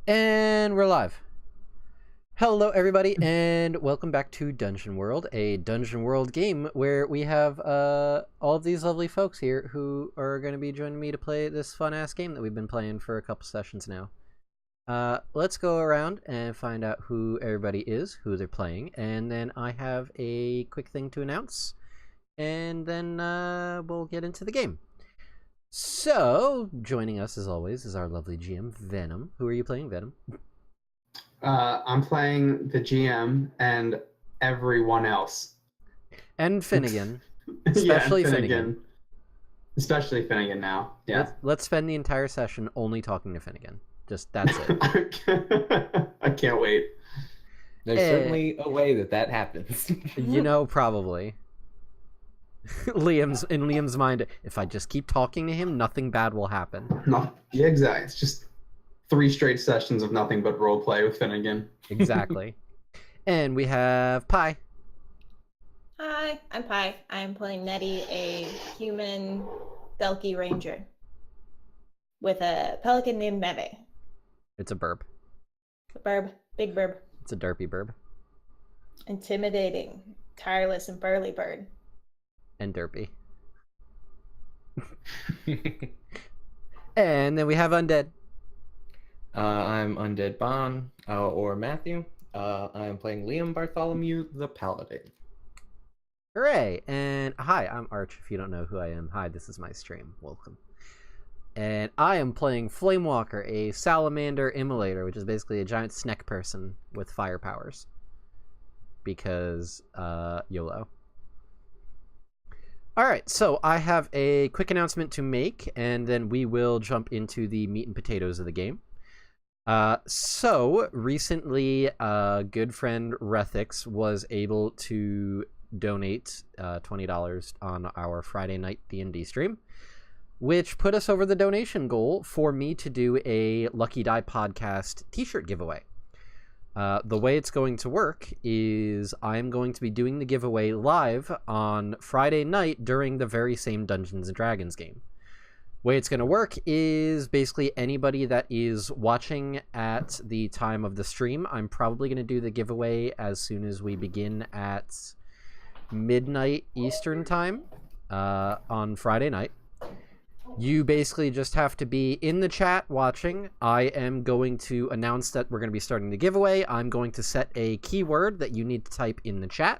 And we're live. Hello, everybody, and welcome back to Dungeon World, a Dungeon World game where we have all of these lovely folks here who are going to be joining me to play this fun-ass game that we've been playing for a couple sessions now. Let's go around and find out who everybody is, who they're playing, and then I have a quick thing to announce, and then we'll get into the game. So, joining us as always is our lovely GM, Venom. Who are you playing, Venom? I'm playing the GM and everyone else. And Finnegan. Especially Finnegan. Especially Finnegan now. Yeah. Let's spend the entire session only talking to Finnegan. Just, that's it. I can't wait. There's certainly a way that happens. You know, probably. In Liam's mind, if I just keep talking to him, nothing bad will happen. No, yeah, exactly. It's just 3 straight sessions of nothing but roleplay with Finnegan. Exactly. And we have Pi. Hi, I'm Pi. I'm playing Nettie, a human Selkie ranger with a pelican named Meve. It's a burb. A burb. Big burb. It's a derpy burb. Intimidating, tireless, and burly bird. And derpy. And then we have Undead. I'm Undead Bon, or Matthew. I'm playing Liam Bartholomew, the Paladin. Hooray! And hi, I'm Arch, if you don't know who I am. Hi, this is my stream. Welcome. And I am playing Flamewalker, a salamander immolator, which is basically a giant snack person with fire powers. Because, YOLO. All right, so I have a quick announcement to make, and then we will jump into the meat and potatoes of the game. So recently, good friend Rethix was able to donate $20 on our Friday night D&D stream, which put us over the donation goal for me to do a Lucky Die podcast t-shirt giveaway. The way it's going to work is I'm going to be doing the giveaway live on Friday night during the very same Dungeons & Dragons game. Way it's going to work is basically anybody that is watching at the time of the stream, I'm probably going to do the giveaway as soon as we begin at midnight Eastern time on Friday night. You basically just have to be in the chat watching. I am going to announce that we're going to be starting the giveaway. I'm going to set a keyword that you need to type in the chat.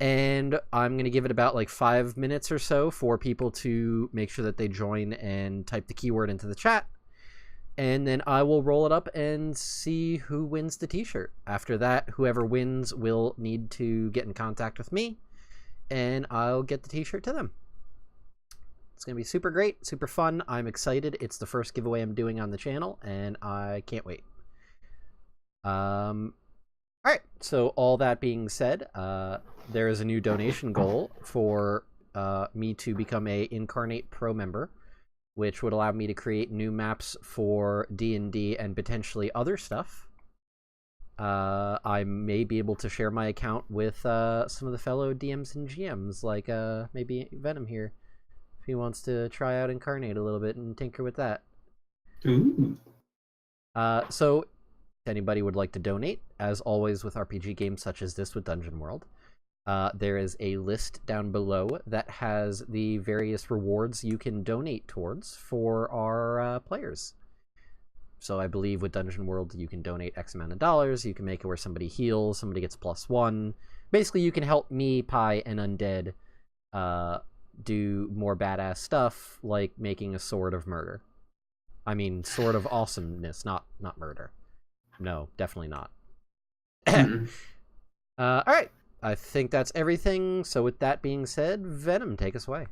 And I'm going to give it about like 5 minutes or so for people to make sure that they join and type the keyword into the chat. And then I will roll it up and see who wins the t-shirt. After that, whoever wins will need to get in contact with me, and I'll get the t-shirt to them. It's going to be super great, super fun. I'm excited. It's the first giveaway I'm doing on the channel, and I can't wait. All right, so all that being said, there is a new donation goal for me to become a Incarnate Pro member, which would allow me to create new maps for D&D and potentially other stuff. I may be able to share my account with some of the fellow DMs and GMs, like maybe Venom here, if he wants to try out Incarnate a little bit and tinker with that. Ooh. So, if anybody would like to donate, as always with RPG games such as this with Dungeon World, there is a list down below that has the various rewards you can donate towards for our players. So I believe with Dungeon World, you can donate X amount of dollars. You can make it where somebody heals, somebody gets +1. Basically, you can help me, Pi, and Undead do more badass stuff, like making a Sword of Murder. I mean, Sword of Awesomeness, not murder. No, definitely not. All right. I think that's everything. So with that being said, Venom, take us away.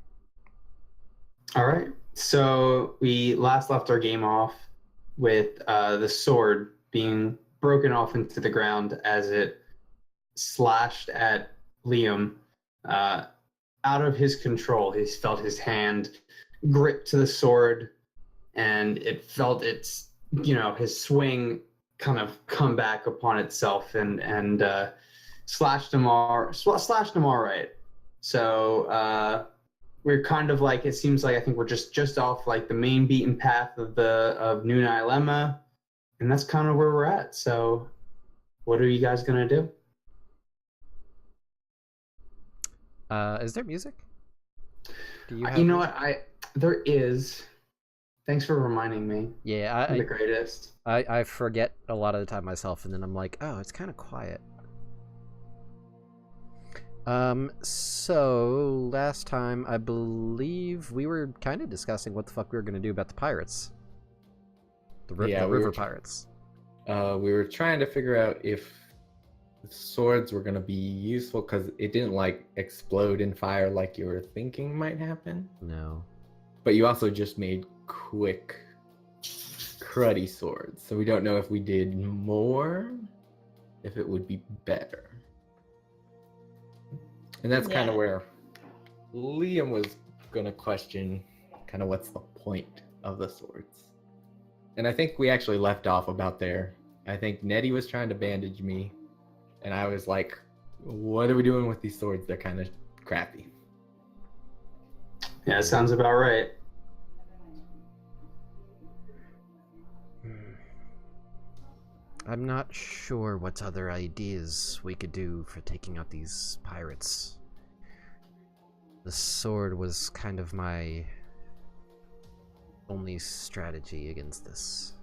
All right. So we last left our game off with the sword being broken off into the ground as it slashed at Liam. Out of his control, he felt his hand grip to the sword, and it felt its, his swing kind of come back upon itself and slashed him all right. So we're kind of like, it seems like I think we're just off like the main beaten path of New Nilemma, and that's kind of where we're at. So what are you guys gonna do? Is there music? Do you have You know music? what? There is. Thanks for reminding me. Yeah, I'm the greatest. I forget a lot of the time myself, and then I'm like, oh, it's kind of quiet. So last time I believe we were kind of discussing what the fuck we were gonna do about the pirates, the river pirates. We were trying to figure out if the swords were going to be useful, because it didn't like explode in fire like you were thinking might happen. No. But you also just made quick, cruddy swords, so we don't know if we did more, if it would be better. And that's kind of where Liam was going to question kind of what's the point of the swords. And I think we actually left off about there. I think Nettie was trying to bandage me, and I was like, what are we doing with these swords? They're kind of crappy. Yeah, sounds about right. I'm not sure what other ideas we could do for taking out these pirates. The sword was kind of my only strategy against this.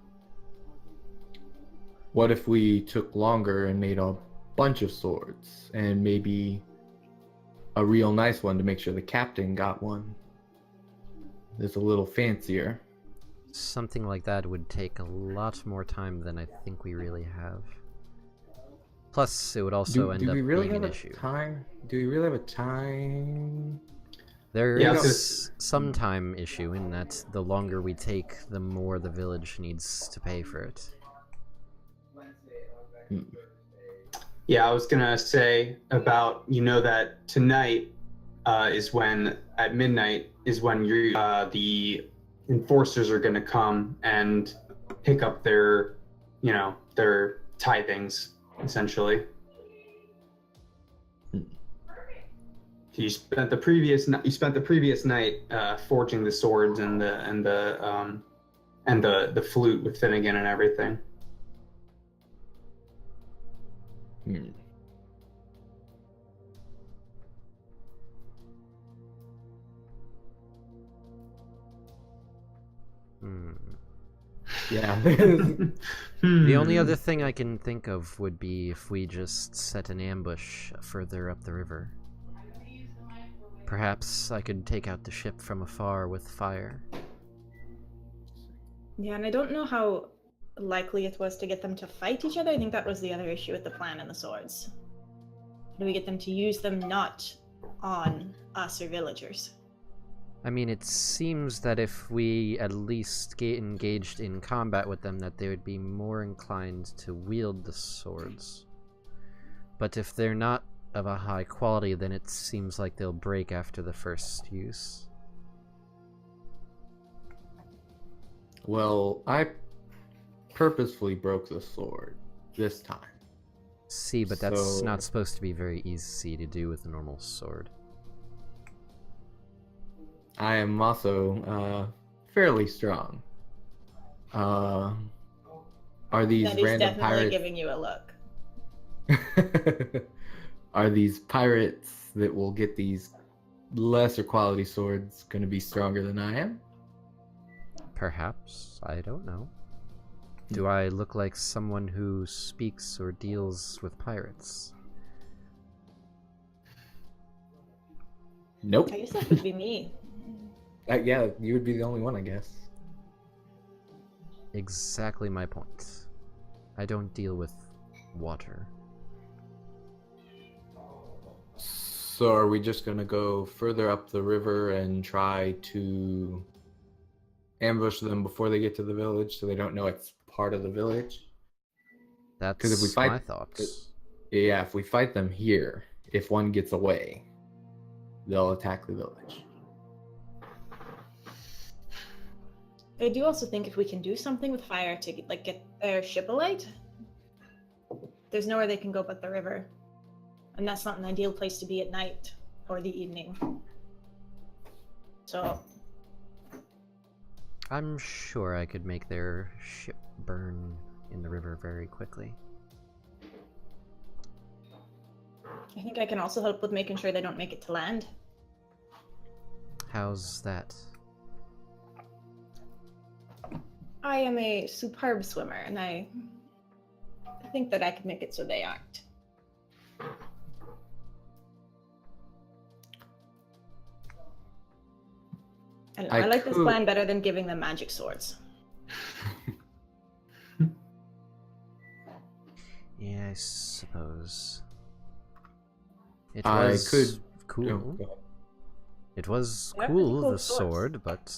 What if we took longer and made a bunch of swords, and maybe a real nice one to make sure the captain got one? It's a little fancier. Something like that would take a lot more time than I think we really have. Plus, it would also end up being an issue. Do we really have a time? There Yeah, is some time issue in that the longer we take, the more the village needs to pay for it. Yeah, I was gonna say about that tonight is when at midnight is when the enforcers are gonna come and pick up their their tithings essentially. You spent the previous night forging the swords and the flute with Finnegan and everything. Yeah. The only other thing I can think of would be if we just set an ambush further up the river. Perhaps I could take out the ship from afar with fire. Yeah, and I don't know how likely it was to get them to fight each other. I think that was the other issue with the plan and the swords. How do we get them to use them not on us or villagers? I mean, it seems that if we at least get engaged in combat with them, that they would be more inclined to wield the swords. But if they're not of a high quality, then it seems like they'll break after the first use. Well, I purposefully broke the sword this time. See, but that's So- not supposed to be very easy to do with a normal sword. I am also fairly strong. Are these That is random definitely pirates? giving you a look. Are these pirates that will get these lesser quality swords going to be stronger than I am? Perhaps. I don't know. Do I look like someone who speaks or deals with pirates? Nope. I guess that would be me. Yeah, you would be the only one, I guess. Exactly my point. I don't deal with water. So are we just going to go further up the river and try to ambush them before they get to the village so they don't know it's part of the village? That's if we fight- my thoughts. Yeah, if we fight them here, if one gets away, they'll attack the village. I do also think if we can do something with fire to get their ship alight, there's nowhere they can go but the river. And that's not an ideal place to be at night or the evening. So I'm sure I could make their ship burn in the river very quickly. I think I can also help with making sure they don't make it to land. How's that? I am a superb swimmer, and I think that I could make it so they aren't. I like this could- plan better than giving them magic swords. Yeah, I suppose. It I was could- cool. Oh, go ahead. It was They're pretty cool, cool the swords. sword, but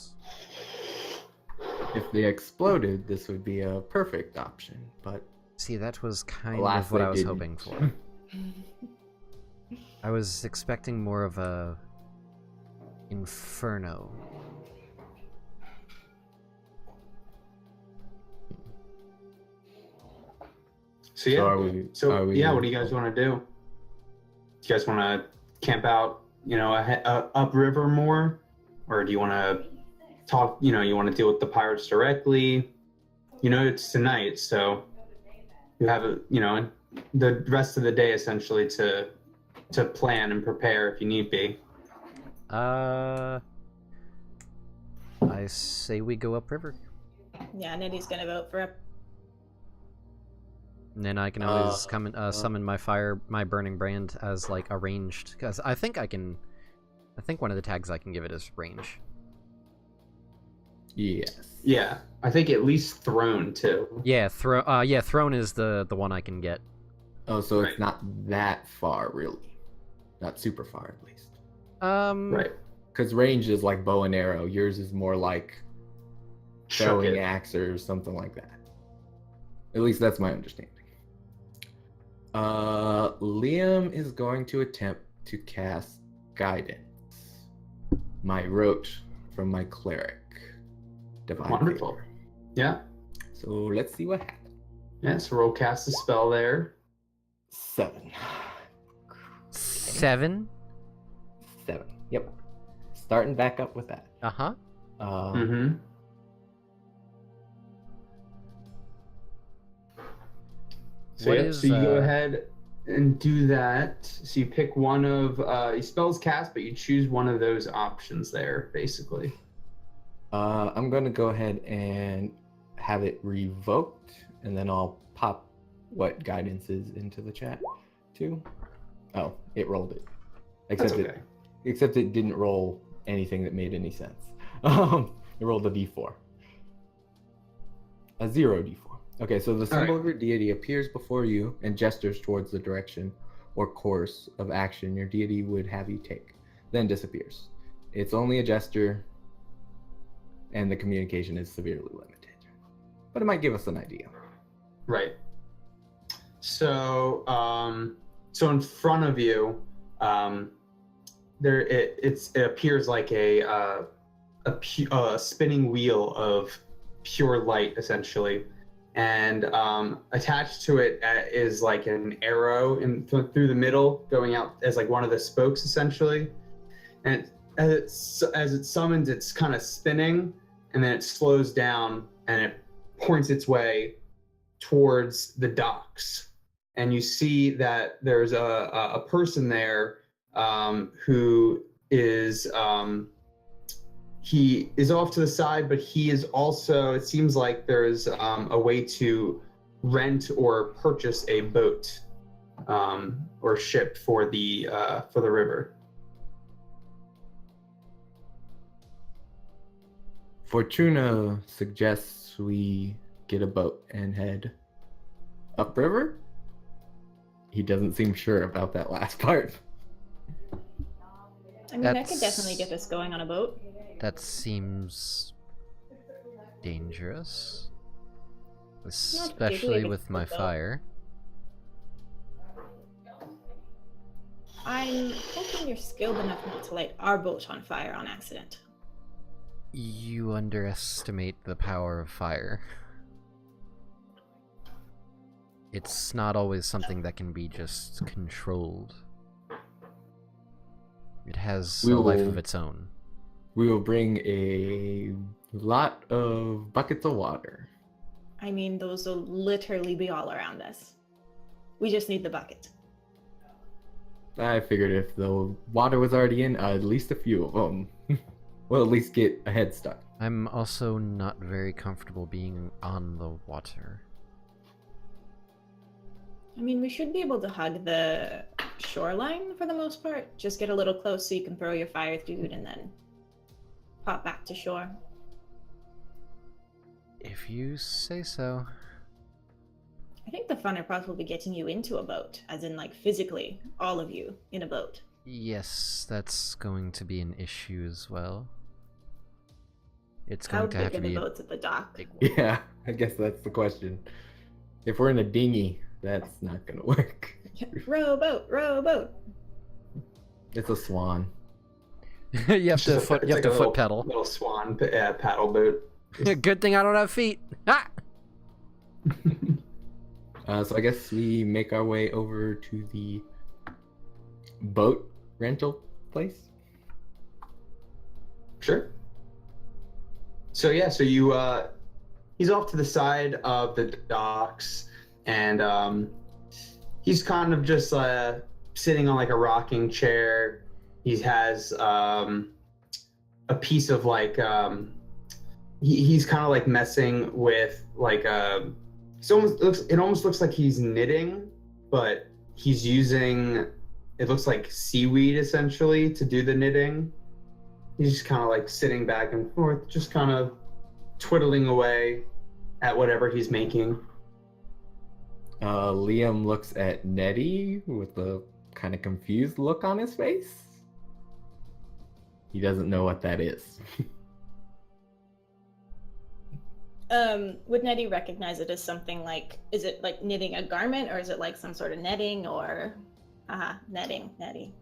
If they exploded, this would be a perfect option, but see, that was kind alas, of what they I was didn't. hoping for. I was expecting more of a inferno. So yeah, are we yeah. What do you guys want to do? Do you guys want to camp out, upriver more, or do you want to talk? You want to deal with the pirates directly? It's tonight, so you have the rest of the day essentially to plan and prepare if you need be. I say we go upriver. Yeah, Niddy's gonna vote for a. And then I can always come and summon my burning brand as like a ranged, because I think one of the tags I can give it is range. Yes. Yeah, I think at least throne too. Yeah, throne is the one I can get. Oh, so Right. it's not that far, really. Not super far, at least. Right. Because range is like bow and arrow. Yours is more like Chuck throwing it. axe or something like that. At least that's my understanding. Liam is going to attempt to cast Guidance, my roach from my cleric. Divine Wonderful. Favor. Yeah. So let's see what happens. Yeah, so roll cast a spell there. 7. 7. 7. Yep. Starting back up with that. Uh-huh. Mm-hmm. So, What yep, is, so you go uh, ahead and do that. So you pick one of your spells cast, but you choose one of those options there, basically. I'm going to go ahead and have it revoked, and then I'll pop what guidance is into the chat too. Oh, it rolled it. That's okay. Except it didn't roll anything that made any sense. It rolled a d4. A 0 d4. Okay, so the symbol right. of your deity appears before you and gestures towards the direction or course of action your deity would have you take, then disappears. It's only a gesture, and the communication is severely limited. But it might give us an idea. Right. So, so in front of you, it appears like a spinning wheel of pure light, essentially, and attached to it is like an arrow through the middle, going out as like one of the spokes, essentially. And as it summons, it's kind of spinning, and then it slows down and it points its way towards the docks. And you see that there's a person there who is he is off to the side, but he is also, it seems like there's a way to rent or purchase a boat or ship for the river. Fortuna suggests we get a boat and head upriver. He doesn't seem sure about that last part. I mean, I could definitely get us going on a boat. That seems dangerous. particularly Especially with with my the boat. fire. I'm hoping you're skilled enough not to light our boat on fire on accident. You underestimate the power of fire. It's not always something that can be just controlled. It has a life of its own. We will bring a lot of buckets of water. I mean, those will literally be all around us. We just need the bucket. I figured if the water was already in, at least a few of them. We'll at least get a head start. I'm also not very comfortable being on the water. I mean, we should be able to hug the shoreline for the most part. Just get a little close so you can throw your fire through it and then pop back to shore. If you say so. I think the funner part will be getting you into a boat, as in, like, physically, all of you in a boat. Yes, that's going to be an issue as well. It's How going to have big to are be the a boats at the dock? big one. Yeah, I guess that's the question. If we're in a dinghy, that's not gonna work. Row boat, row boat. It's a swan. You have to foot pedal. Little swan paddle boat. Good thing I don't have feet. Ah! So I guess we make our way over to the boat rental place. Sure. So yeah, so you he's off to the side of the docks, and he's kind of just sitting on like a rocking chair. He has a piece of like he's kind of like messing with like it almost looks like he's knitting, but he's using, it looks like seaweed essentially to do the knitting. He's just kind of like sitting back and forth, just kind of twiddling away at whatever he's making. Liam looks at Nettie with a kind of confused look on his face. He doesn't know what that is. Would Nettie recognize it as something like, is it like knitting a garment, or is it like some sort of netting, or netting, Nettie?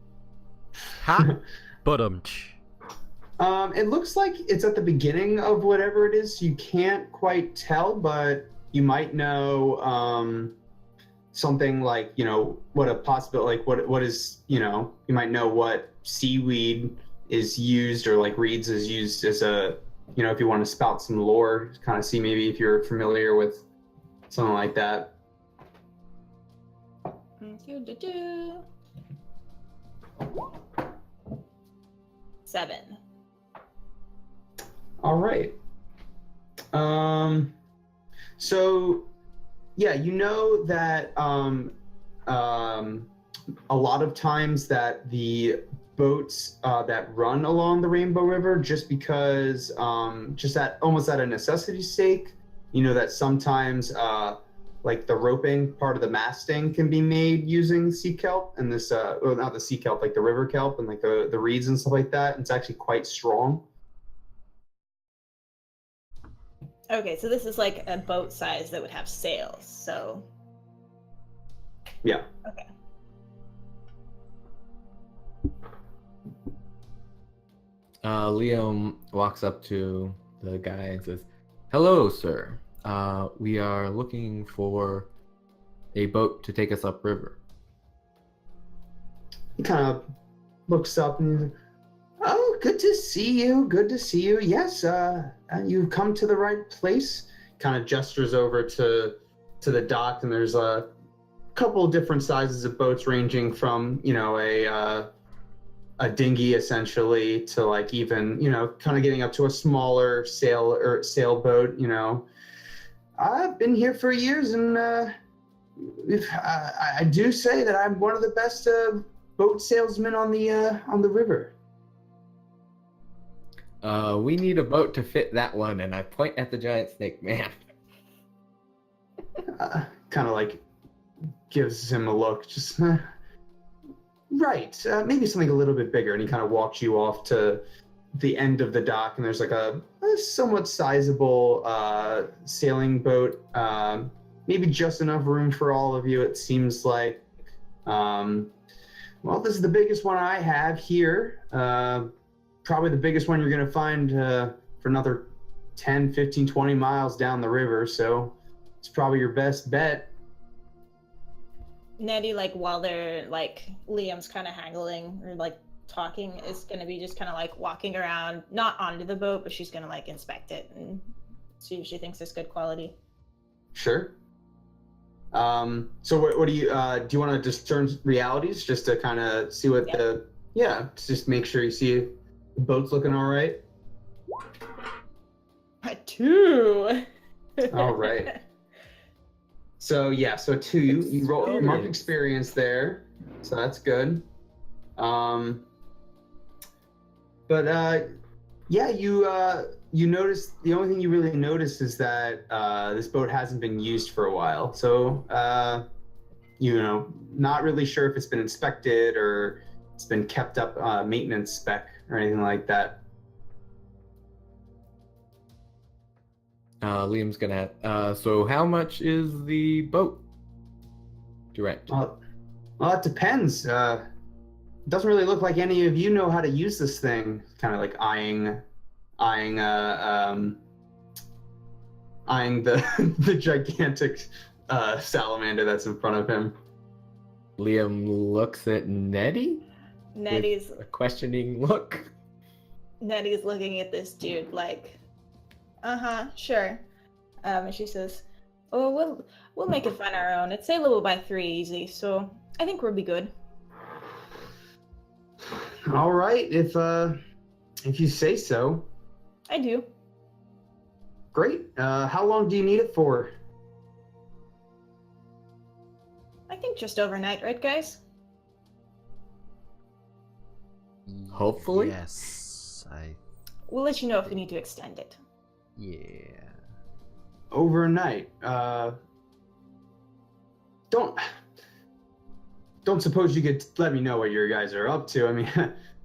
Ha! But It looks like it's at the beginning of whatever it is. You can't quite tell, but you might know something like, what a possible, like what is, you might know what seaweed is used, or like reeds is used as a, if you want to spout some lore, kind of see maybe if you're familiar with something like that. 7. All right. So yeah, you know that a lot of times that the boats that run along the Rainbow River, just because just at almost at a necessity sake, that sometimes like the roping part of the masting can be made using sea kelp, and this well, not the sea kelp, like the river kelp and like the reeds and stuff like that. It's actually quite strong. Okay, so this is like a boat size that would have sails, so... Yeah. Okay. Liam walks up to the guy and says, "Hello, sir. We are looking for a boat to take us upriver." He kind of looks up and, "Oh, good to see you. Good to see you. Yes, you've come to the right place." Kind of gestures over to the dock, and there's a couple different sizes of boats, ranging from a dinghy essentially to like even kind of getting up to a smaller sailboat. I've been here for years, and I do say that I'm one of the best boat salesmen on the river. We need a boat to fit that one, and I point at the giant snake man. Kind of like gives him a look, just right. Maybe something a little bit bigger, and he kind of walks you off to the end of the dock, and there's like a somewhat sizable sailing boat, maybe just enough room for all of you, it seems like. Well, this is the biggest one I have here. Probably the biggest one you're going to find for another 10, 15, 20 miles down the river, so it's probably your best bet. Nettie, like, while they're, like, Liam's kind of haggling or, like, talking, is going to be just kind of, like, walking around, not onto the boat, but she's going to, like, inspect it and see if she thinks it's good quality. Sure. So what do you want to discern realities just to kind of see what just make sure you see the boat's looking all right? 2. All right. So 2, you roll mark experience there, so that's good. You notice the only thing you really notice is that this boat hasn't been used for a while. So not really sure if it's been inspected or it's been kept up maintenance spec or anything like that. Liam's gonna so how much is the boat to rent? Well, it depends. It doesn't really look like any of you know how to use this thing. Kind of like eyeing the gigantic salamander that's in front of him. Liam looks at Nettie. Nettie's with a questioning look. Nettie's looking at this dude like, sure. And she says, "Oh, we'll make it fun our own. It's sailable by 3 easy, so I think we'll be good." All right, if you say so. I do. Great. How long do you need it for? I think just overnight, right, guys? Hopefully. Yes, We'll let you know if we need to extend it. Yeah. Overnight. Don't suppose you could let me know what your guys are up to. I mean,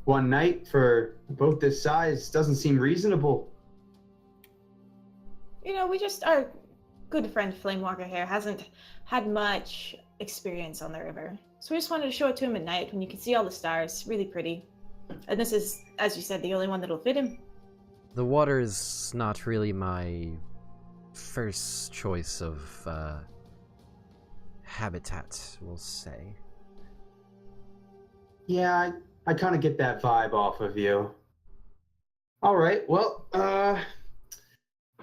one night for a boat this size doesn't seem reasonable. You know, our good friend Flamewalker here hasn't had much experience on the river. So we just wanted to show it to him at night when you can see all the stars. Really pretty. And this is, as you said, the only one that'll fit him. The water is not really my first choice of habitat, we'll say. Yeah, I kind of get that vibe off of you. All right, well,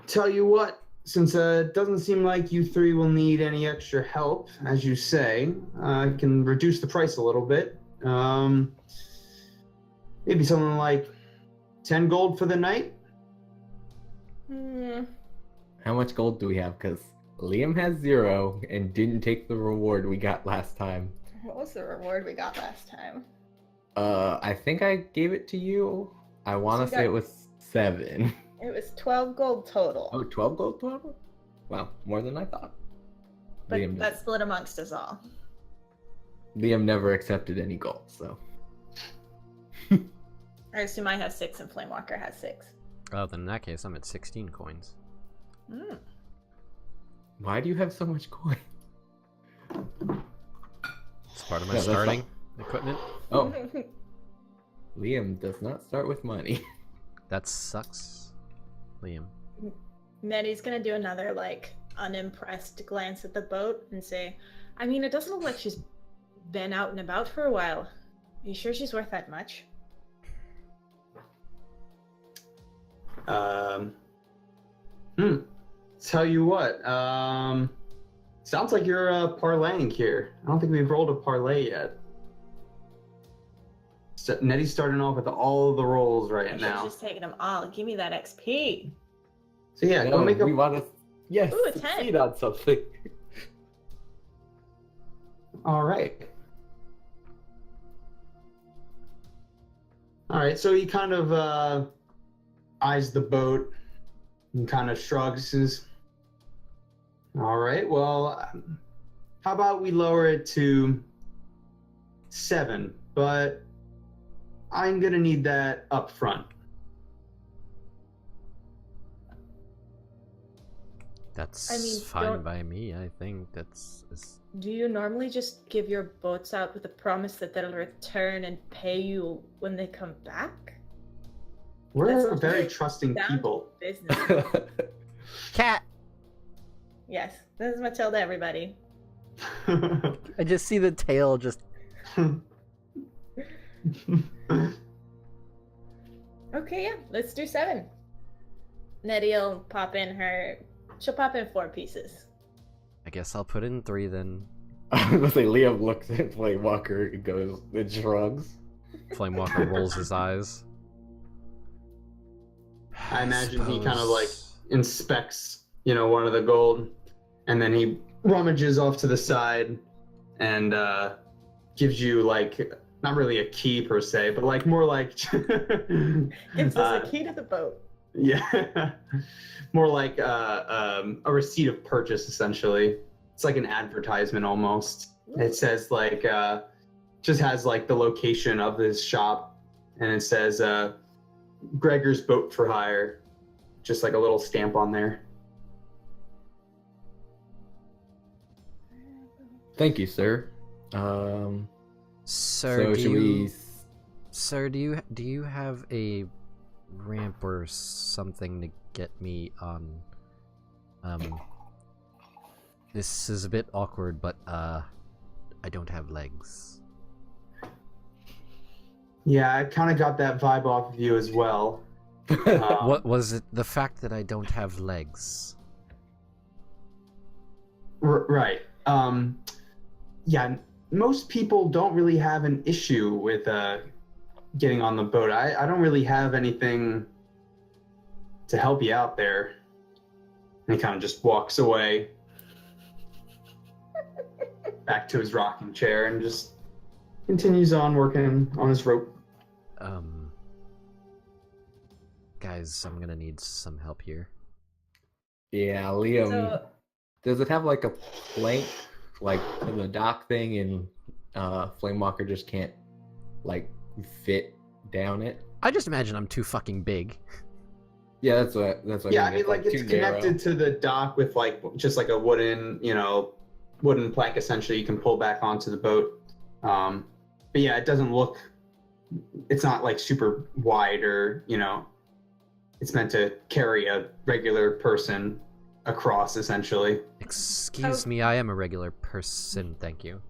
tell you what, since it doesn't seem like you three will need any extra help, as you say, I can reduce the price a little bit. Maybe something like 10 gold for the night? How much gold do we have? Because Liam has 0 and didn't take the reward we got last time. What was the reward we got last time? I think I gave it to you. I want to say it was 7. It was 12 gold total. Oh, 12 gold total? Wow, more than I thought. But Liam, that's split amongst us all. Liam never accepted any gold, so. I assume I have 6 and Flamewalker has 6. Oh, then in that case, I'm at 16 coins. Why do you have so much coin? It's part of my Yeah, that's starting equipment. Oh, Liam does not start with money. That sucks, Liam. Nettie's gonna do another, unimpressed glance at the boat and say, I mean, it doesn't look like she's been out and about for a while. Are you sure she's worth that much? Tell you what, sounds like you're parlaying here. I don't think we've rolled a parlay yet. So Nettie's starting off with all of the rolls right She's now. just taking them all. Give me that XP. So yeah, go make a... We want to, yes, Ooh, a 10. succeed on something. All right. All right, so he kind of eyes the boat and kind of shrugs. Says, all right, well, how about we lower it to 7? But I'm going to need that up front. That's fine by me, I think. That's... Do you normally just give your boats out with a promise that they'll return and pay you when they come back? We're That's very really trusting sound people. Business. Cat! Yes, this is Matilda, everybody. I just see the tail just... Okay, yeah, let's do 7. Nettie'll pop in she'll pop in 4 pieces. I guess I'll put in 3 then. I was gonna say, Liam looks at Flamewalker and goes, and shrugs. Flamewalker rolls his eyes. I imagine he kind of inspects, one of the gold, and then he rummages off to the side and gives you not really a key per se, but more like Gives us a key to the boat. Yeah, more like a receipt of purchase essentially. It's like an advertisement almost. It says just has the location of this shop, and it says Gregor's Boat for Hire, just like a little stamp on there. Thank you, sir. Sir, So do should you... we? Sir, do you have a ramp or something to get me on? This is a bit awkward, but I don't have legs. Yeah, I kind of got that vibe off of you as well. What was it? The fact that I don't have legs. Right. Yeah, most people don't really have an issue with getting on the boat. I don't really have anything to help you out there. And he kind of just walks away back to his rocking chair and just continues on working on his rope. Guys, I'm gonna need some help here. Yeah, Liam. So, Does it have a plank, to the dock thing, and Flamewalker just can't fit down it. I just imagine I'm too fucking big. Yeah, that's what. Yeah, I mean, It's like it's too connected narrow. to the dock with like just like a wooden, wooden plank essentially you can pull back onto the boat. But yeah, it doesn't look. It's not like super wide or it's meant to carry a regular person across essentially. Excuse me, I am a regular person, thank you.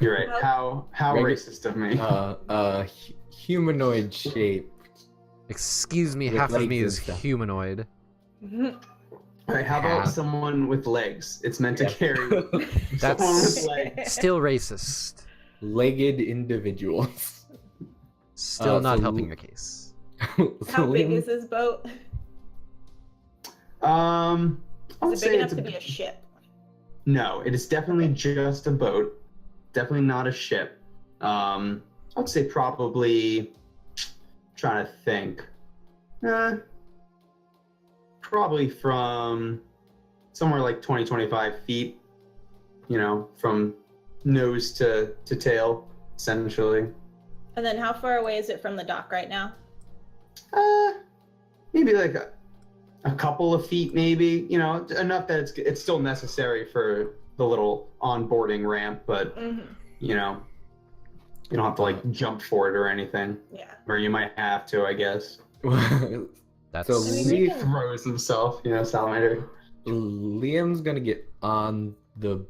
You're right. How Regu- racist of me. Humanoid shape. Excuse me, With half of legs me and is stuff. humanoid. All right, how about Cat. someone with legs? It's meant to Yeah. carry That's- someone with legs. Still racist. Legged individuals. Still not so- helping your case. How big is this boat? I would Is it say big it's enough to be a ship? No, it is definitely just a boat. Definitely not a ship. I would say probably. Trying to think. Probably from somewhere like 20-25 feet. From nose to tail, essentially. And then how far away is it from the dock right now? Maybe like a couple of feet, maybe. Enough that it's still necessary for the little onboarding ramp, but Mm-hmm. you don't have to like jump for it or anything. Yeah. Or you might have to, I guess. That's So I mean, He we can- throws himself, Salamander. Liam's gonna get on the.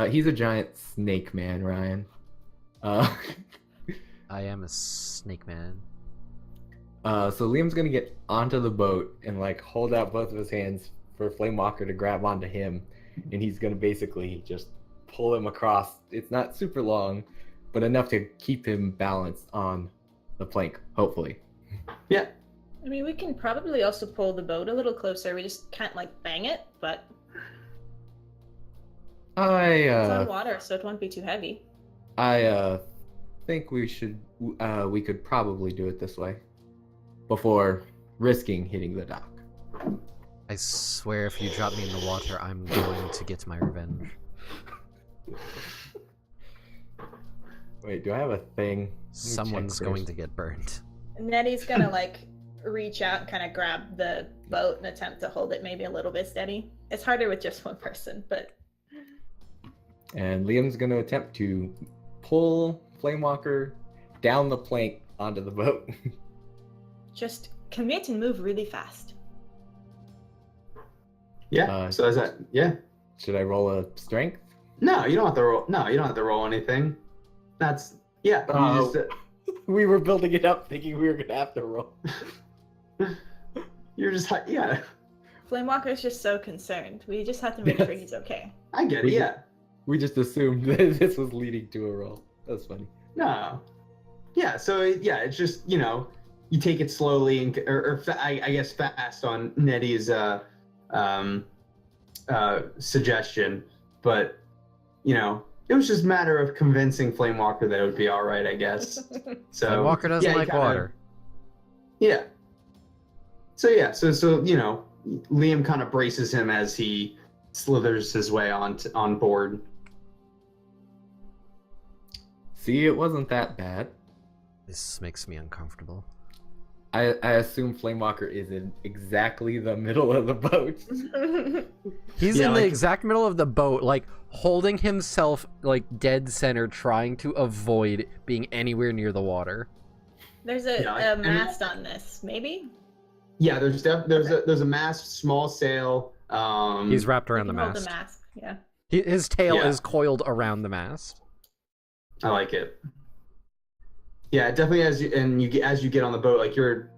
He's a giant snake man, Ryan. I am a snake man. So Liam's gonna get onto the boat and like hold out both of his hands for Flamewalker to grab onto him, and he's gonna basically just pull him across. It's not super long, but enough to keep him balanced on the plank, hopefully. Yeah. I mean, we can probably also pull the boat a little closer. We just can't like bang it, but it's on water, so it won't be too heavy. I think we could probably do it this way before risking hitting the dock. I swear if you drop me in the water, I'm going to get my revenge. Wait, do I have a thing? Someone's going to get burned. Nettie's gonna like reach out and kind of grab the boat and attempt to hold it maybe a little bit steady. It's harder with just one person, but And Liam's going to attempt to pull Flamewalker down the plank onto the boat. just commit and move really fast. Yeah. So is that? Yeah. Should I roll a strength? No, you don't have to roll. No, you don't have to roll anything. That's yeah. You Oh. just, We were building it up thinking we were going to have to roll. you're just yeah. Flamewalker's just so concerned. We just have to make sure he's okay. I get it. Yeah. We just assumed that this was leading to a roll. That's funny. No. Yeah. So yeah, it's just you take it slowly and I guess fast on Nettie's suggestion, but it was just a matter of convincing Flamewalker that it would be all right, I guess. So Walker doesn't yeah, he like kinda- water. Yeah. So Liam kind of braces him as he slithers his way on board. See, it wasn't that bad. This makes me uncomfortable. I assume Flamewalker is in exactly the middle of the boat. He's Yeah, in the like- exact middle of the boat, like holding himself like dead center, trying to avoid being anywhere near the water. There's Yeah, a and- mast on this, maybe? Yeah, there's a mast, small sail. He's wrapped We around the can hold mast. the mast. Yeah. His tail Yeah. is coiled around the mast. I like it. Yeah, definitely. As you get on the boat, like you're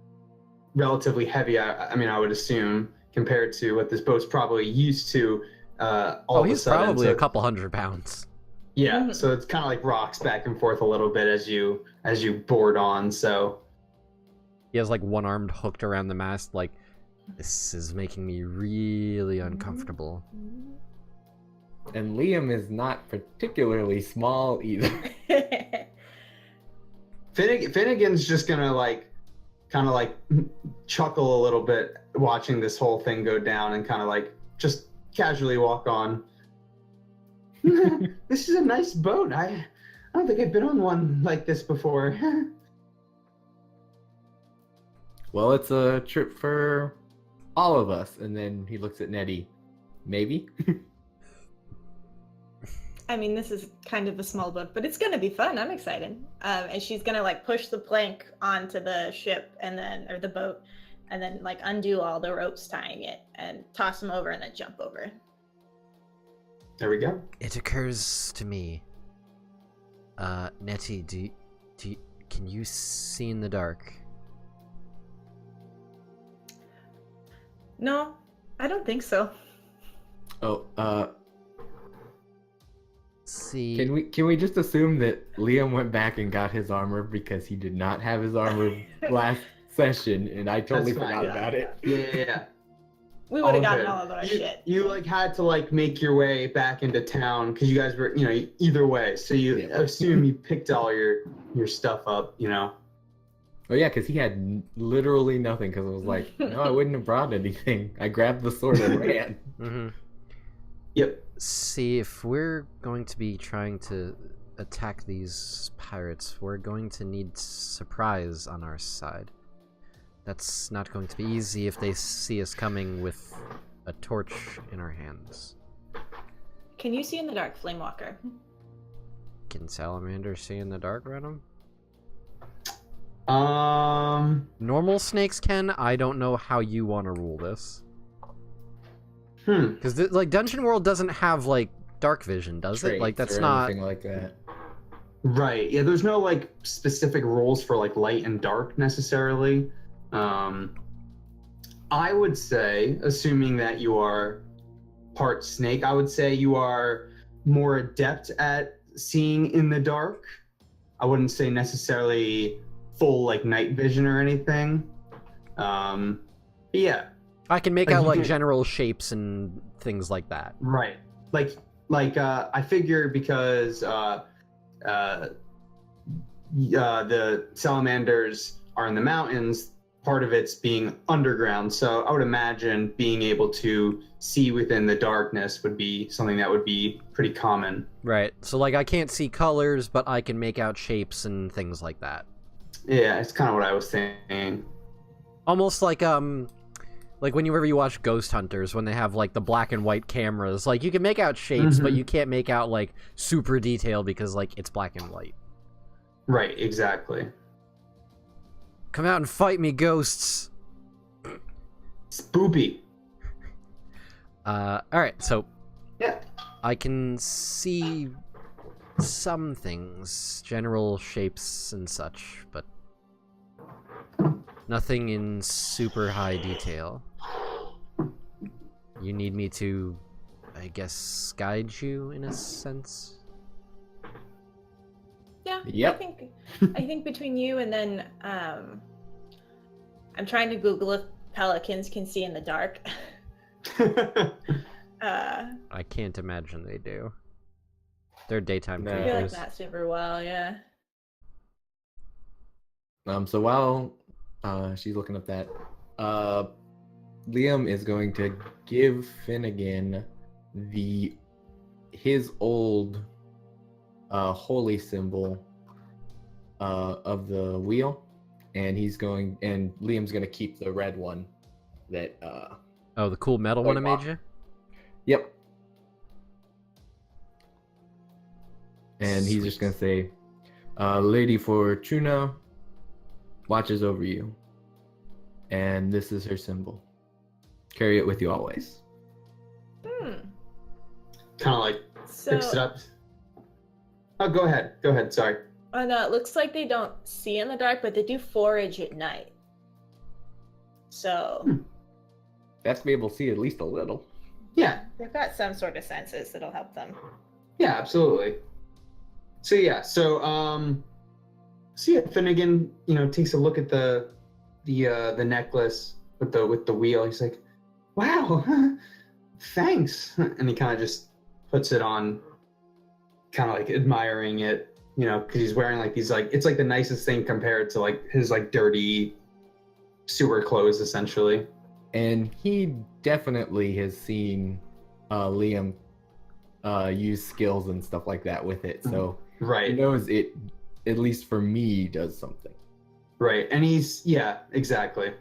relatively heavy. I mean, I would assume compared to what this boat's probably used to. All of a He's sudden, probably so- a couple 100 pounds. Yeah, Mhm. so it's kind of like rocks back and forth a little bit as you board on. So He has like one arm hooked around the mast. Like, this is making me really uncomfortable. And Liam is not particularly small either. Finnegan's just gonna kind of chuckle a little bit watching this whole thing go down and kind of just casually walk on. This is a nice boat. I don't think I've been on one like this before. Well, it's a trip for all of us. And then he looks at Nettie. Maybe? I mean, this is kind of a small boat, but it's gonna be fun. I'm excited. And she's gonna like push the plank onto the ship or the boat, and then like undo all the ropes tying it and toss them over and then jump over. There we go. It occurs to me, Nettie, can you see in the dark? No, I don't think so. Oh, See, can we just assume that Liam went back and got his armor because he did not have his armor last session, and I totally That's fine, forgot about it. Yeah. We would have All gotten good. all of our you, shit. You like had to like make your way back into town because you guys were, either way. So you Yeah. assume you picked all your stuff up, Oh yeah, because he had literally nothing. Because I was like, no, I wouldn't have brought anything. I grabbed the sword and ran. mm-hmm. Yep. See, if we're going to be trying to attack these pirates, we're going to need surprise on our side. That's not going to be easy if they see us coming with a torch in our hands. Can you see in the dark, Flamewalker? Can Salamander see in the dark, Venom? Normal snakes can. I don't know how you want to rule this. Because like Dungeon World doesn't have like dark vision, does it? Like Traits that's or not. anything like that. Right. Yeah. There's no like specific rules for like light and dark necessarily. I would say, assuming that you are part snake, I would say you are more adept at seeing in the dark. I wouldn't say necessarily full like night vision or anything. But yeah. I can make Like, out you like can- general shapes and things like that. Right. Like I figure because the salamanders are in the mountains, part of it's being underground. So I would imagine being able to see within the darkness would be something that would be pretty common. Right. So like I can't see colors, but I can make out shapes and things like that. Yeah, it's kind of what I was thinking. Almost like whenever you watch Ghost Hunters, when they have like the black and white cameras, like you can make out shapes, but Mhm. you can't make out like super detail because like it's black and white. Right, exactly. Come out and fight me, ghosts. Spoopy. All right, so Yeah. I can see some things, general shapes and such, but nothing in super high detail. You need me to, I guess, guide you in a sense? Yeah. Yep. I think between you and then I'm trying to Google if pelicans can see in the dark. I can't imagine they do. They're daytime No. I feel like creatures. not super well, yeah. So while she's looking up that, Liam is going to give Finnegan his old holy symbol of the wheel, and Liam's gonna keep the red one that Oh, the cool metal one I wow. made you? Yep. And he's just Sweet. gonna say, Lady Fortuna watches over you, and this is her symbol. Carry it with you always. Hmm. Kind of like So, fix it up. Oh, go ahead. Go ahead. Sorry. oh no, it looks like they don't see in the dark, but they do forage at night. So They have to be able to see at least a little. Yeah. they've got some sort of senses that'll help them. Yeah, absolutely. So yeah, so Finnegan, takes a look at the necklace with the wheel. He's like, "Wow, thanks," and he kind of just puts it on, kind of like admiring it, because he's wearing like these it's like the nicest thing compared to like his like dirty sewer clothes essentially. And he definitely has seen Liam use skills and stuff like that with it. So He Right. knows it, at least for me, does something. Right. And yeah, exactly.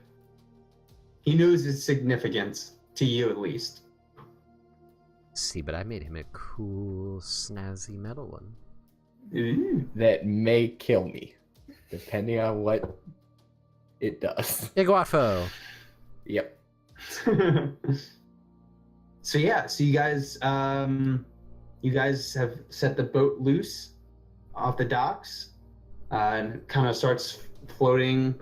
He knows its significance, to you at least. See, but I made him a cool, snazzy metal one. Ooh. That may kill me, depending on what it does. Iguafo! Yep. So yeah, so you guys have set the boat loose off the docks, and kind of starts floating,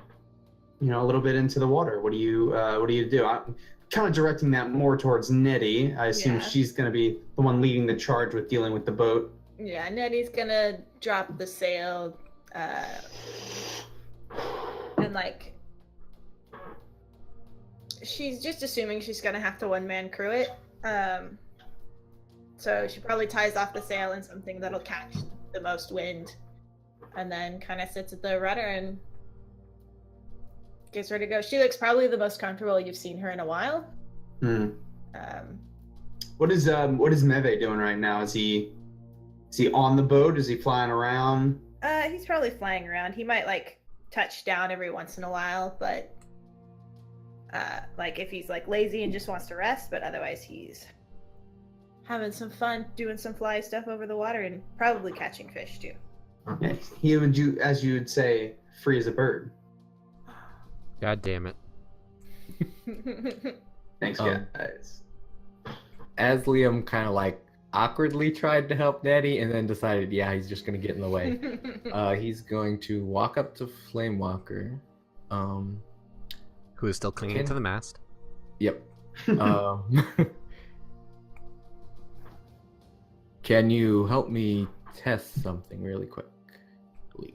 a little bit into the water. What do you do? I'm kind of directing that more towards Nettie. I assume Yeah. she's going to be the one leading the charge with dealing with the boat. Yeah, Nettie's gonna drop the sail, and like, she's just assuming she's gonna have to one-man crew it. So she probably ties off the sail in something that'll catch the most wind, and then kind of sits at the rudder and gets ready to go. She looks probably the most comfortable you've seen her in a while. Hmm. Um, What is Meve doing right now? Is he on the boat? Is he flying around? he's probably flying around. He might like touch down every once in a while, but like if he's like lazy and just wants to rest, but otherwise he's having some fun doing some fly stuff over the water and probably catching fish too. Yeah, he would do, as you would say, free as a bird. God damn it. Thanks, Um, guys. As Liam kind of like awkwardly tried to help Nettie and then decided, yeah, he's just going to get in the way. He's going to walk up to Flamewalker. Who is still clinging Can- to the mast. Yep. Can you help me test something really quickly?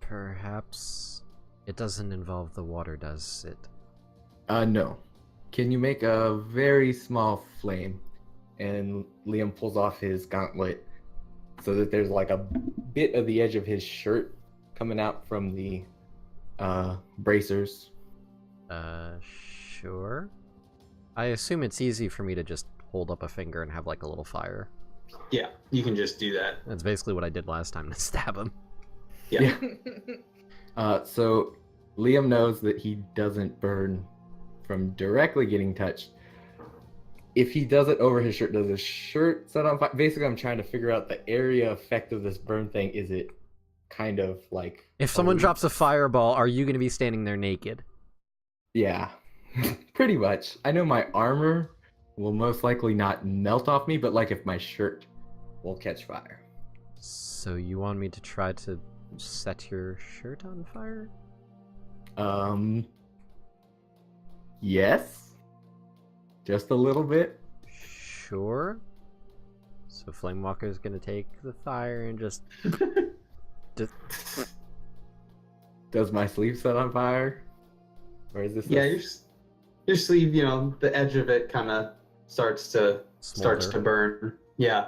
Perhaps it doesn't involve the water, does it? No. Can you make a very small flame? And Liam pulls off his gauntlet so that there's like a bit of the edge of his shirt coming out from the bracers. Sure. I assume it's easy for me to just hold up a finger and have like a little fire. Yeah, you can just do that. That's basically what I did last time to stab him. Yeah. So Liam knows that he doesn't burn from directly getting touched. If he does it over his shirt, does his shirt set on fire? Basically, I'm trying to figure out the area effect of this burn thing. Is it kind of like... If someone drops a fireball, are you going to be standing there naked? Yeah, pretty much. I know my armor will most likely not melt off me, but like if my shirt will catch fire. So you want me to try to set your shirt on fire? Yes. Just a little bit. Sure. So Flamewalker's gonna take the fire and just... Does my sleeve set on fire? Or is this... Yeah, a- your sleeve, the edge of it kind of starts to smolder. burn. Yeah.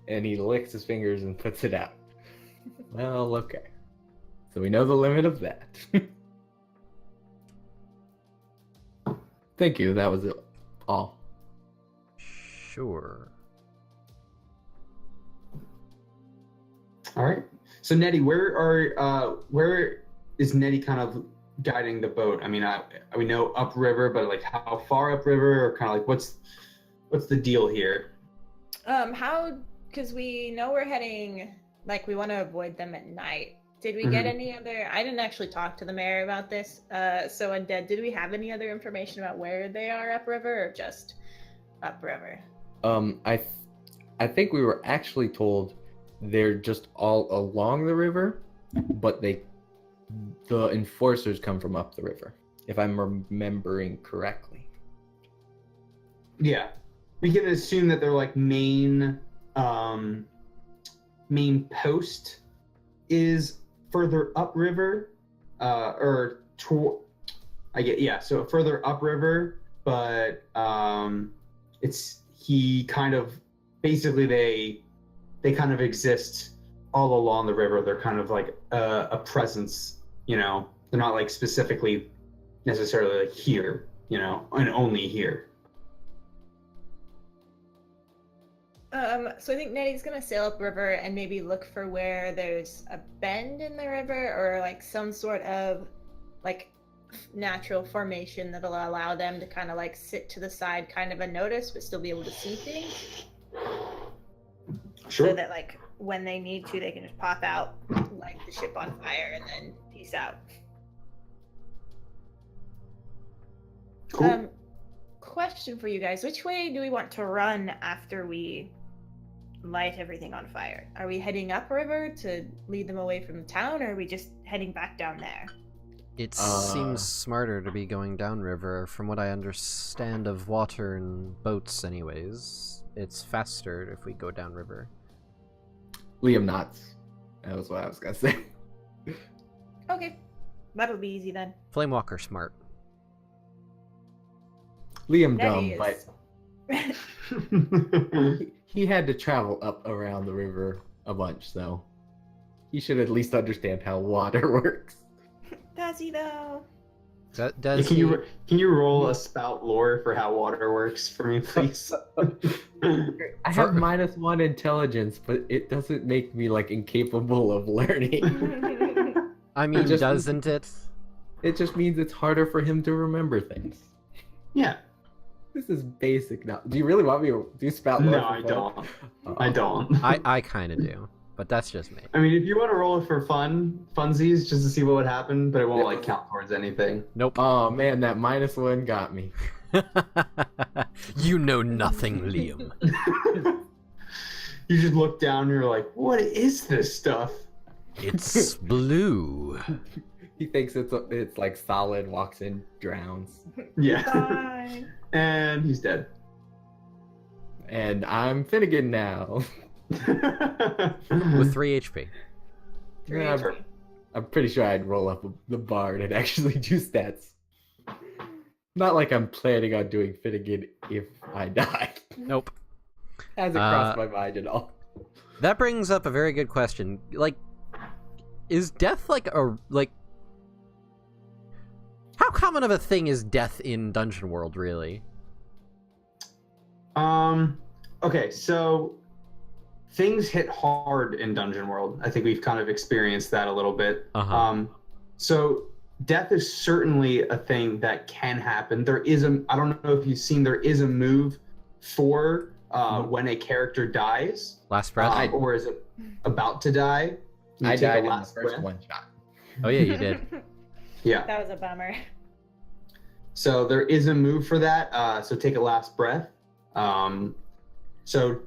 And he licks his fingers and puts it out. Well, okay. So we know the limit of that. Thank you, that was it all. Sure. All right. So Nettie, where is Nettie kind of guiding the boat? I mean, we know upriver, but like how far upriver, or kind of like what's the deal here? Because we know we're heading, like, we want to avoid them at night. Did we get any other? I didn't actually talk to the mayor about this. So Undead, did we have any other information about where they are upriver or just upriver? I think we were actually told they're just all along the river, but the enforcers come from up the river, if I'm remembering correctly. Yeah, we can assume that they're like main post is further upriver, so further upriver, but he kind of basically they kind of exist all along the river. They're kind of like a presence, they're not like specifically necessarily like here, and only here. So I think Nettie's gonna sail upriver and maybe look for where there's a bend in the river or like some sort of like natural formation that'll allow them to kind of like sit to the side, kind of unnoticed, but still be able to see things. Sure. So that like when they need to, they can just pop out, light the ship on fire, and then peace out. Cool. Question for you guys: which way do we want to run after we light everything on fire? Are we heading upriver to lead them away from the town, or are we just heading back down there? It seems smarter to be going downriver. From what I understand of water and boats, anyways, it's faster if we go downriver. Liam nods. That was what I was gonna say. Okay, that'll be easy then. Flamewalker smart. Liam Nettie dumb, is- but he had to travel up around the river a bunch, so he should at least understand how water works. Does he though? Does can he... you roll a spout lore for how water works for me, please? I have -1 intelligence, but it doesn't make me like incapable of learning. I mean, just- doesn't it? It just means it's harder for him to remember things. Yeah. This is basic now. Do you really want me to do spout lore? No, for I fun? don't. Oh. I don't. I kind of do, but that's just me. I mean, if you want to roll it for funsies, just to see what would happen, but it won't like count towards anything. Nope. Oh man, that -1 got me. You know nothing, Liam. You just look down and you're like, what is this stuff? It's blue. He thinks it's like solid, walks in, drowns. Yeah. Bye. And he's dead. And I'm Finnegan now. With 3 HP. Yeah, I'm pretty sure I'd roll up the bard and actually do stats. Not like I'm planning on doing Finnegan if I die. Nope. Hasn't crossed my mind at all. That brings up a very good question. Like, is death like a how common of a thing is death in Dungeon World, really? Okay, so things hit hard in Dungeon World. I think we've kind of experienced that a little bit. Uh-huh. So death is certainly a thing that can happen. There is I don't know if you've seen, there is a move for when a character dies. Last breath? Or is it about to die. You I take a died in the last first breath. one shot. Oh yeah, you did. Yeah. That was a bummer. So there is a move for that. So take a last breath. So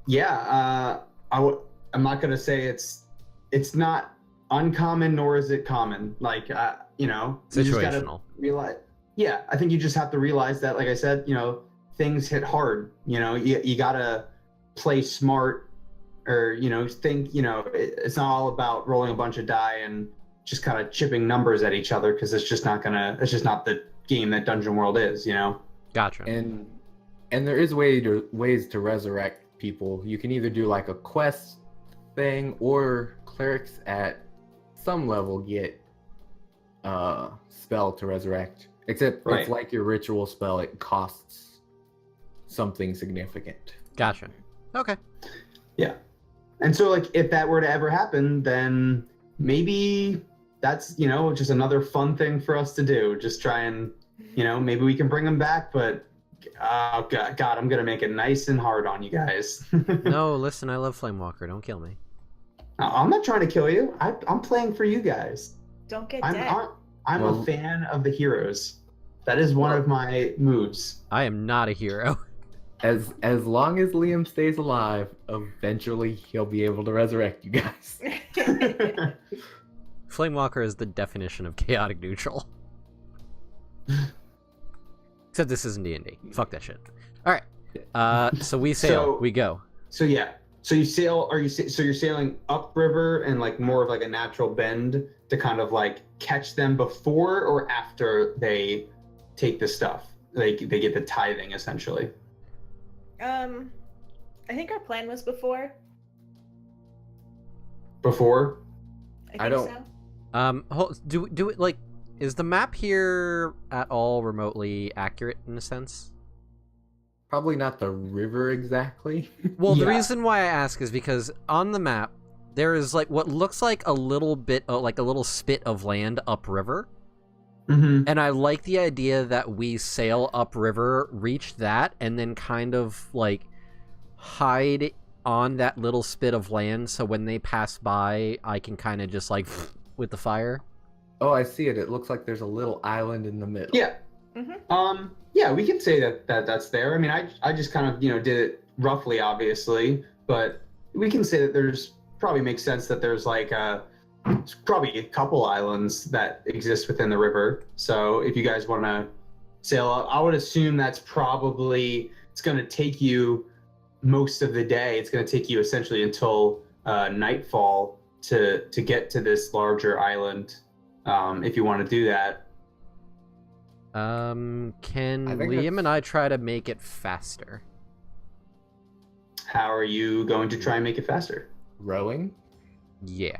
yeah, I'm not gonna say it's not uncommon, nor is it common. Like you know, you just gotta Situational. realize. Yeah, I think you just have to realize that, like I said, you know, things hit hard. You know, you gotta play smart, or you know, think. You know, it's not all about rolling a bunch of die and just kind of chipping numbers at each other, because it's just not the game that Dungeon World is, you know. Gotcha. And there is ways to resurrect people. You can either do like a quest thing, or clerics at some level get spell to resurrect. Except Right. it's like your ritual spell, it costs something significant. Gotcha. Okay. Yeah. And so, like, if that were to ever happen, then maybe that's, you know, just another fun thing for us to do. Just try and, you know, maybe we can bring them back, but oh God, I'm going to make it nice and hard on you guys. No, listen, I love Flamewalker. Don't kill me. I'm not trying to kill you. I'm playing for you guys. Don't get I'm dead. a fan of the heroes. That is one of my moves. I am not a hero. As long as Liam stays alive, eventually he'll be able to resurrect you guys. Flamewalker is the definition of chaotic neutral. Except this isn't D&D. Fuck that shit. All right. So we sail. So- we go. So yeah. So you sail, so you're sailing upriver and like more of like a natural bend to kind of like catch them before or after they take the stuff. Like they get the tithing essentially. I think our plan was before. Before? I think don't- so. Do it like, is the map here at all remotely accurate in a sense? Probably not the river exactly. Well, the Yeah. reason why I ask is because on the map there is like what looks like a little bit, like a little spit of land upriver, Mm-hmm. and I like the idea that we sail upriver, reach that, and then kind of like hide on that little spit of land, so when they pass by, I can kind of just like with the fire. Oh, I see it. It looks like there's a little island in the middle. Yeah. Mhm. Yeah, we can say that's there. I mean, I just kind of did it roughly, obviously, but we can say that there's probably makes sense that there's like probably a couple islands that exist within the river. So if you guys want to sail up, I would assume that's probably it's going to take you most of the day. It's going to take you essentially until nightfall to get to this larger island. If you want to do that. Can I think Liam that's- and I try to make it faster? How are you going to try and make it faster? Rowing? Yeah.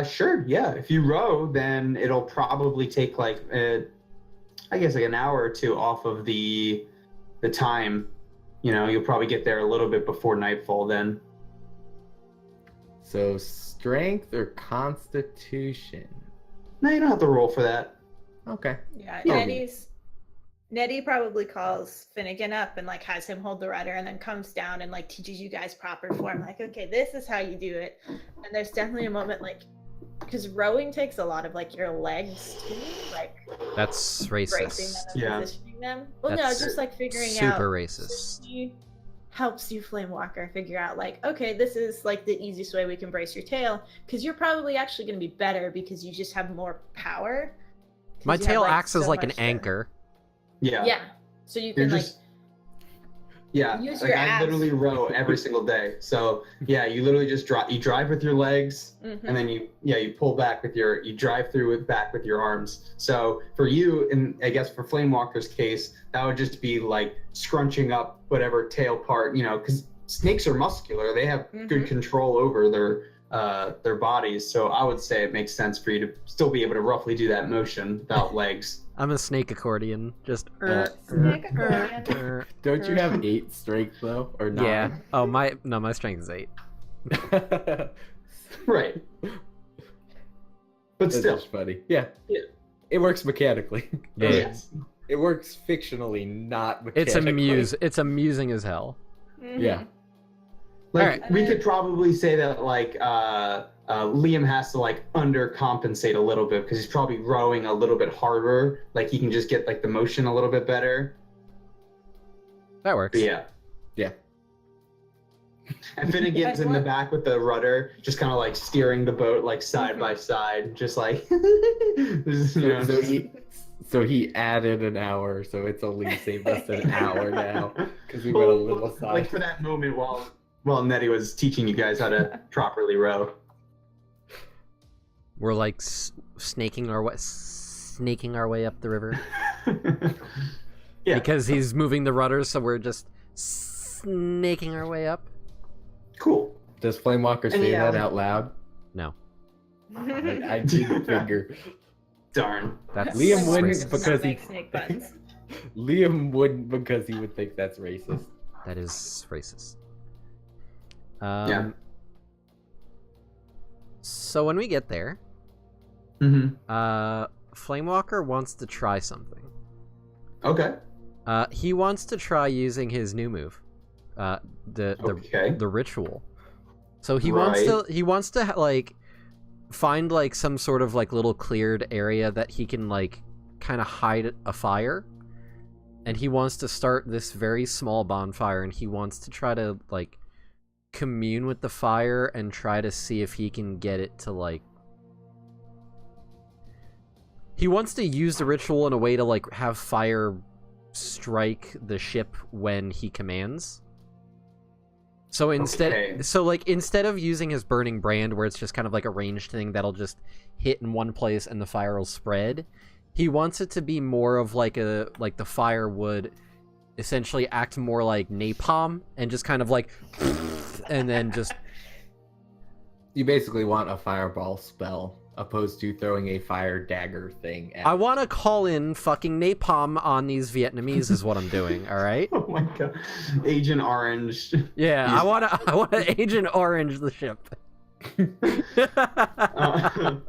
Sure. Yeah. If you row, then it'll probably take like, I guess like an hour or two off of the time. You'll probably get there a little bit before nightfall then. So strength or constitution? No, you don't have to roll for that. Okay. Yeah, Yeah. Nettie probably calls Finnegan up and like has him hold the rudder and then comes down and like teaches you guys proper form. Like, okay, this is how you do it. And there's definitely a moment like, because rowing takes a lot of like your legs too, like That's bracing them racist. and Yeah. positioning them. Well, That's no, just like figuring Super out. racist. She helps you, Flamewalker, figure out like, okay, this is like the easiest way we can brace your tail, because you're probably actually going to be better because you just have more power. 'Cause My you have, tail like, acts as so like an much to- anchor. Yeah. Yeah, so you You're can like. just. Yeah. Use Like your I abs. literally row every single day. So yeah, you literally just drive. You drive with your legs. Mhm. And then you pull back you drive through it back with your arms. So for you, and I guess for Flamewalker's case, that would just be like scrunching up whatever tail part, because snakes are muscular. They have good Mhm. control over their bodies. So I would say it makes sense for you to still be able to roughly do that motion without legs. I'm a snake accordion. Just Snake accordion. Don't you have 8 strength though, or 9? yeah. Oh my strength is 8. Right. But That's still. just funny. Yeah. Yeah. It works mechanically. Yeah. Yes. It works fictionally, not mechanically. It's amusing as hell. Mhm. Yeah. Like Alright. we could probably say that like Liam has to like undercompensate a little bit because he's probably rowing a little bit harder. Like he can just get like the motion a little bit better. That works. But yeah. Yeah. And Finnegan's in the back with the rudder, just kind of like steering the boat like side by side, just like this is, So he added an hour, so it's only saved us an hour now because we went a little aside. Like for that moment while Nettie was teaching you guys how to properly row. We're like snaking our way up the river Yeah. because he's moving the rudder, so we're just snaking our way up. Cool. Does Flamewalker say Yeah. that out loud? No, I didn't figure. Darn. that's Liam Flamewalker wouldn't does not because he- make snake buns. Liam wouldn't because he would think that's racist. That is racist. Yeah. So when we get there, Mm-hmm. Flamewalker wants to try something. Okay. He wants to try using his new move, the Okay. the ritual. So he Right. wants to like find like some sort of like little cleared area that he can like kind of hide a fire. And he wants to start this very small bonfire, and he wants to try to like commune with the fire and try to see if he can get it to like. He wants to use the ritual in a way to like have fire strike the ship when he commands. So Okay. instead of using his burning brand where it's just kind of like a ranged thing that'll just hit in one place and the fire will spread, he wants it to be more of like the fire would essentially act more like napalm and just kind of like and then just You basically want a fireball spell opposed to throwing a fire dagger thing at I want to call in fucking napalm on these Vietnamese is what I'm doing, all right? Oh my god. Agent Orange. Yeah, I want to Agent Orange the ship. Oh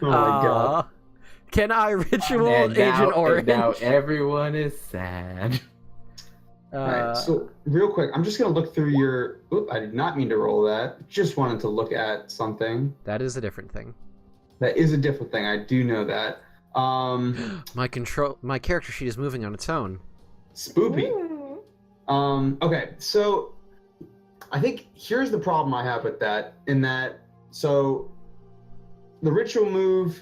my god. Can I ritual and Agent Orange? now everyone is sad. Alright, so real quick, I'm just gonna look through your. Oop, I did not mean to roll that. Just wanted to look at something. That is a different thing. That is a different thing. I do know that. My character sheet is moving on its own. Spoopy. Ooh. Okay, so I think here's the problem I have with that. In that, so the ritual move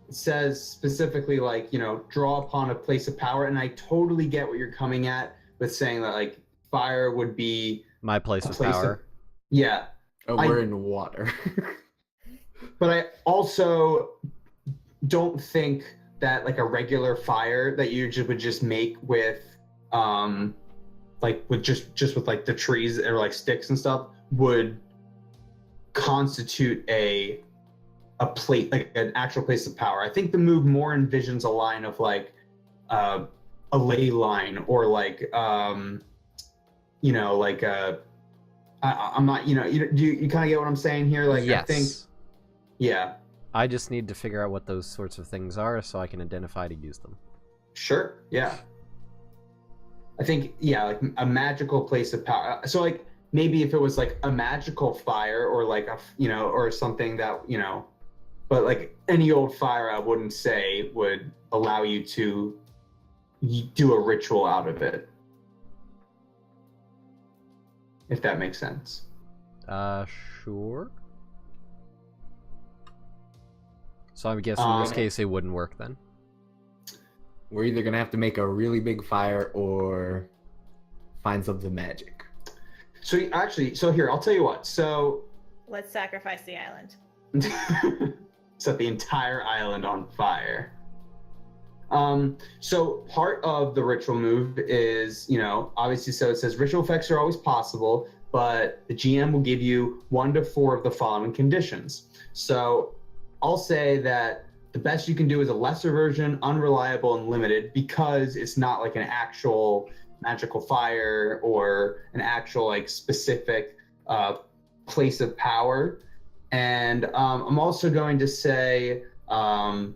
says specifically like, you know, draw upon a place of power, and I totally get what you're coming at with saying that like fire would be My place a of place power. yeah. Oh, we're in water. But I also don't think that like a regular fire that you would just make with like with just with like the trees or like sticks and stuff would constitute a plate, like an actual place of power. I think the move more envisions a line of like a ley line or like you know, like I'm not, you know, you kind of get what I'm saying here. Like Yes. I think yeah. I just need to figure out what those sorts of things are so I can identify to use them. Sure. Yeah. I think, yeah, like a magical place of power. So like maybe if it was like a magical fire or like a, you know, or something that, you know, but like any old fire I wouldn't say would allow you to do a ritual out of it. If that makes sense. Sure. So I would guess in this case it wouldn't work then. We're either gonna have to make a really big fire or find something magic. So actually, so here, I'll tell you what. So Let's sacrifice the island. set the entire island on fire. So part of the ritual move is, you know, obviously, so it says ritual effects are always possible, but the GM will give you 1 to 4 of the following conditions. So I'll say that the best you can do is a lesser version, unreliable and limited, because it's not like an actual magical fire or an actual like specific place of power. And I'm also going to say I'm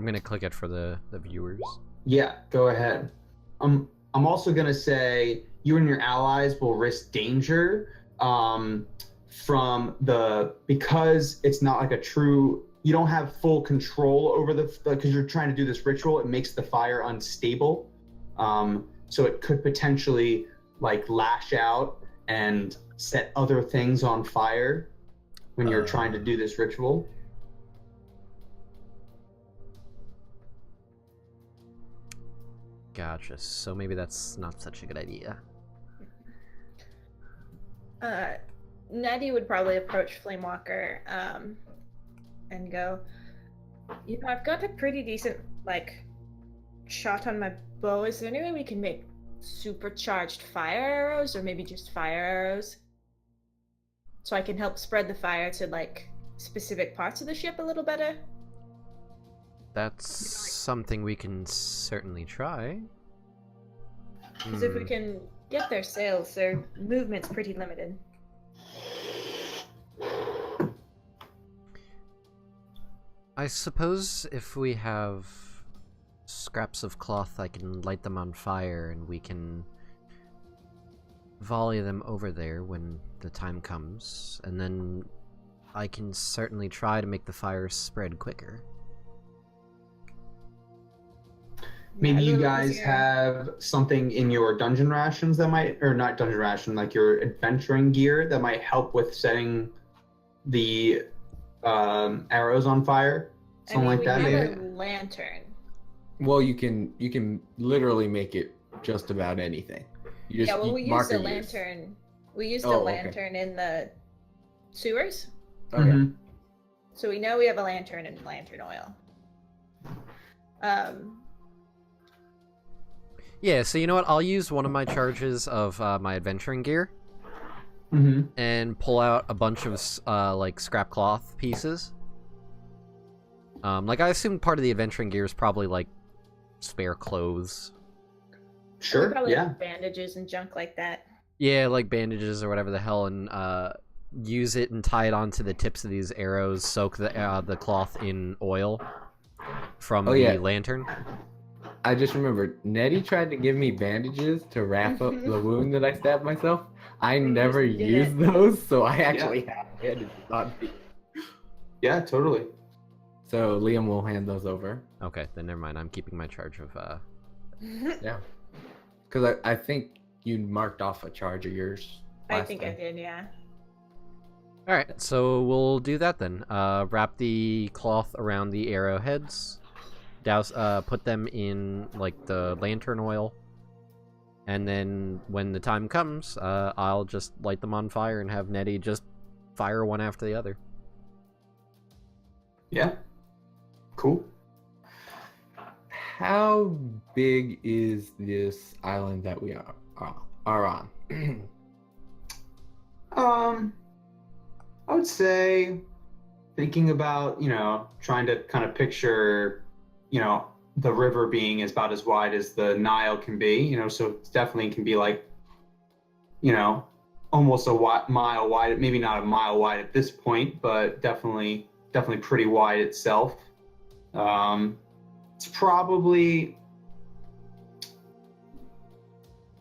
gonna click it for the viewers. yeah, go ahead. I'm also going to say you and your allies will risk danger from because it's not like a true, you don't have full control over because you're trying to do this ritual, it makes the fire unstable. So it could potentially like lash out and set other things on fire when you're trying to do this ritual. Gotcha. So maybe that's not such a good idea. Nettie would probably approach Flamewalker and go, you know, I've got a pretty decent, like, shot on my bow. Is there any way we can make supercharged fire arrows, or maybe just fire arrows? So I can help spread the fire to, like, specific parts of the ship a little better? That's something we can certainly try. Because if we can get their sails, their movement's pretty limited. I suppose if we have scraps of cloth, I can light them on fire and we can volley them over there when the time comes, and then I can certainly try to make the fire spread quicker. Maybe Yeah, you a little guys easier. have something in your dungeon rations that might, or not dungeon ration, like your adventuring gear that might help with setting the arrows on fire, something like that. we Maybe. have a lantern. Well, you can literally make it just about anything. You just Yeah, well, we mark used a a use. lantern. We used Oh, a okay. lantern in the sewers, Okay. Mhm. so we know we have a lantern and lantern oil. Yeah, so you know what? I'll use one of my charges of my adventuring gear Mm-hmm. and pull out a bunch of like scrap cloth pieces. Like I assume part of the adventuring gear is probably like spare clothes. Sure. Probably Yeah. bandages and junk like that. Yeah, like bandages or whatever the hell, and use it and tie it onto the tips of these arrows. Soak the cloth in oil from the yeah. lantern. I just remembered, Nettie tried to give me bandages to wrap up the wound that I stabbed myself. I never used those, so I actually have bandages on me. Yeah, totally. So Liam will hand those over. Okay, then never mind. I'm keeping my charge of. Yeah. Because I think you marked off a charge of yours. I last think I time. did, yeah. All right, so we'll do that then. Wrap the cloth around the arrowheads. Douse, put them in like the lantern oil, and then when the time comes, I'll just light them on fire and have Nettie just fire one after the other. Yeah. Cool. How big is this island that we are on? I would say, thinking about, trying to kind of picture, the river being about as wide as the Nile can be, so it definitely can be like, almost a mile wide, maybe not a mile wide at this point, but definitely pretty wide itself. It's probably,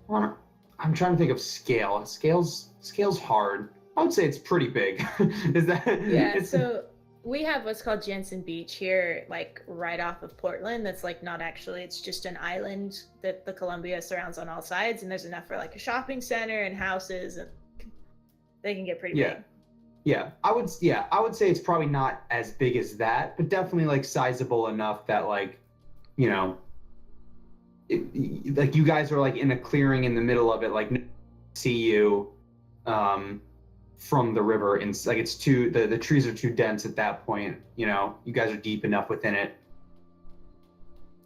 I'm trying to think of scale. Scale's hard. I would say it's pretty big. Is that? Yeah, so we have what's called Jensen Beach here, like right off of Portland. That's like not actually, it's just an island that the Columbia surrounds on all sides, and there's enough for like a shopping center and houses, and they can get pretty big. Yeah, I would say it's probably not as big as that, but definitely like sizable enough that like, like you guys are like in a clearing in the middle of it, like see you from the river, and like it's too, the trees are too dense at that point. You guys are deep enough within it.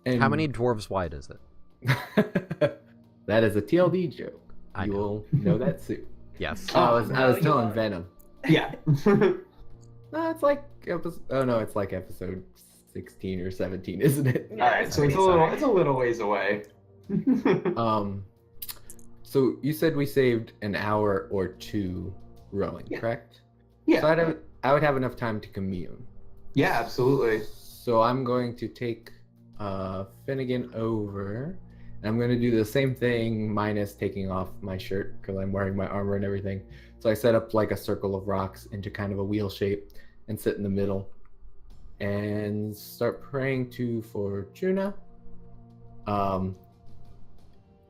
And How many dwarves wide is it? That is a TLD joke. I You know. will know that soon. Yes. I was no, you telling won't. Venom. Yeah. No, it's like it's like episode 16 or 17, isn't it? All right, so it's a little ways away. So you said we saved an hour or two rowing, Yeah. correct? Yeah. So I would have enough time to commune. Yeah, absolutely. So I'm going to take Finnegan over, and I'm going to do the same thing minus taking off my shirt because I'm wearing my armor and everything. So I set up like a circle of rocks into kind of a wheel shape and sit in the middle and start praying to Fortuna.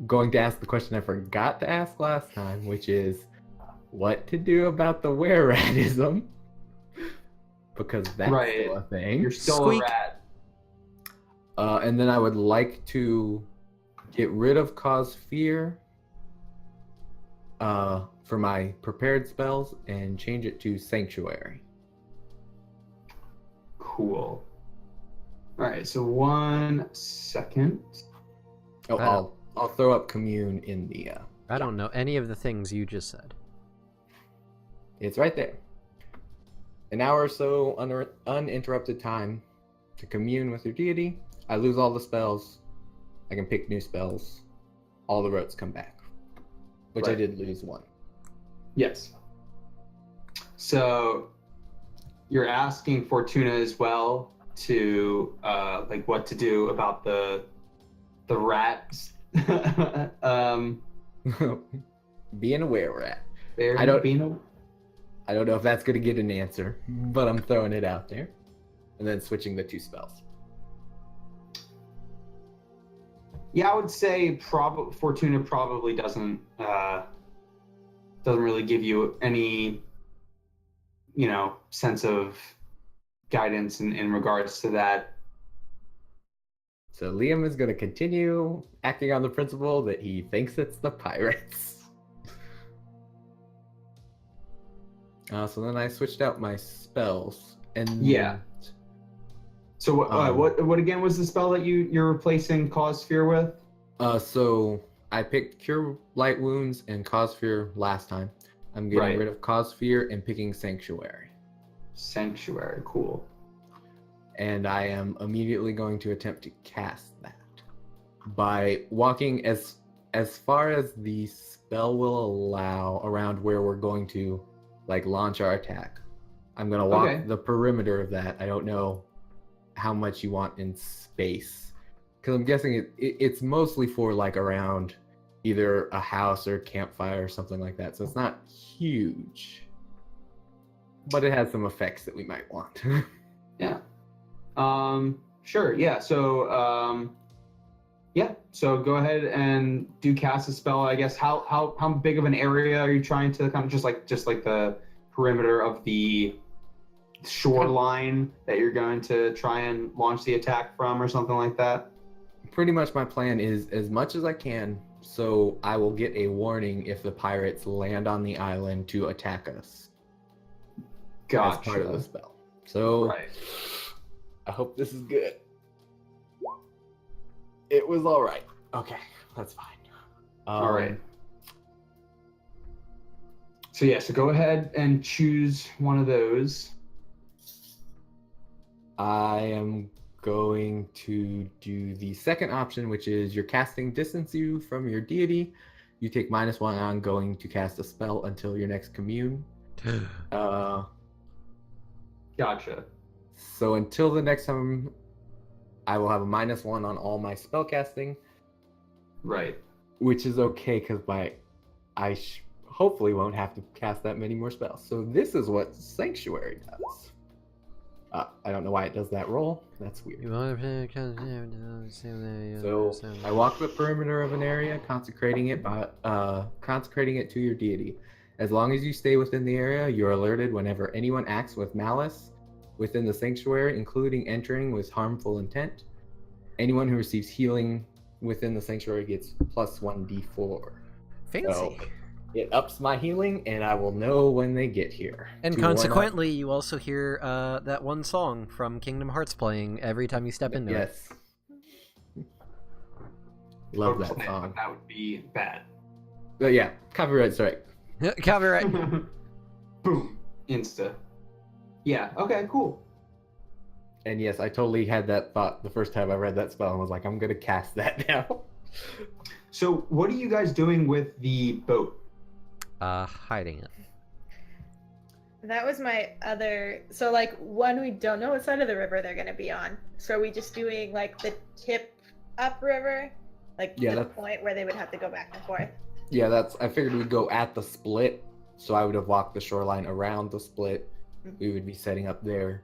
Going to ask the question I forgot to ask last time, which is what to do about the were-ratism, because that's Right. still a thing. You're still Squeak. a rat. And then I would like to get rid of Cause Fear for my prepared spells and change it to Sanctuary. Cool. All right, so 1 second. Oh, I'll throw up Commune in the... I don't know any of the things you just said. It's right there. An hour or so uninterrupted time to commune with your deity. I lose all the spells. I can pick new spells. All the rotes come back. Which I Right. did lose one. Yes. So you're asking Fortuna as well to like what to do about the rats. Being a were-rat. There I don't- being a- I don't know if that's going to get an answer, but I'm throwing it out there. And then switching the two spells. Yeah, I would say Fortuna probably doesn't really give you any, sense of guidance in regards to that. So Liam is going to continue acting on the principle that he thinks it's the pirates. So then I switched out my spells, and Yeah. So what again was the spell that you're replacing Cause Fear with? So I picked Cure Light Wounds and Cause Fear last time. I'm getting Right. rid of Cause Fear and picking Sanctuary. Sanctuary, cool. And I am immediately going to attempt to cast that by walking as far as the spell will allow around where we're going to like launch our attack. I'm going to walk Okay. the perimeter of that. I don't know how much you want in space, because I'm guessing it's mostly for like around either a house or campfire or something like that. So it's not huge, but it has some effects that we might want. Yeah. Sure. Yeah. So, yeah. So go ahead and do cast a spell. I guess how big of an area are you trying to kind of just like the perimeter of the shoreline that you're going to try and launch the attack from, or something like that? Pretty much my plan is as much as I can, so I will get a warning if the pirates land on the island to attack us as part of the Gotcha. spell. So Right. I hope this is good. It was all right. Okay, that's fine. All right. So yeah. So go ahead and choose one of those. I am going to do the second option, which is you're casting distance you from your deity. You take -1 on going to cast a spell until your next commune. Gotcha. So until the next time, I will have a -1 on all my spell casting, Right. which is okay because hopefully won't have to cast that many more spells. So this is what Sanctuary does. I don't know why it does that roll. That's weird. So I walk the perimeter of an area, consecrating it to your deity. As long as you stay within the area, you're alerted whenever anyone acts with malice within the sanctuary, including entering with harmful intent. Anyone who receives healing within the sanctuary gets +1d4. Fancy. So it ups my healing, and I will know when they get here. And To warn up- consequently, you also hear that one song from Kingdom Hearts playing every time you step into it. Yes. Love that Okay, song. That would be bad. But yeah, copyright strike. Copyright. Boom. Insta. Yeah. Okay. Cool. And yes, I totally had that thought the first time I read that spell and was like, I'm gonna cast that now. So, what are you guys doing with the boat? Hiding it. That was my other. So, like, one, we don't know what side of the river they're going to be on. So, are we just doing, like, the tip upriver? Like, Yeah, the that's- point where they would have to go back and forth? Yeah, I figured we'd go at the split, so I would have walked the shoreline around the split. We would be setting up there.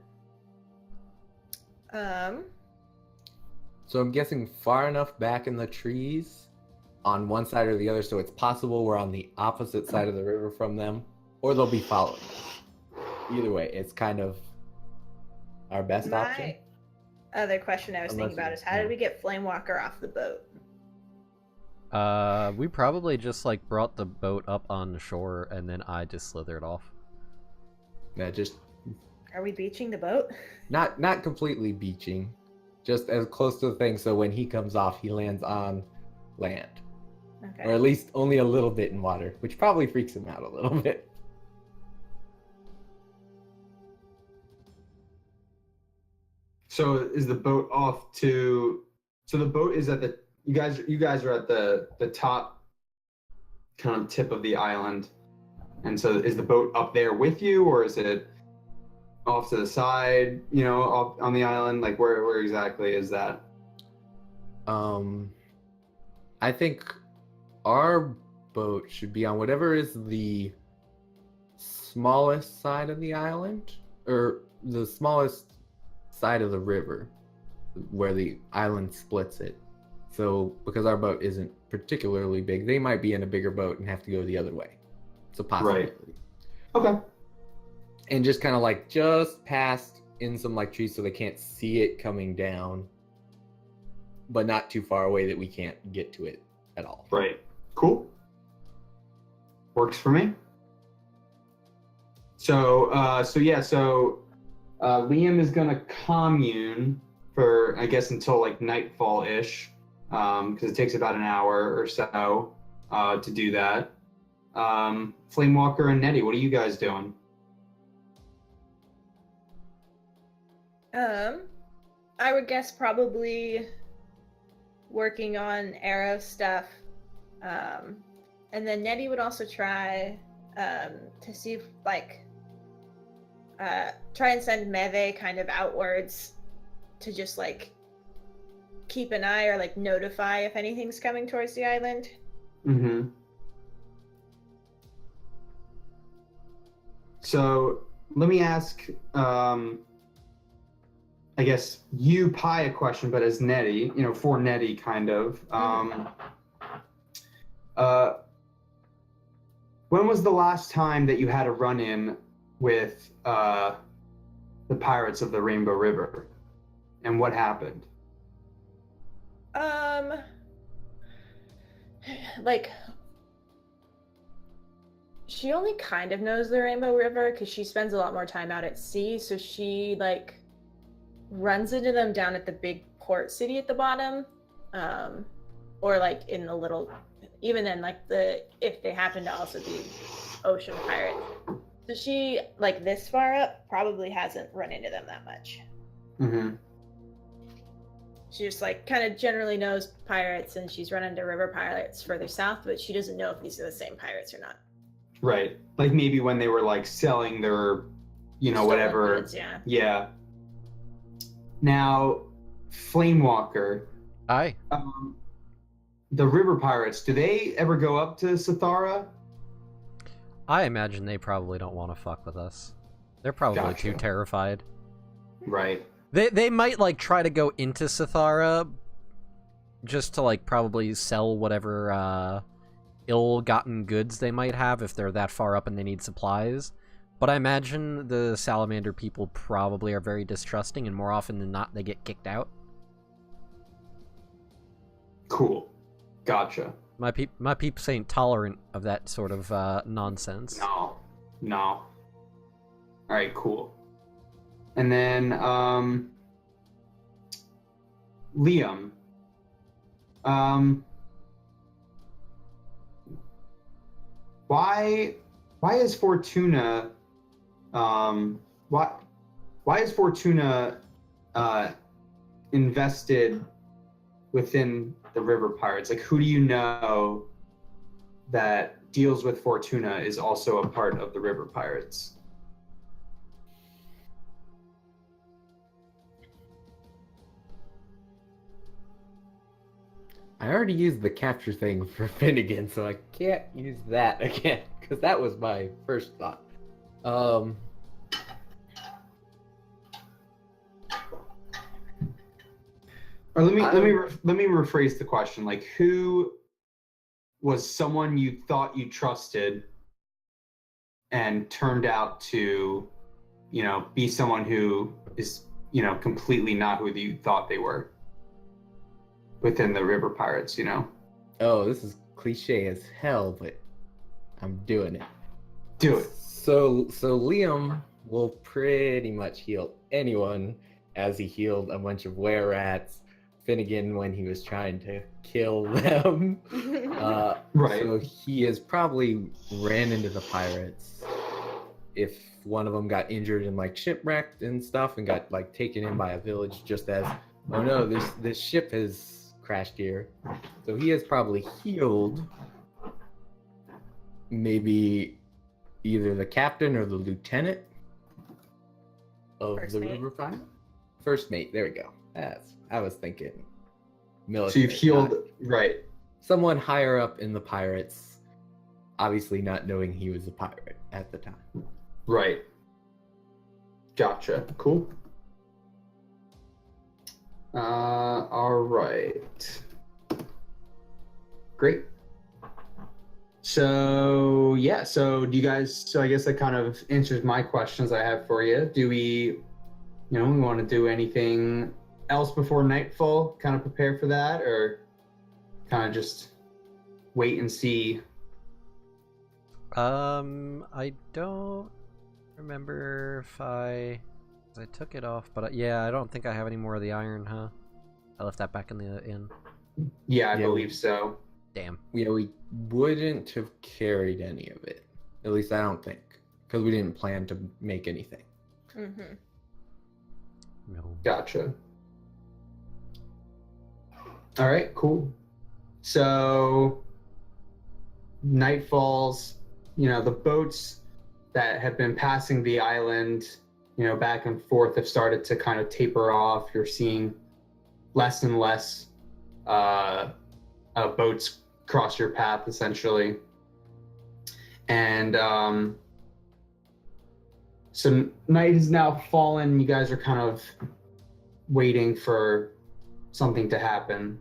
So I'm guessing far enough back in the trees on one side or the other, so it's possible we're on the opposite side of the river from them, or they'll be following us. Either way, it's kind of our best option. My other question I was Unless thinking about you- is how did we get Flamewalker off the boat? We probably just like brought the boat up on the shore and then I just slithered off. Yeah, just Are we beaching the boat? not completely beaching, just as close to the thing so when he comes off, he lands on land. Okay. Or at least only a little bit in water, which probably freaks him out a little bit. So, is the boat off to? So the boat is at the. You guys are at the top, kind of tip of the island, and so is the boat up there with you, or is it off to the side? You know, off on the island. Like where exactly is that? I think our boat should be on whatever is the smallest side of the island, or the smallest side of the river, where the island splits it. So, because our boat isn't particularly big, they might be in a bigger boat and have to go the other way. It's a possibility. Okay. And just kind of like just past in some like trees so they can't see it coming down, but not too far away that we can't get to it at all. Right. Cool. Works for me. So Liam is gonna commune for I guess until like nightfall ish, because it takes about an hour or so to do that. Flamewalker and Nettie, what are you guys doing? I would guess probably working on arrow stuff. And then Nettie would also try to see if, like, try and send Meve kind of outwards to just, like, keep an eye or, like, notify if anything's coming towards the island. Mm-hmm. So let me ask, I guess you Pi a question, but as Nettie, for Nettie kind of. When was the last time that you had a run-in with the pirates of the Rainbow River, and what happened? Like, she only kind of knows the Rainbow River because she spends a lot more time out at sea, so she, like, runs into them down at the big port city at the bottom, or, like, in the little, even then, like, if they happen to also be ocean pirates. So she, like, this far up, probably hasn't run into them that much. Mm-hmm. She just, like, kind of generally knows pirates, and she's run into river pirates further south, but she doesn't know if these are the same pirates or not. Right. Like maybe when they were, like, selling their, Stolen whatever. goods, yeah. Yeah. Now, Flamewalker. Aye. The river pirates, do they ever go up to Sathara? I imagine they probably don't want to fuck with us. They're probably too terrified. Right. They might, like, try to go into Sathara just to, like, probably sell whatever ill-gotten goods they might have if they're that far up and they need supplies. But I imagine the salamander people probably are very distrusting, and more often than not, they get kicked out. Cool. Gotcha. My peeps ain't tolerant of that sort of nonsense. No. All right, cool. And then, Liam. Why is Fortuna, why is Fortuna, invested within the river pirates? Like, who do you know that deals with Fortuna is also a part of the river pirates? I already used the capture thing for Finnegan, so I can't use that again, because that was my first thought. Or let me rephrase the question. Like, who was someone you thought you trusted and turned out to, be someone who is, completely not who you thought they were within the river pirates, Oh, this is cliche as hell, but I'm doing it. Do it. So Liam will pretty much heal anyone, as he healed a bunch of were-rats, Finnegan when he was trying to kill them. Right. So he has probably ran into the pirates. If one of them got injured and, like, shipwrecked and stuff and got, like, taken in by a village just as, oh no, this ship has crashed here. So he has probably healed maybe either the captain or the lieutenant of First the mate. river pirate. First mate, there we go. I was thinking So military. you've healed, not- right. someone higher up in the pirates, obviously not knowing he was a pirate at the time. Right. Gotcha. Cool. All right. Great. So, yeah, so I guess that kind of answers my questions I have for you. Do we want to do anything else before nightfall? Kind of prepare for that, or kind of just wait and see? I don't remember if I took it off, but yeah, I don't think I have any more of the iron, huh? I left that back in the inn. Yeah, I Yeah. believe so. Damn. We wouldn't have carried any of it. At least I don't think, because we didn't plan to make anything. Mm-hmm. No. Gotcha. All right, cool. So night falls. The boats that have been passing the island, back and forth have started to kind of taper off. You're seeing less and less boats cross your path, essentially. And so night has now fallen. You guys are kind of waiting for something to happen.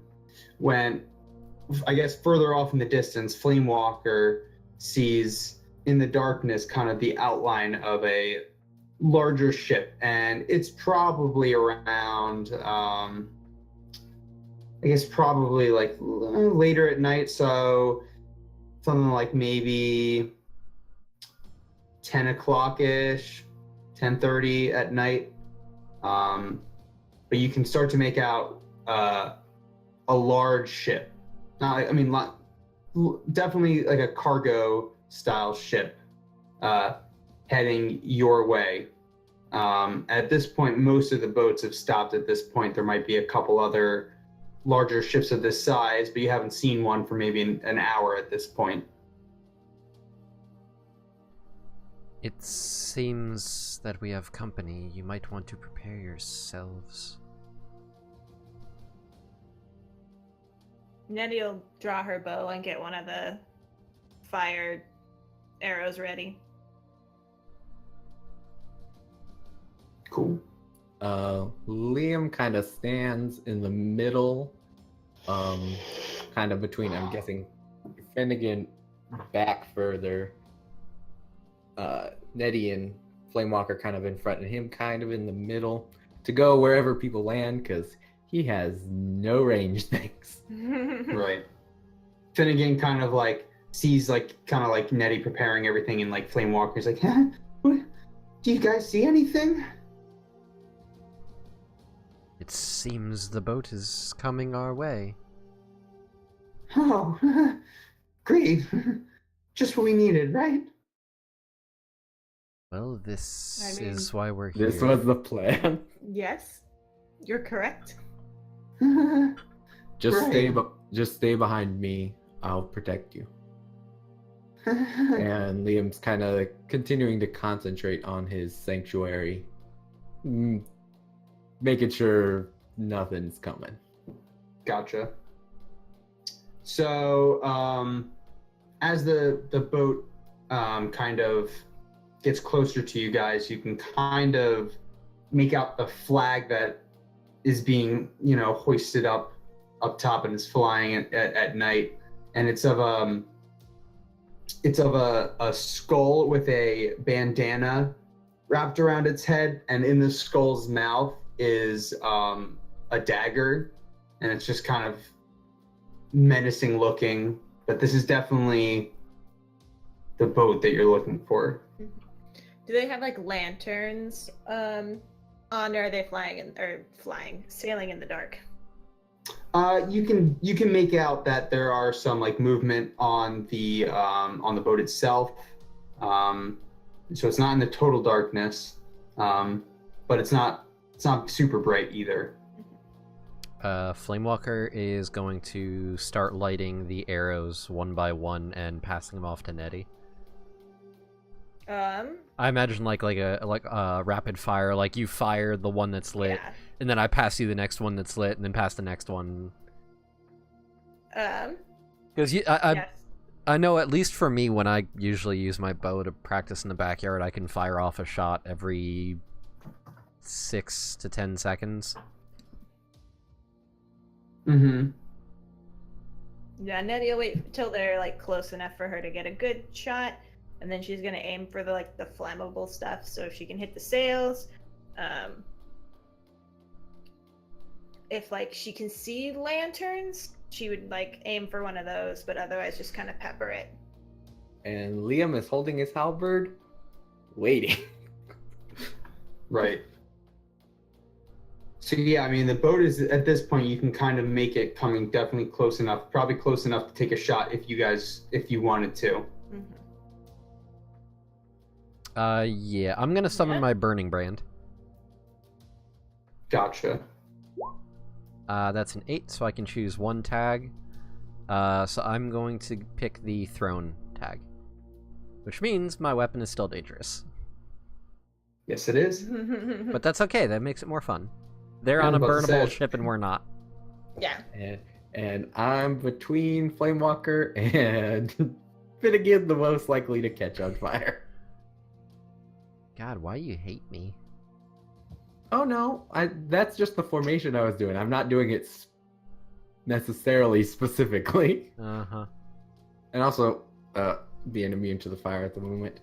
When, I guess, further off in the distance, Flamewalker sees in the darkness kind of the outline of a larger ship, and it's probably around I guess probably like later at night, so something like maybe 10 o'clock ish, 10:30 at night. But you can start to make out a large ship. Not, I mean, definitely like a cargo style ship heading your way. At this point, most of the boats have stopped at this point. There might be a couple other larger ships of this size, but you haven't seen one for maybe an hour at this point. It seems that we have company. You might want to prepare yourselves. Nettie will draw her bow and get one of the fire arrows ready. Cool. Liam kind of stands in the middle, kind of between, I'm guessing, Finnegan back further, Nettie and Flamewalker kind of in front, and him kind of in the middle to go wherever people land, because he has no range things. Right. Finnegan kind of like sees kind of like Nettie preparing everything, and like Flamewalker's like, huh? What? Do you guys see anything? It seems the boat is coming our way. Oh, great. Just what we needed, right? Well, this I mean, is why we're here. This was the plan. Yes, you're correct. Just Right. just stay behind me. I'll protect you. And Liam's kind of continuing to concentrate on his sanctuary, making sure nothing's coming. Gotcha. So, as the boat kind of gets closer to you guys, you can kind of make out the flag that is being, hoisted up top and is flying at night, and it's of a skull with a bandana wrapped around its head, and in the skull's mouth is a dagger, and it's just kind of menacing looking. But this is definitely the boat that you're looking for. Do they have like lanterns on, or are they sailing in the dark? You can make out that there are some like movement on the boat itself. So it's not in the total darkness, but it's not super bright either. Flamewalker is going to start lighting the arrows one by one and passing them off to Nettie. I imagine like a rapid fire, like you fire the one that's lit, Yeah. and then I pass you the next one that's lit, and then pass the next one. Because Yes. I know, at least for me, when I usually use my bow to practice in the backyard, I can fire off a shot every 6 to 10 seconds. Mm-hmm. Yeah, Nettie will wait till they're like close enough for her to get a good shot, and then she's gonna aim for the flammable stuff, so she can hit the sails. If she can see lanterns, she would aim for one of those, but otherwise just kind of pepper it. And Liam is holding his halberd, waiting. Right. So yeah, I mean the boat is at this point you can kind of make it coming definitely close enough, probably close enough to take a shot if you wanted to. Yeah, I'm gonna summon Yeah. my Burning Brand. Gotcha. That's an 8, so I can choose one tag. So I'm going to pick the Throne tag. Which means my weapon is still dangerous. Yes, it is. But that's okay, that makes it more fun. They're on a I'm about to say burnable it. ship and we're not. Yeah. And I'm between Flamewalker and Finnegan, the most likely to catch on fire. God, why you hate me? Oh no, that's just the formation I was doing. I'm not doing it necessarily specifically. Uh-huh. And also, being immune to the fire at the moment,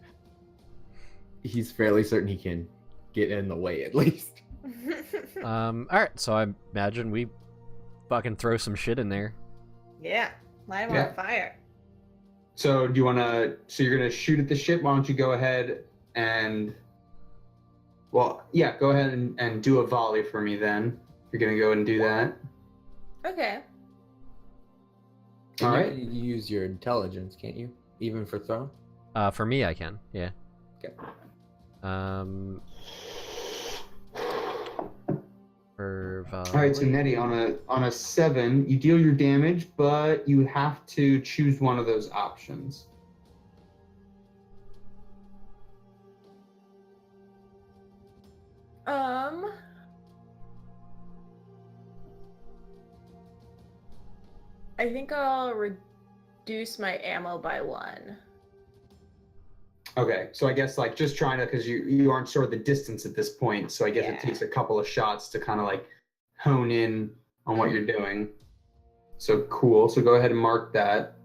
he's fairly certain he can get in the way at least. Alright, so I imagine we fucking throw some shit in there. Yeah. Light him Yeah. on fire. So do you want to? So you're gonna shoot at the ship? Why don't you go ahead and? Well, yeah, go ahead and do a volley for me then. You're gonna go and do that. Okay. And All you right. can use your intelligence, can't you? Even for throw? For me, I can, yeah. Okay. For All right, so Nettie, on a 7, you deal your damage, but you have to choose one of those options. I think I'll reduce my ammo by 1. Okay, so I guess like just trying to, because you aren't sure of the distance at this point, so I guess Yeah. it takes a couple of shots to kind of like hone in on what you're doing. So cool. So go ahead and mark that.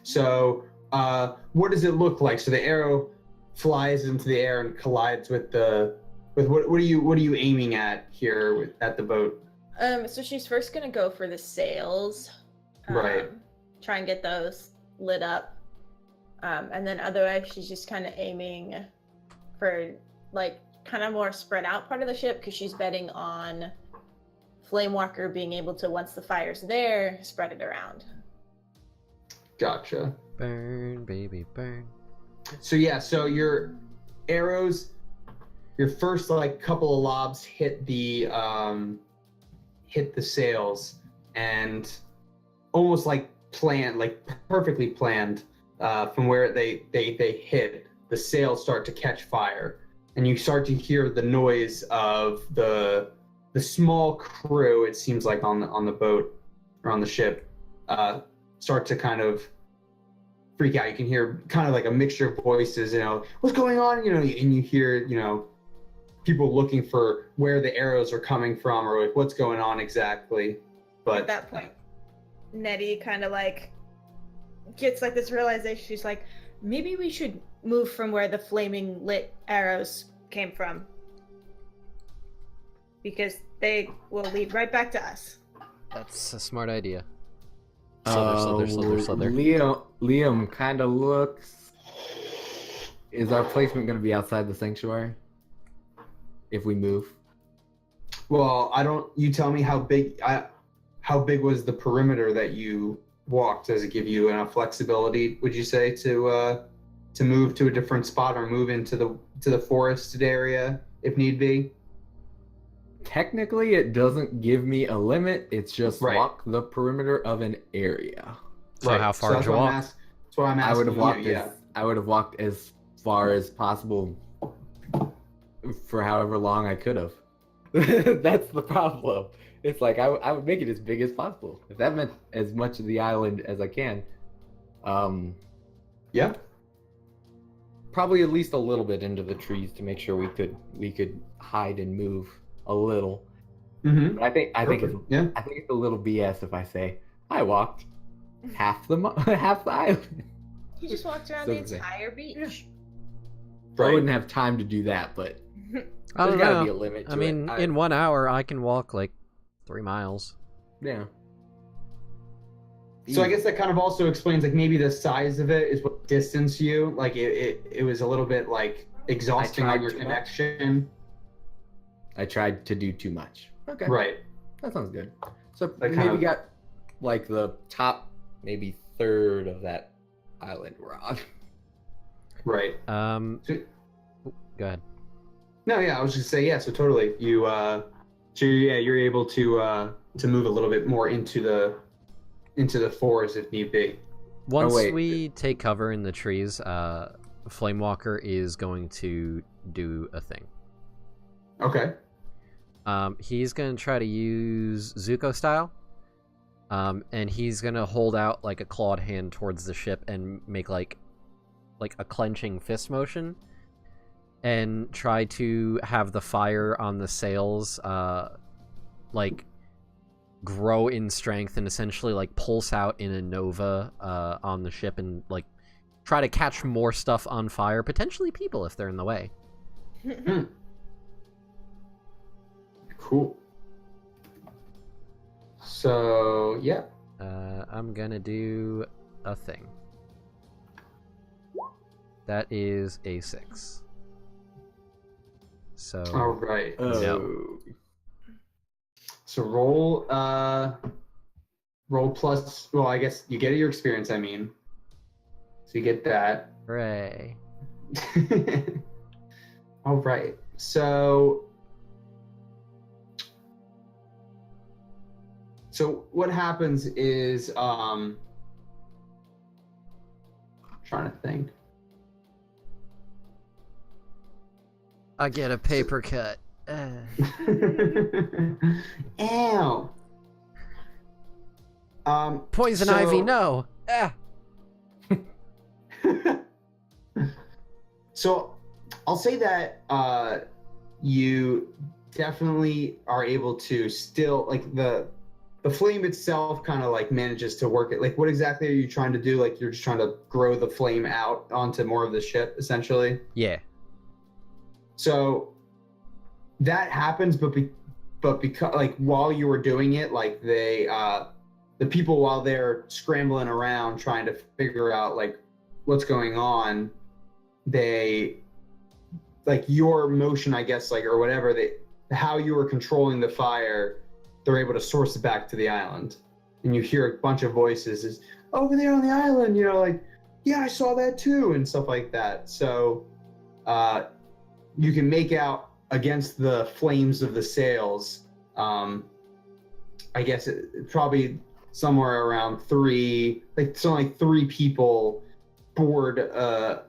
So what does it look like? So the arrow flies into the air and collides with what are you aiming at here at the boat? So she's first gonna go for the sails. Right. Try and get those lit up. And then otherwise she's just kind of aiming for like kind of more spread out part of the ship because she's betting on Flamewalker being able to, once the fire's there, spread it around. Gotcha. burn, baby, burn. So yeah, so your arrows, your first like couple of lobs hit the sails, and almost like planned, like perfectly planned, from where they hit, the sails start to catch fire, and you start to hear the noise of the small crew. It seems like on the boat or on the ship, start to kind of freak out. You can hear kind of like a mixture of voices, what's going on, and you hear, people looking for where the arrows are coming from or like what's going on exactly. But At that point, Nettie kind of like gets like this realization. She's like, maybe we should move from where the flaming lit arrows came from, because they will lead right back to us. That's a smart idea. Slither. Liam kind of looks. Is our placement going to be outside the sanctuary? If we move? well, you tell me how big was the perimeter that you walked? Does it give you enough flexibility, would you say, to move to a different spot or move into the forested area if need be? Technically, it doesn't give me a limit. It's just Right. walk the perimeter of an area. So how far did you walk? That's what I'm asking. I would have walked. you, I would have walked as far as possible for however long I could have. That's the problem. It's like I would make it as big as possible. If that meant as much of the island as I can, Yeah. probably at least a little bit into the trees to make sure we could hide and move a little. Mm-hmm. But I think it's Yeah. I think it's a little BS if I say I walked half the island. He just walked around So the to say. entire beach. I wouldn't have time to do that, but I there's don't gotta be know. a limit to I mean, it. in 1 hour, I can walk like 3 miles. Yeah. So I guess that kind of also explains like maybe the size of it is what distanced you. Like it was a little bit like exhausting tried on your too much. connection. I tried to do too much. Okay. Right. That sounds good. So That kind maybe of- got like the top, maybe third of that island we're on. Right. Go ahead. No, yeah, I was just saying, yeah. So totally, you're able to move a little bit more into the forest if need be. Once wait. we take cover in the trees, Flamewalker is going to do a thing. Okay. He's going to try to use Zuko style. And he's going to hold out like a clawed hand towards the ship and make like a clenching fist motion and try to have the fire on the sails like grow in strength and essentially like pulse out in a nova on the ship and like try to catch more stuff on fire, potentially people if they're in the way. Cool. So yeah. I'm gonna do a thing. That is a 6. So All right. No. So roll plus. Well, I guess you get your experience. I mean, so you get that. hooray. All right. So what happens is I'm trying to think. I get a paper cut. Ow. Poison so- ivy, no. Ah. So I'll say that you definitely are able to still like the flame itself kind of like manages to work it. Like what exactly are you trying to do? Like you're just trying to grow the flame out onto more of the ship essentially. Yeah. So that happens, but because like while you were doing it, like they the people while they're scrambling around trying to figure out like what's going on, they like your motion, I guess, like or whatever how you were controlling the fire, they're able to source it back to the island, and you hear a bunch of voices is over there on the island, you know, like yeah, I saw that too, and stuff like that. So you can make out against the flames of the sails. I guess it probably somewhere around three people board a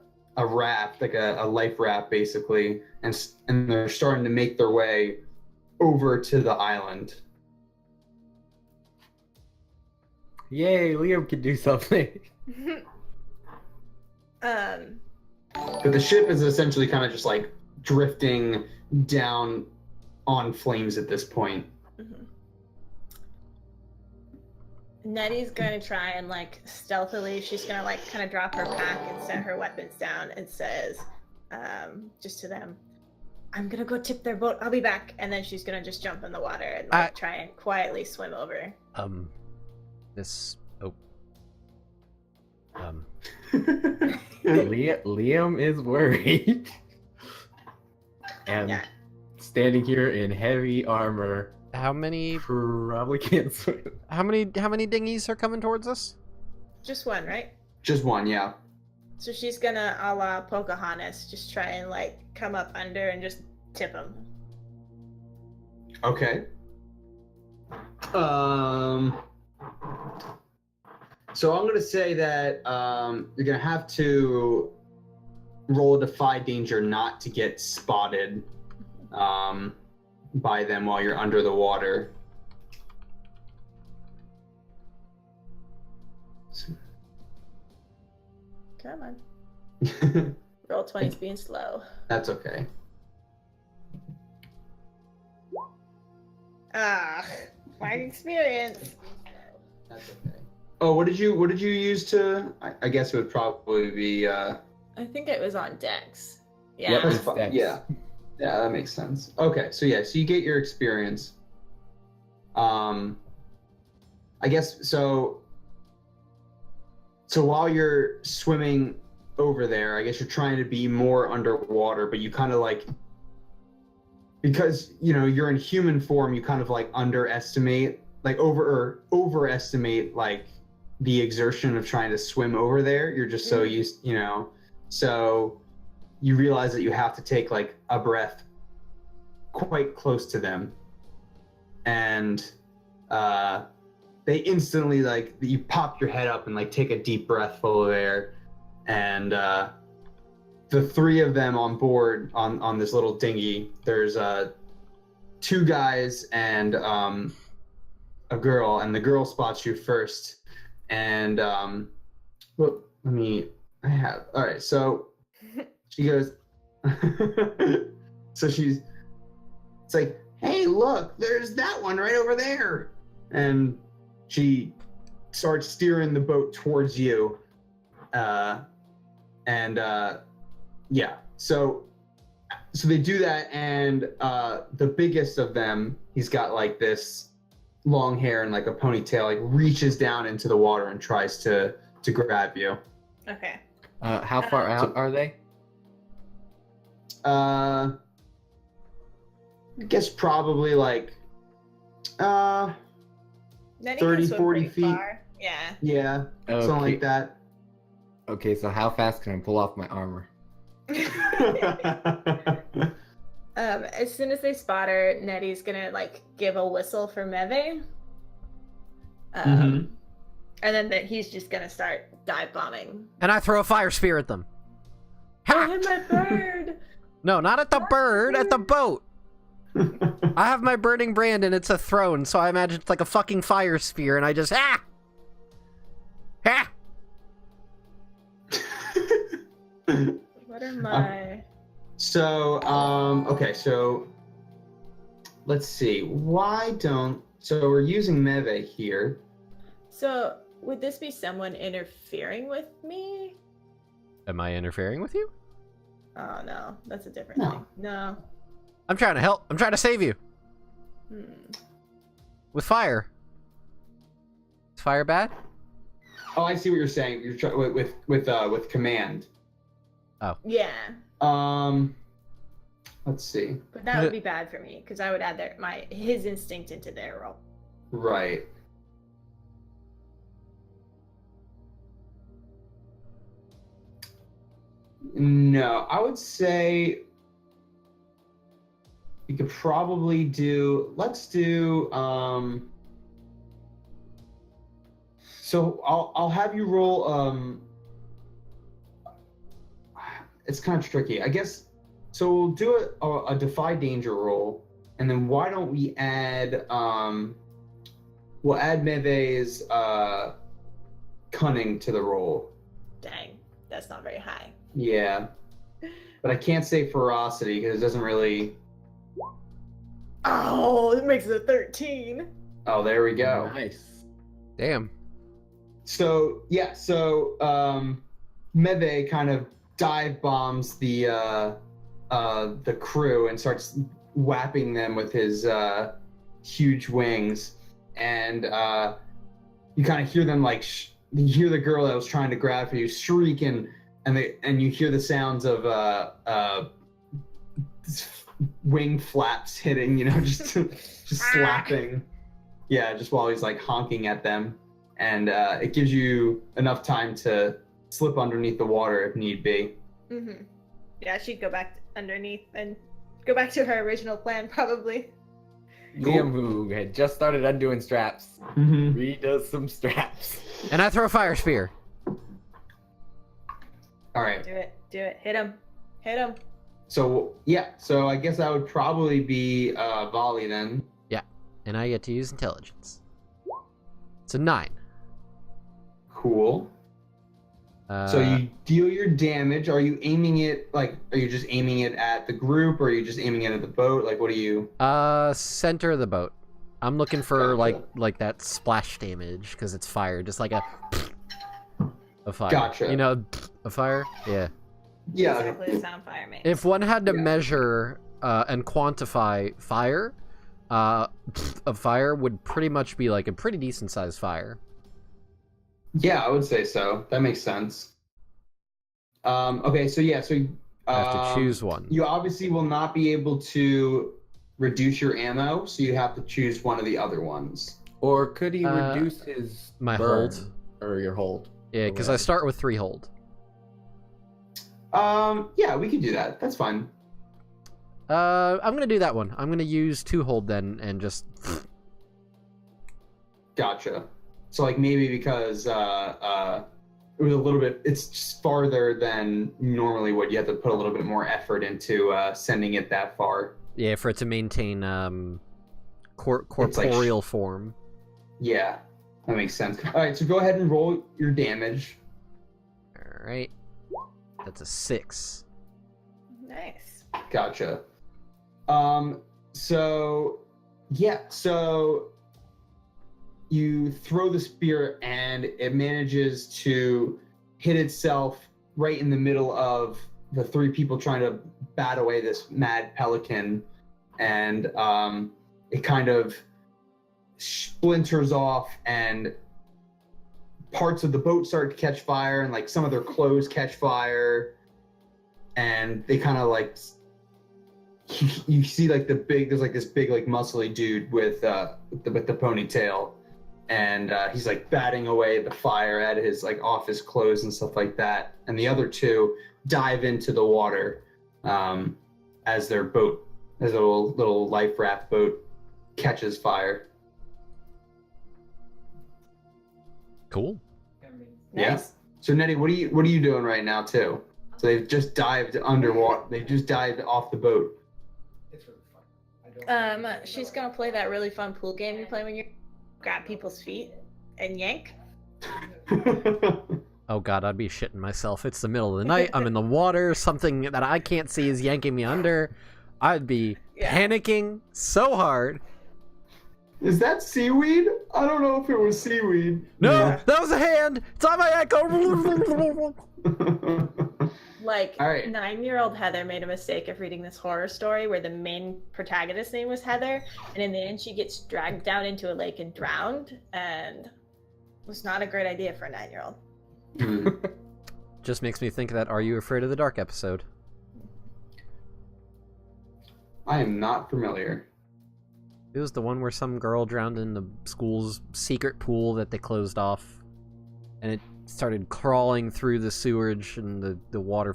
raft, like a life raft basically, and they're starting to make their way over to the island. Yay, Liam can do something. But the ship is essentially kind of just like drifting down on flames at this point. Nettie's gonna try and like stealthily, she's gonna like kind of drop her pack and set her weapons down and says, just to them, I'm gonna go tip their boat, I'll be back. And then she's gonna just jump in the water and like try and quietly swim over. Liam is worried. And Yeah. standing here in heavy armor, How many probably can't swim. how many dinghies are coming towards us? Just one, right? Just one, yeah. So she's gonna, a la Pocahontas, just try and like come up under and just tip him. Okay. So I'm gonna say that you're gonna have to roll a defy danger not to get spotted by them while you're under the water. Come on. Roll 20's being slow. That's okay. My experience. That's okay. Oh, what did you use to? I guess it would probably be. I think it was on Dex. Yeah. Yep. That's fine. Dex. Yeah, that makes sense. Okay, so yeah, so you get your experience. I guess so. So while you're swimming over there, I guess you're trying to be more underwater, but you kind of like because you're in human form, you kind of like underestimate, like overestimate like the exertion of trying to swim over there. You're just so used, so you realize that you have to take like a breath quite close to them, and they instantly, like, you pop your head up and like take a deep breath full of air, and the three of them on board on this little dinghy, there's two guys and a girl, and the girl spots you first, and all right, so she goes so it's like, hey, look, there's that one right over there, and she starts steering the boat towards you, yeah, so they do that, and the biggest of them, he's got like this long hair and like a ponytail, like reaches down into the water and tries to grab you. Okay. How far out are they? I guess probably like 30, 40 feet. Far. Yeah. Something like that. Okay, so how fast can I pull off my armor? As soon as they spot her, Nettie's gonna like give a whistle for Meve. And then he's just gonna start dive bombing. And I throw a fire spear at them. I hit my bird! No, not at the bird, at the boat. I have my burning brand and it's a throne, so I imagine it's like a fucking fire spear, and I just ah. What are my... So, okay, so let's see. So we're using Meve here. So, would this be someone interfering with me? Am I interfering with you? Oh, no. That's a different No. thing. No. I'm trying to help. I'm trying to save you. With fire. Is fire bad? Oh, I see what you're saying. You're with command. Yeah. Let's see. But that would be bad for me, because I would add his instinct into their role. Right. No, I would say you could probably let's do so I'll have you roll it's kind of tricky, I guess. So we'll do a defy danger roll, and then why don't we add we'll add Meve's cunning to the roll. Dang, that's not very high. Yeah, but I can't say ferocity because it doesn't really. Oh, it makes it a 13. Oh, there we go. Nice. Damn. So yeah, Meve kind of dive bombs the crew and starts whapping them with his huge wings, and you kind of hear them like you hear the girl that was trying to grab for you shriek, and you hear the sounds of wing flaps hitting, just slapping. Yeah, just while he's like honking at them, and it gives you enough time to slip underneath the water if need be. Mm-hmm. Yeah, she'd go back underneath and go back to her original plan, probably. Liam, who had just started undoing straps, redoes some straps. And I throw a fire spear. All right. Do it. Hit him. So yeah, so I guess that would probably be volley then. Yeah, and I get to use intelligence. It's a 9. Cool. So you deal your damage. Are you aiming it are you just aiming it at the group, or are you just aiming it at the boat? Like, what are you? Center of the boat. I'm looking for Gotcha. like that splash damage because it's fire, just like a fire. Gotcha. A fire. Yeah. Yeah. Exactly the sound fire makes. If one had to Yeah. measure and quantify fire, a fire would pretty much be like a pretty decent sized fire. Yeah, I would say so. That makes sense. Okay, so yeah, so I have to choose one. you obviously will not be able to reduce your ammo, so you have to choose one of the other ones. Or could he Uh, reduce his my burn, hold. or your hold? Yeah, because I start with 3 hold. Yeah, we could do that. That's fine. I'm gonna do that one. I'm gonna use 2 hold then, and just. Gotcha. So like maybe because it was a little bit, it's just farther than normally would. You have to put a little bit more effort into sending it that far. Yeah, for it to maintain corporeal form. Yeah, that makes sense. All right, so go ahead and roll your damage. All right, that's a 6. Nice. Gotcha. So you throw the spear and it manages to hit itself right in the middle of the 3 people trying to bat away this mad pelican, and it kind of splinters off, and parts of the boat start to catch fire, and like some of their clothes catch fire, and they kind of like you see like there's like this big like muscly dude with the ponytail, and he's like batting away the fire at his like office clothes and stuff like that, and the other 2 dive into the water as their little life raft boat catches fire. Cool. Yeah. Nice. So Nettie, what are you doing right now too? So they've just dived underwater. They just dived off the boat. She's gonna play that really fun pool game you play when you grab people's feet and yank. Oh god, I'd be shitting myself. It's the middle of the night. I'm in the water. Something that I can't see is yanking me under. I'd be panicking so hard. Is that seaweed? I don't know if it was seaweed. No, that was a hand. It's on my ankle. Like, All right. 9-year-old Heather made a mistake of reading this horror story where the main protagonist's name was Heather, and in the end she gets dragged down into a lake and drowned, and it was not a great idea for a 9-year-old. Just makes me think of that Are You Afraid of the Dark episode. I am not familiar. It was the one where some girl drowned in the school's secret pool that they closed off, and it started crawling through the sewage and the water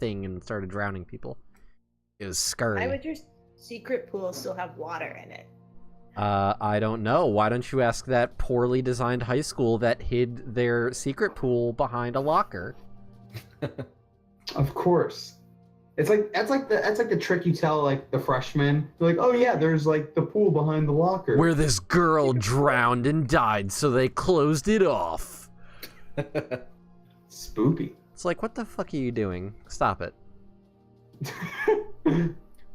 thing and started drowning people. It was scary. Why would your secret pool still have water in it? I don't know. Why don't you ask that poorly designed high school that hid their secret pool behind a locker? Of course. That's like the trick you tell like the freshmen. They're like, oh yeah, there's like the pool behind the locker. Where this girl drowned and died, so they closed it off. Spoopy. It's like, what the fuck are you doing? Stop it.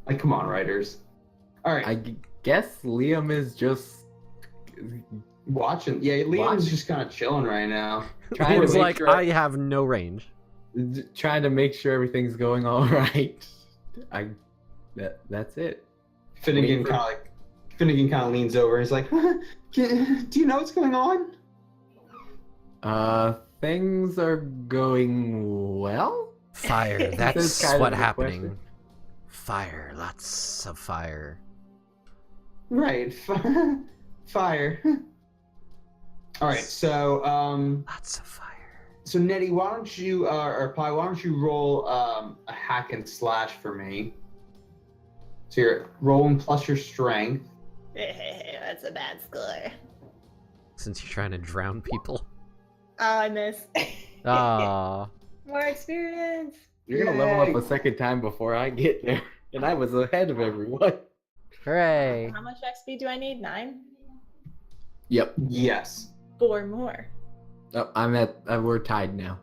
Like, come on, writers. All right. I guess Liam is just Watching. Yeah, Liam's just kind of chilling right now. trying It to was make like, sure, I have no range. trying to make sure everything's going all right. That's it. Finnegan kind of leans over and he's like, do you know what's going on? Things are going well. Fire. That's That's kind of what the happening. question. Fire. Lots of fire. Right. Fire. All right. So, Lots of fire. so Nettie, why don't you, or Pi, why don't you roll a hack and slash for me? So you're rolling plus your strength. That's a bad score. Since you're trying to drown people. Oh, I miss. Ah. More experience. You're gonna level up a second time before I get there, and I was ahead of everyone. Hooray. How much XP do I need? 9? Yep. Yes. 4 more. Oh, we're tied now.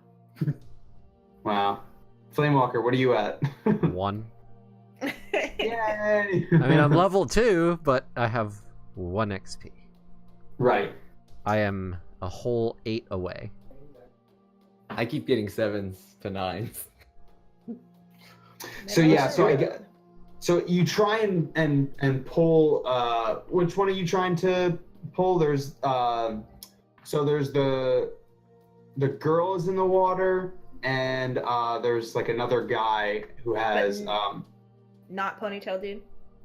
Wow. Flamewalker, what are you at? 1. Yay! I mean, I'm level 2, but I have 1 XP. Right. I am a whole 8 away. I keep getting 7s to 9s. So yeah, so you try and pull. Which one are you trying to pull? There's there's the girl is in the water, and there's like another guy who has Not ponytail dude.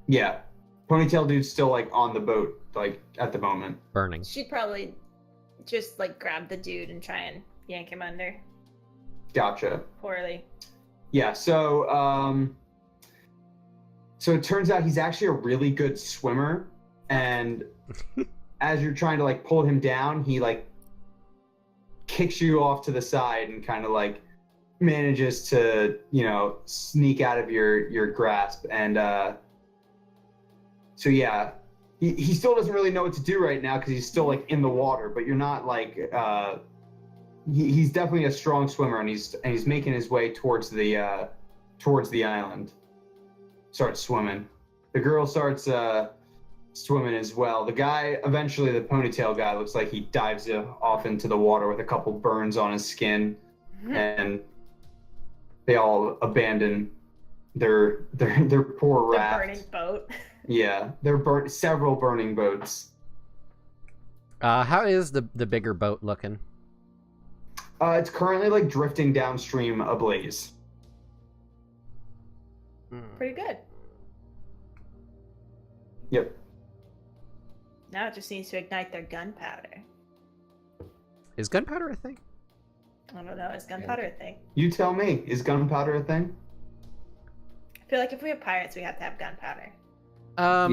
yeah, Ponytail dude's still like on the boat, like at the moment. Burning. She'd probably just like grab the dude and try and yank him under Gotcha. poorly. Yeah. So so it turns out he's actually a really good swimmer, and as you're trying to like pull him down, he like kicks you off to the side and kind of like manages to, you know, sneak out of your grasp. And so yeah, he still doesn't really know what to do right now because he's still like in the water, but you're not like he's definitely a strong swimmer, and he's making his way towards the island. Starts swimming. The girl starts swimming as well. The guy, eventually the ponytail guy, looks like he dives off into the water with a couple burns on his skin, and they all abandon their poor The raft. burning boat. Yeah, several burning boats. How is the bigger boat looking? It's currently like drifting downstream ablaze. Pretty good. Yep. Now it just needs to ignite their gunpowder. Is gunpowder a thing? I don't know. Is gunpowder a thing? You tell me. Is gunpowder a thing? I feel like if we have pirates, we have to have gunpowder.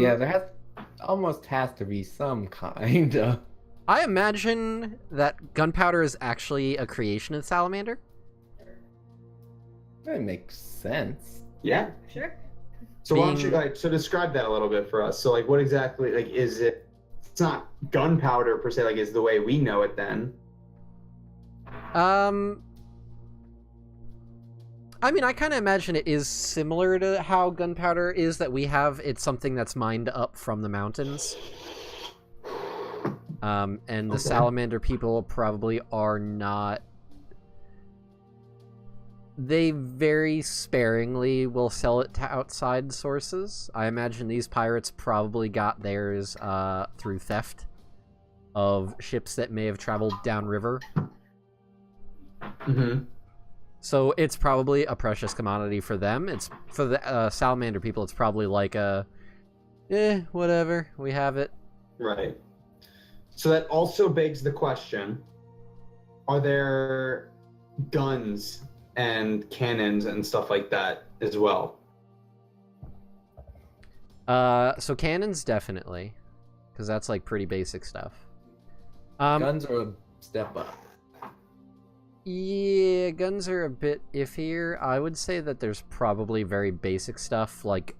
Yeah, there almost has to be some kind of. I imagine that gunpowder is actually a creation of Salamander. That makes sense. Yeah. Sure. So why don't you Being- like describe that a little bit for us? So like what exactly like is it? It's not gunpowder per se, like is the way we know it then. I mean, I kind of imagine it is similar to how gunpowder is that we have. It's something that's mined up from the mountains. And the Okay. Salamander people probably are not. They very sparingly will sell it to outside sources. I imagine these pirates probably got theirs through theft of ships that may have traveled downriver. Mm-hmm. So it's probably a precious commodity for them. It's for the Salamander people. It's probably like whatever. We have it. Right. So that also begs the question: are there guns and cannons and stuff like that as well? So cannons definitely, because that's like pretty basic stuff. Guns are a step up. Yeah, guns are a bit iffier. I would say that there's probably very basic stuff like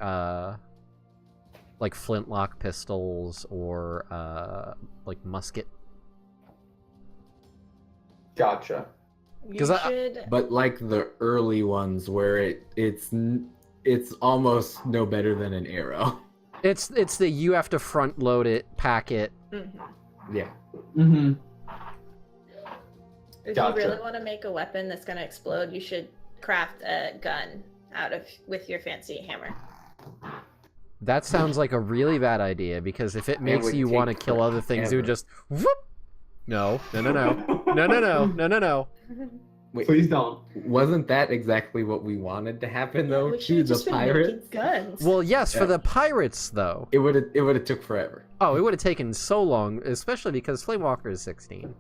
flintlock pistols or like musket. Gotcha. You 'Cause should. But like the early ones where it's almost no better than an arrow. It's the you have to front load it, pack it. Mhm. Yeah. Mm-hmm. If Gotcha. you really want to make a weapon that's going to explode, you should craft a gun with your fancy hammer. That sounds like a really bad idea because if it makes would you want to take kill other things, it would forever. just whoop. No. Wait, Please don't. wasn't that exactly what we wanted to happen though We to should've the just been pirates? making guns. Well, yes, for Yeah. the pirates though. It would have took forever. Oh, it would have taken so long, especially because Flamewalker is 16.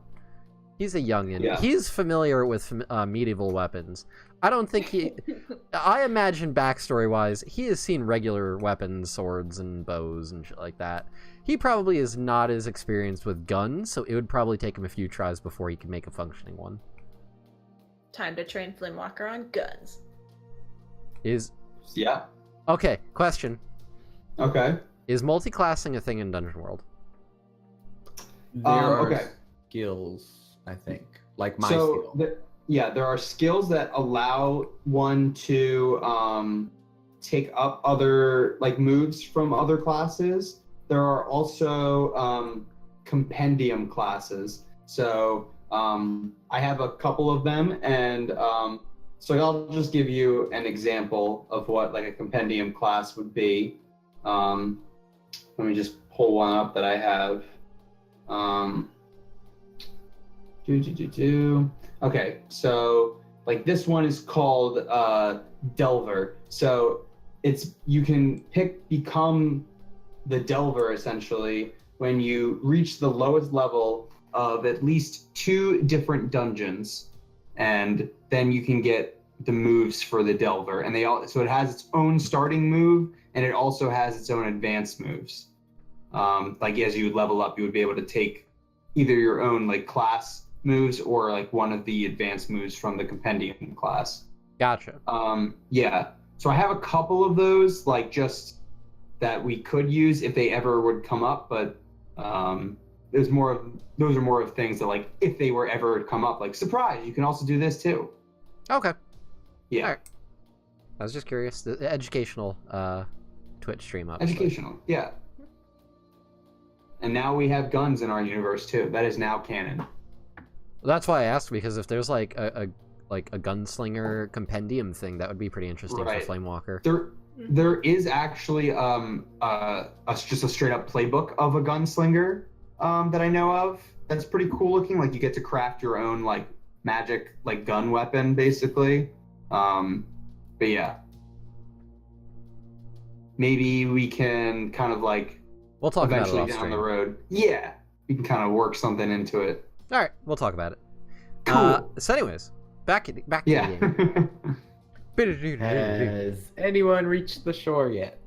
He's a youngin. Yeah. He's familiar with medieval weapons. I don't think he. I imagine backstory-wise, he has seen regular weapons, swords and bows and shit like that. He probably is not as experienced with guns, so it would probably take him a few tries before he can make a functioning one. Time to train Flamewalker on guns. Is Yeah. okay. Question: Okay. Is multi-classing a thing in Dungeon World? There are okay. skills, I think. Like my So skill. there are skills that allow one to take up other like moves from other classes. There are also compendium classes. So I have a couple of them, and so I'll just give you an example of what like a compendium class would be. Let me just pull one up that I have. Okay, so like this one is called Delver. So you can become the Delver essentially when you reach the lowest level of at least 2 different dungeons, and then you can get the moves for the Delver. And so it has its own starting move, and it also has its own advanced moves. Like as you would level up, you would be able to take either your own like class moves or like one of the advanced moves from the Compendium class. Gotcha. Yeah. So I have a couple of those, like just that we could use if they ever would come up, but those are more of things that like if they were ever to come up, like surprise, you can also do this too. Okay. Yeah. All right. I was just curious. The educational Twitch stream, obviously. Educational, yeah. And now we have guns in our universe too. That is now canon. Well, that's why I asked, because if there's like a gunslinger compendium thing, that would be pretty interesting Right. for Flamewalker. There is actually just a straight up playbook of a gunslinger that I know of. That's pretty cool looking. Like you get to craft your own like magic like gun weapon basically. But yeah, maybe we can kind of like We'll talk about it eventually off down stream. the road. Yeah, we can kind of work something into it. All right, we'll talk about it. Cool. So, anyways, back to Yeah. the game. Has anyone reached the shore yet?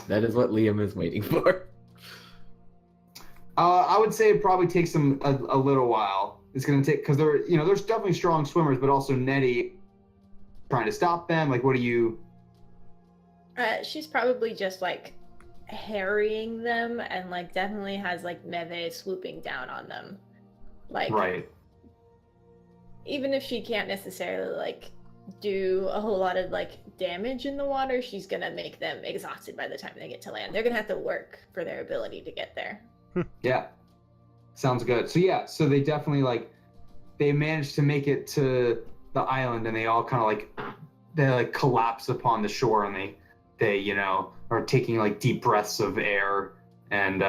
That is what Liam is waiting for. I would say it probably takes them a little while. It's going to take, because there's definitely strong swimmers, but also Nettie trying to stop them. Like, what do you? She's probably just like harrying them, and like definitely has like Neve swooping down on them. Like, Right. even if she can't necessarily like do a whole lot of like damage in the water, she's gonna make them exhausted by the time they get to land. They're gonna have to work for their ability to get there. Yeah. Sounds good. So yeah, so they definitely like they managed to make it to the island, and they all kind of like collapse upon the shore, and they are taking like deep breaths of air, and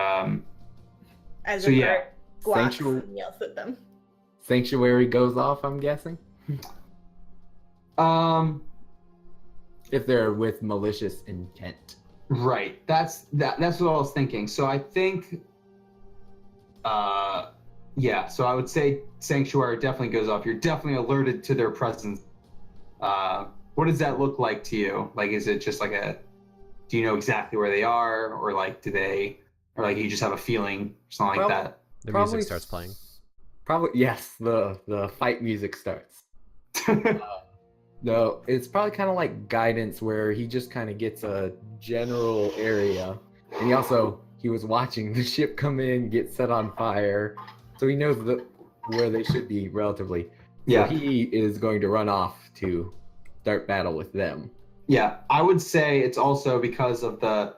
As So, a yeah. bird squawks Sanctuary- and yells at them. Sanctuary goes off, I'm guessing. If they're with malicious intent. right. That's what I was thinking. So I think yeah, so I would say Sanctuary definitely goes off. You're definitely alerted to their presence. What does that look like to you? Like, is it just like do you know exactly where they are, or like or like you just have a feeling, something like that? The music starts playing. Probably, yes, the fight music starts. No, it's probably kind of like guidance, where he just kind of gets a general area, and he was watching the ship come in, get set on fire, so he knows where they should be relatively. Yeah. So he is going to run off to start battle with them. Yeah, I would say it's also because of the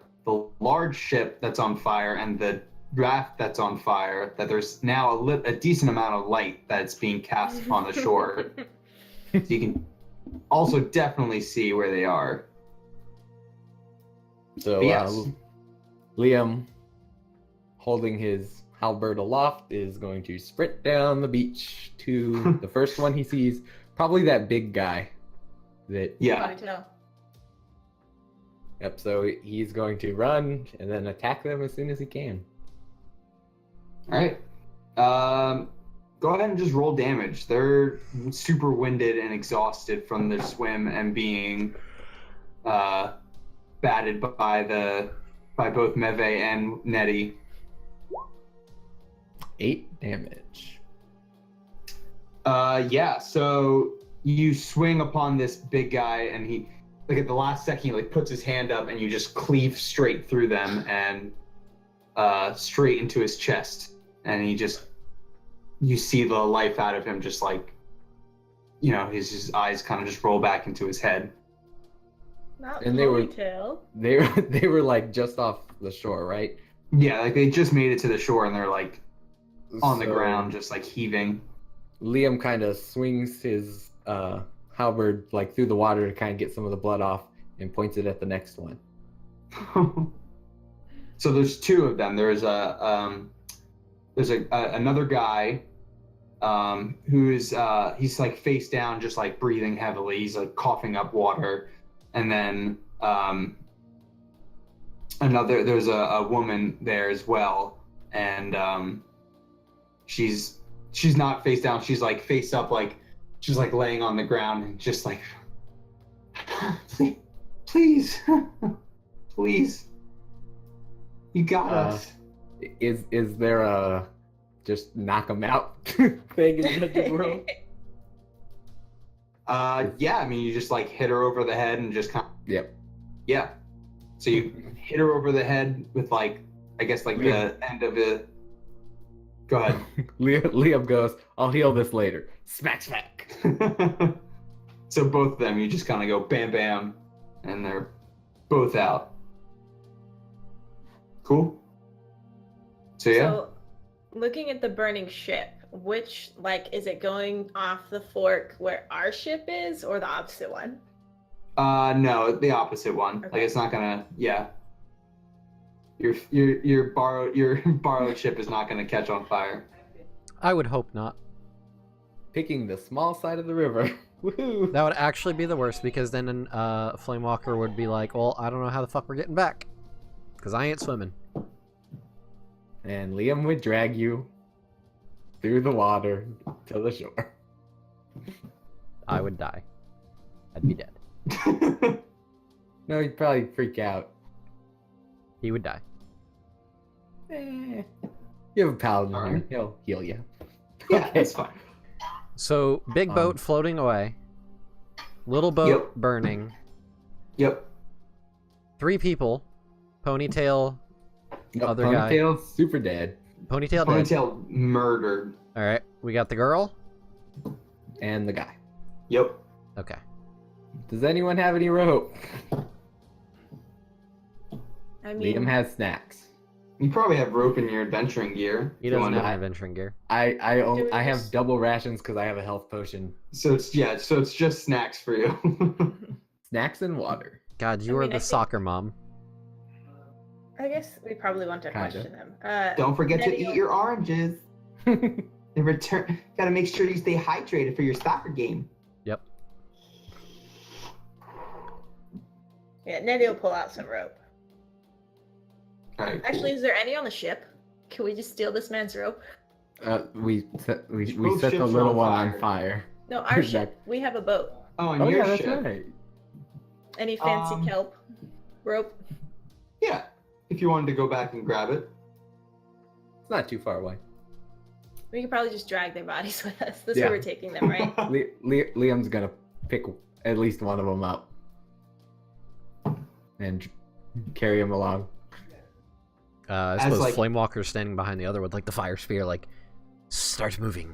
large ship that's on fire and the raft that's on fire that there's now a decent amount of light that's being cast upon the shore. So you can also definitely see where they are. So But yes. Liam, holding his halberd aloft, is going to sprint down the beach to the first one he sees, probably that big guy. Yeah. Hard to tell. Yep, so he's going to run and then attack them as soon as he can. All right. Go ahead and just roll damage. They're super winded and exhausted from their swim and being batted by both Meve and Nettie. 8 damage. Yeah. So you swing upon this big guy, and he, like at the last second, he like puts his hand up, and you just cleave straight through them and straight into his chest, and you see the life out of him, just like, his eyes kind of just roll back into his head. Not And they were- ponytail. They were like just off the shore, right? Yeah, like they just made it to the shore, and they're like on the So ground, just like heaving. Liam kind of swings his halberd like through the water to kind of get some of the blood off, and points it at the next one. So there's 2 of them. There's another guy who's he's like face down, just like breathing heavily. He's like coughing up water, and then there's a woman there as well, and she's not face down, she's like face up, like she's like laying on the ground and just like, please, please, you got us. Is there a just knock 'em out thing in the world? Yeah, I mean, you just like hit her over the head and just kind of, Yep. yeah. So you hit her over the head with like, I guess like the end of the. Go ahead. Liam goes, I'll heal this later. Smack, smack. So both of them, you just kind of go bam, bam, and they're both out. Cool. So yeah. So, looking at the burning ship, which, like, is it going off the fork where our ship is, or the opposite one? No, the opposite one. Okay. Like it's not gonna. Yeah. Your borrowed ship is not gonna catch on fire. I would hope not. Picking the small side of the river. Woohoo! That would actually be the worst, because then Flamewalker would be like, well, I don't know how the fuck we're getting back. Because I ain't swimming. And Liam would drag you through the water to the shore. I would die. I'd be dead. No, he'd probably freak out. He would die. You have a paladin All here. right. He'll heal you. Yeah, that's fine. So, big boat floating away. Little boat Yep. burning. Yep. 3 people. Ponytail. Other guy. Ponytail's super dead. Ponytail dead. Ponytail murdered. Alright, we got the girl. And the guy. Yep. Okay. Does anyone have any rope? I mean, Liam has snacks. You probably have rope in your adventuring gear. He if you doesn't wanna- have adventuring gear. Do we I have just- double rations because I have a health potion. So it's just snacks for you. Snacks and water. God, you I are mean, the I think- soccer mom. I guess we probably want to Kinda. question them. Don't forget to Nettie, eat your oranges. In return, gotta make sure you stay hydrated for your soccer game. Yep. Yeah, Nettie will pull out some rope. All right, cool. Actually, is there any on the ship? Can we just steal this man's rope? We set Both the ships are little on one fire. on fire. No, our ship. We have a boat. Oh, and Oh your yeah, that's ship. right. Any fancy kelp rope? Yeah, if you wanted to go back and grab it. It's not too far away. We could probably just drag their bodies with us. That's Yeah. where we're taking them, right? Liam's gonna pick at least one of them up and carry him along. I As, suppose like- Flamewalker's standing behind the other with like the fire spear, like, start moving.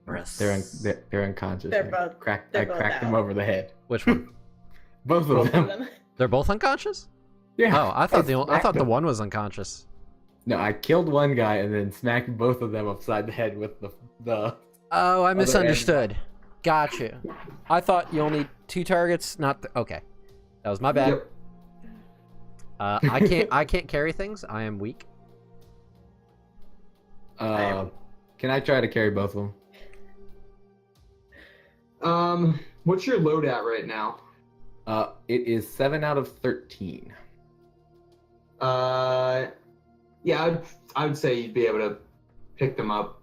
Breath. They're unconscious. They're I both- cracked they're both them out. over the head. Which one? Both Both of of them. them. They're both unconscious? Yeah. Oh, I thought I smacked thought the them. one was unconscious. No, I killed one guy and then smacked both of them upside the head with the. Oh, I end. misunderstood. Gotcha. I thought you only 2 targets, not okay. That was my bad. Yep. I can't carry things. I am weak. Can I try to carry both of them? What's your load at right now? It is 7 out of 13. Yeah, I would say you'd be able to pick them up.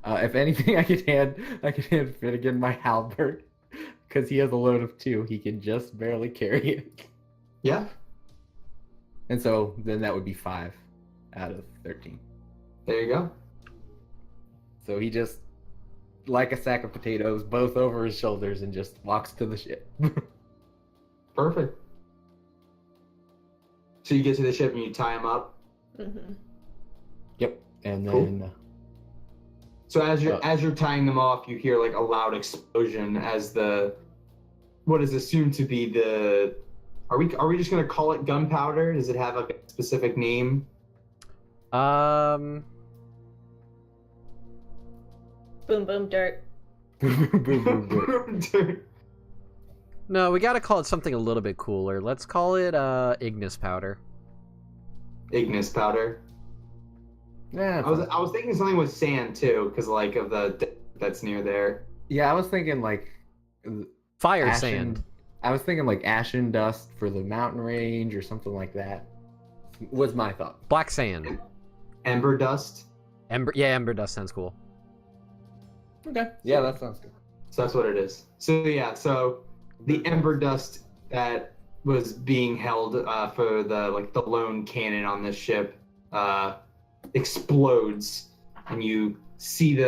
If anything, I could hand Finnegan my halberd because he has a load of 2. He can just barely carry it, Yeah, and so then that would be 5 out of 13. there you go. So he just, like a sack of potatoes, both over his shoulders, and just walks to the ship. Perfect. So you get to the ship and you tie them up. Mm-hmm. Yep, and Cool. then So as you're tying them off, you hear like a loud explosion as what is assumed to be the. Are we just gonna call it gunpowder? Does it have like a specific name? Um, Boom, boom, dirt. boom, boom, boom. no, we gotta call it something a little bit cooler. Let's call it Ignis powder. Ignis powder. Yeah, I was thinking something with sand too, because like of the that's near there. I was thinking like Fire ashen- sand. I was thinking like ashen dust for the mountain range or something like that. was my thought. Black sand. Ember dust. Ember dust sounds cool. Okay. Yeah, that sounds good. So that's what it is. So yeah, so the ember dust that was being held for the lone cannon on this ship explodes, and you see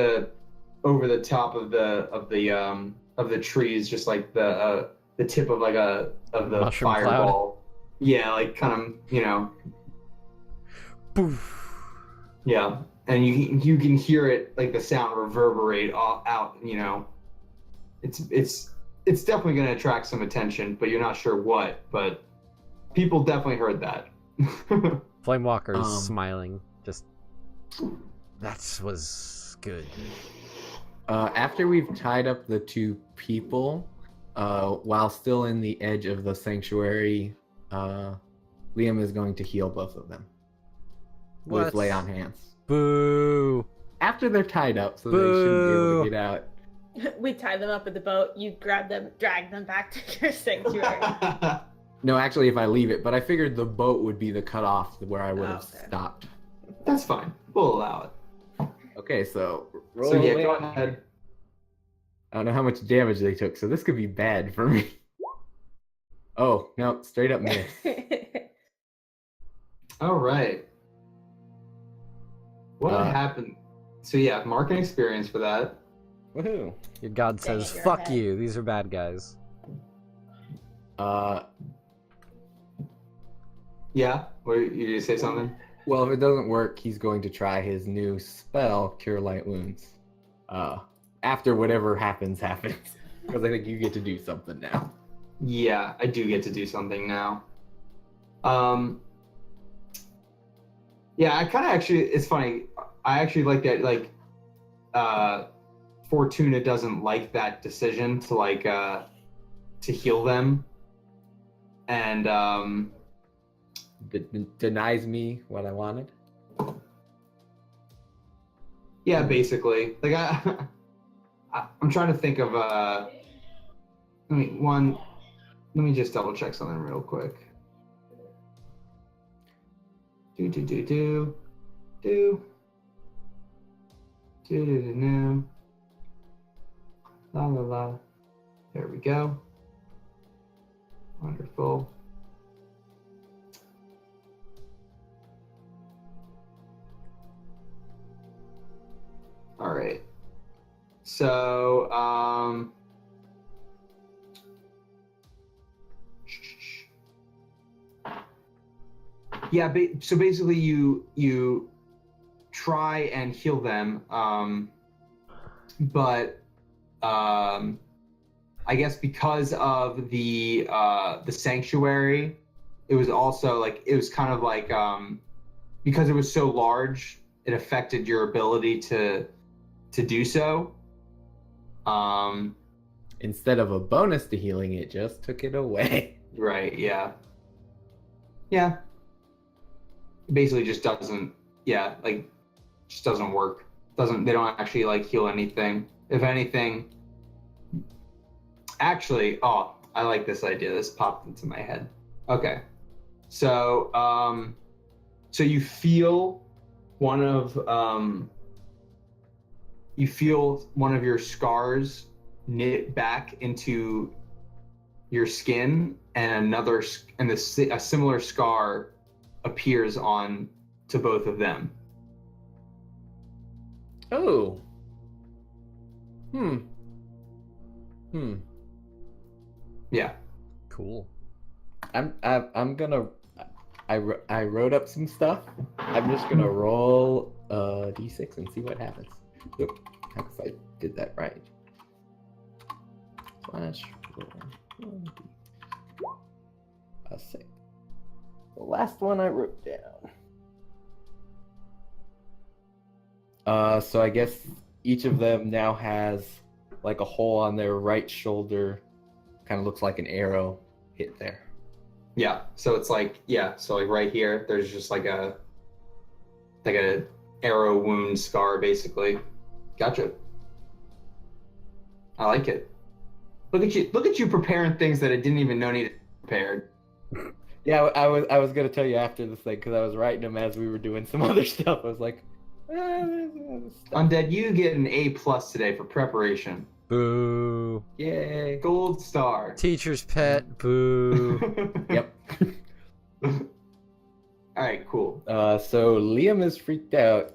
over the top of the trees, just like the tip of the Mushroom fireball. Yeah, like kind of Poof. Yeah, and you can hear it, like the sound reverberate out. It's definitely going to attract some attention, but you're not sure what. But people definitely heard that. Flame Walker's smiling. Just that was good. After we've tied up the two people, while still in the edge of the sanctuary, Liam is going to heal both of them with What? lay on hands. Boo. After they're tied up, so they shouldn't be able to get out. We tie them up in the boat. You grab them, drag them back to your sanctuary. No, actually, if I leave it, but I figured the boat would be the cutoff where I would have Okay. stopped. That's fine. We'll allow it. Okay, so roll So yeah, lay go on- ahead. I don't know how much damage they took, so this could be bad for me. Oh, no, straight up miss. All right. What happened? So yeah, mark an experience for that. Woohoo. Your god says, Dang, you're "Fuck ahead. you. These are bad guys." Yeah. What you gonna say something? Well, if it doesn't work, he's going to try his new spell, Cure Light Wounds. After whatever happens. Because I think you get to do something now. Yeah, I do get to do something now. Yeah, I kind of actually. It's funny. I actually like that. Like, Fortuna doesn't like that decision to to heal them, and Denies me what I wanted. yeah, basically, like I'm trying to think of Let me just double check something real quick. Do. La la la. There we go. Wonderful. All right. So, yeah. So basically, you try and heal them, but I guess because of the sanctuary, it was also like it was kind of like because it was so large, it affected your ability to do so. Instead of a bonus to healing, it just took it away. Right. Yeah. Yeah. Basically, just doesn't. Yeah, like just doesn't work. They don't actually like heal anything. If anything, actually, oh, I like this idea. This popped into my head. Okay, so so you feel one of your scars knit back into your skin, and a similar scar appears on to both of them. Oh. Yeah. Cool. I'm gonna. I wrote up some stuff. I'm just gonna roll a d6 and see what happens. Oop, if I did that right. Slash roll 1d6. The last one I wrote down. So I guess each of them now has like a hole on their right shoulder. Kind of looks like an arrow hit there. Yeah. So it's like, yeah. So like right here, there's just like a arrow wound scar, basically. Gotcha. I like it. Look at you preparing things that I didn't even know needed prepared. Yeah, I was gonna tell you after this thing because I was writing them as we were doing some other stuff. I was like, Undead, you get an A+ today for preparation. Boo. yay. Gold star. Teacher's pet. Boo. Yep. All right, cool. So Liam is freaked out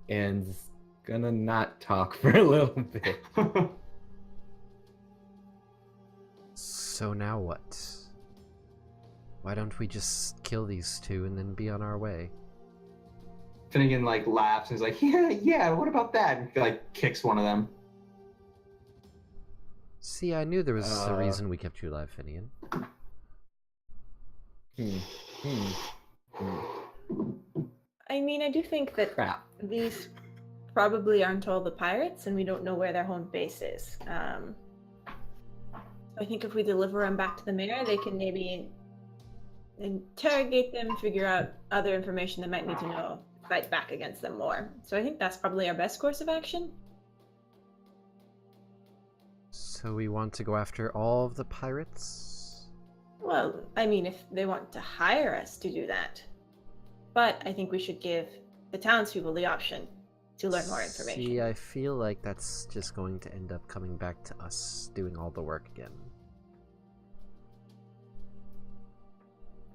and gonna not talk for a little bit. So now what? Why don't we just kill these two and then be on our way? Finnegan like laughs and is like, yeah, what about that? And like kicks one of them. See, I knew there was a reason we kept you alive, Finian. I mean, I do think that Crap. these probably aren't all the pirates, and we don't know where their home base is. I think if we deliver them back to the mayor, they can maybe interrogate them, figure out other information they might need to know, fight back against them more. So I think that's probably our best course of action. So we want to go after all of the pirates? Well, I mean, if they want to hire us to do that. But I think we should give the townspeople the option to learn more information. See, I feel like that's just going to end up coming back to us doing all the work again.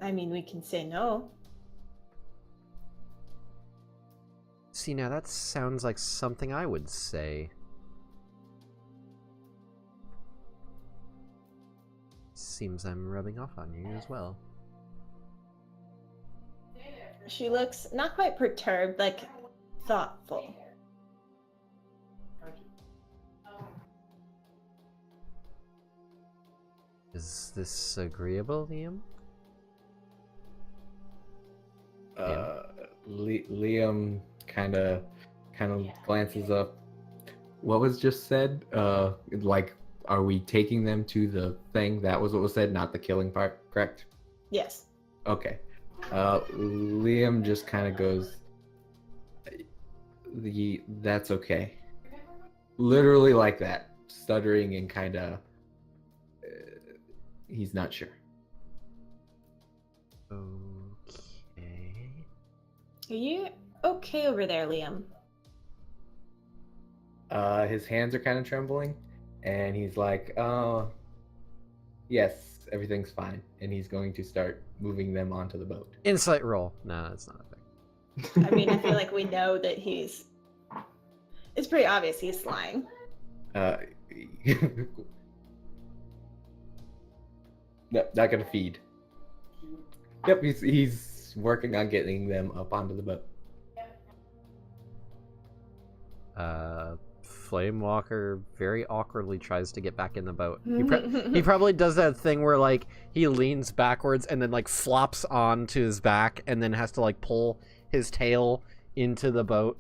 I mean, we can say no. See, now that sounds like something I would say. Seems I'm rubbing off on you as well. She looks not quite perturbed, like thoughtful. Is this agreeable, Liam? Liam kind of glances up. What was just said? Like, are we taking them to the thing? That was what was said, not the killing part, correct? Yes. Okay. Liam just kind of goes, that's okay. Literally like that, stuttering and kind of, he's not sure. Okay. Are you okay over there, Liam? His hands are kind of trembling, and he's like, yes, everything's fine. And he's going to start moving them onto the boat. Insight roll. No, that's not a thing. I mean, I feel like we know that he's... It's pretty obvious he's lying. No, not gonna feed. Yep, he's working on getting them up onto the boat. Flamewalker very awkwardly tries to get back in the boat. He probably does that thing where like he leans backwards and then like flops onto his back and then has to like pull his tail into the boat.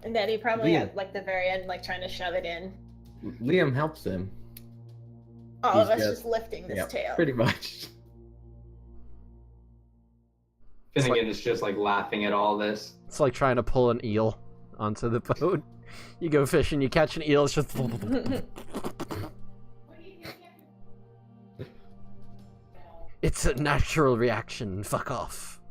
And then he probably Liam. at like the very end, like trying to shove it in. Liam helps him. All of He's us just lifting this tail. Pretty much. Finnegan is just like laughing at all this. It's like trying to pull an eel onto the boat. You go fishing, you catch an eel, it's just... It's a natural reaction, fuck off.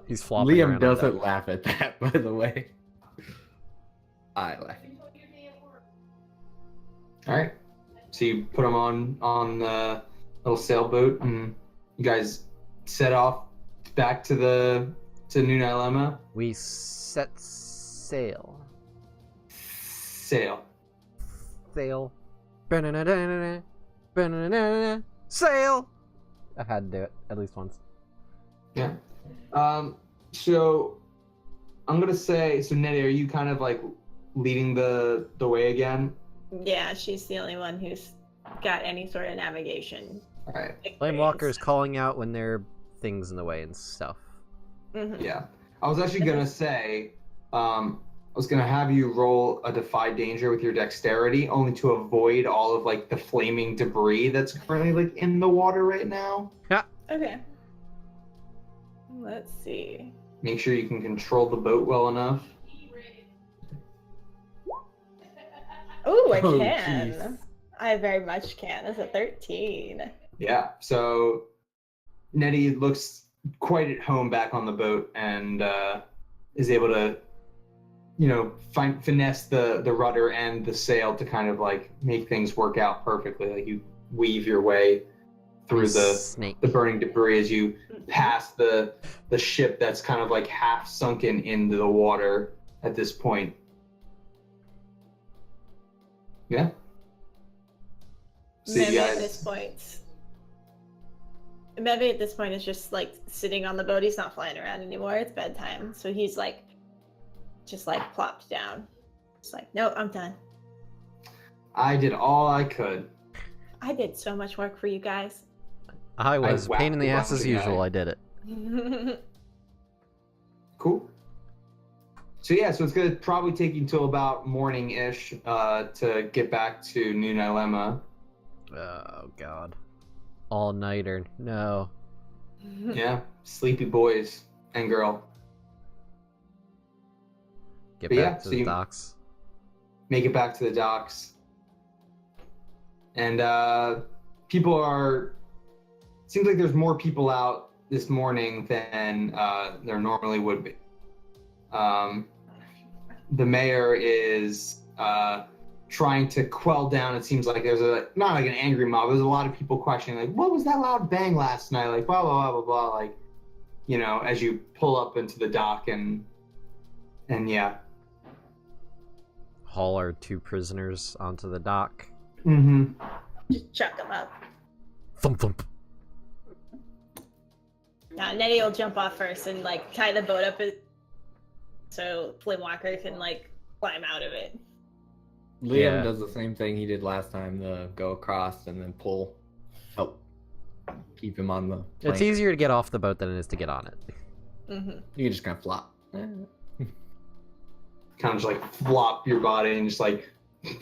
He's flopping Liam around on doesn't deck. laugh at that, by the way. I laugh. All right. So you put them on the little sailboat, and you guys set off back to New Dilemma. We set sail. Sail. Sail. Ba-na-na-na-na-na. Ba-na-na-na-na. Sail! I've had to do it at least once. Yeah. So I'm gonna say, so Nettie, are you kind of like leading the way again? Yeah, she's the only one who's got any sort of navigation. All right. Flamewalker's calling out when there are things in the way and stuff. Mm-hmm. Yeah. I was actually gonna say, I was gonna have you roll a defy danger with your dexterity, only to avoid all of like the flaming debris that's currently like in the water right now. Okay. Let's see. Make sure you can control the boat well enough. Ooh, I Oh, can. I very much can. That's a 13. Yeah. So Nettie looks quite at home back on the boat and is able to, finesse the rudder and the sail to kind of like make things work out perfectly. Like you weave your way through Snake. the burning debris as you pass the ship that's kind of like half sunken into the water at this point. Yeah. See you Meve at guys. this point. Meve at this point is just like sitting on the boat. He's not flying around anymore. It's bedtime. So he's like, just like plopped down. It's like, nope, I'm done. I did all I could. I did so much work for you guys. I was whacked pain in the the ass as bounty usual. guy. I did it. Cool. So yeah, so it's gonna probably take you till about morning-ish to get back to New Dilemma. Oh god. All nighter. No. Yeah, sleepy boys and girl. Get But back yeah, to so the you- docks. Make it back to the docks. And people are... Seems like there's more people out this morning than there normally would be. The mayor is trying to quell down. It seems like there's not like an angry mob. There's a lot of people questioning, like, what was that loud bang last night? Like, blah, blah, blah, blah, blah. Like, as you pull up into the dock and yeah. Haul our 2 prisoners onto the dock. Mm-hmm. Just chuck him up. Thump thump. Now Nettie will jump off first and like tie the boat up so Flamewalker can like climb out of it. Liam Yeah. does the same thing he did last time, to go across and then help keep him on the It's plank. easier to get off the boat than it is to get on it. Mm-hmm. You can just kind of flop. Kind of just like flop your body and just like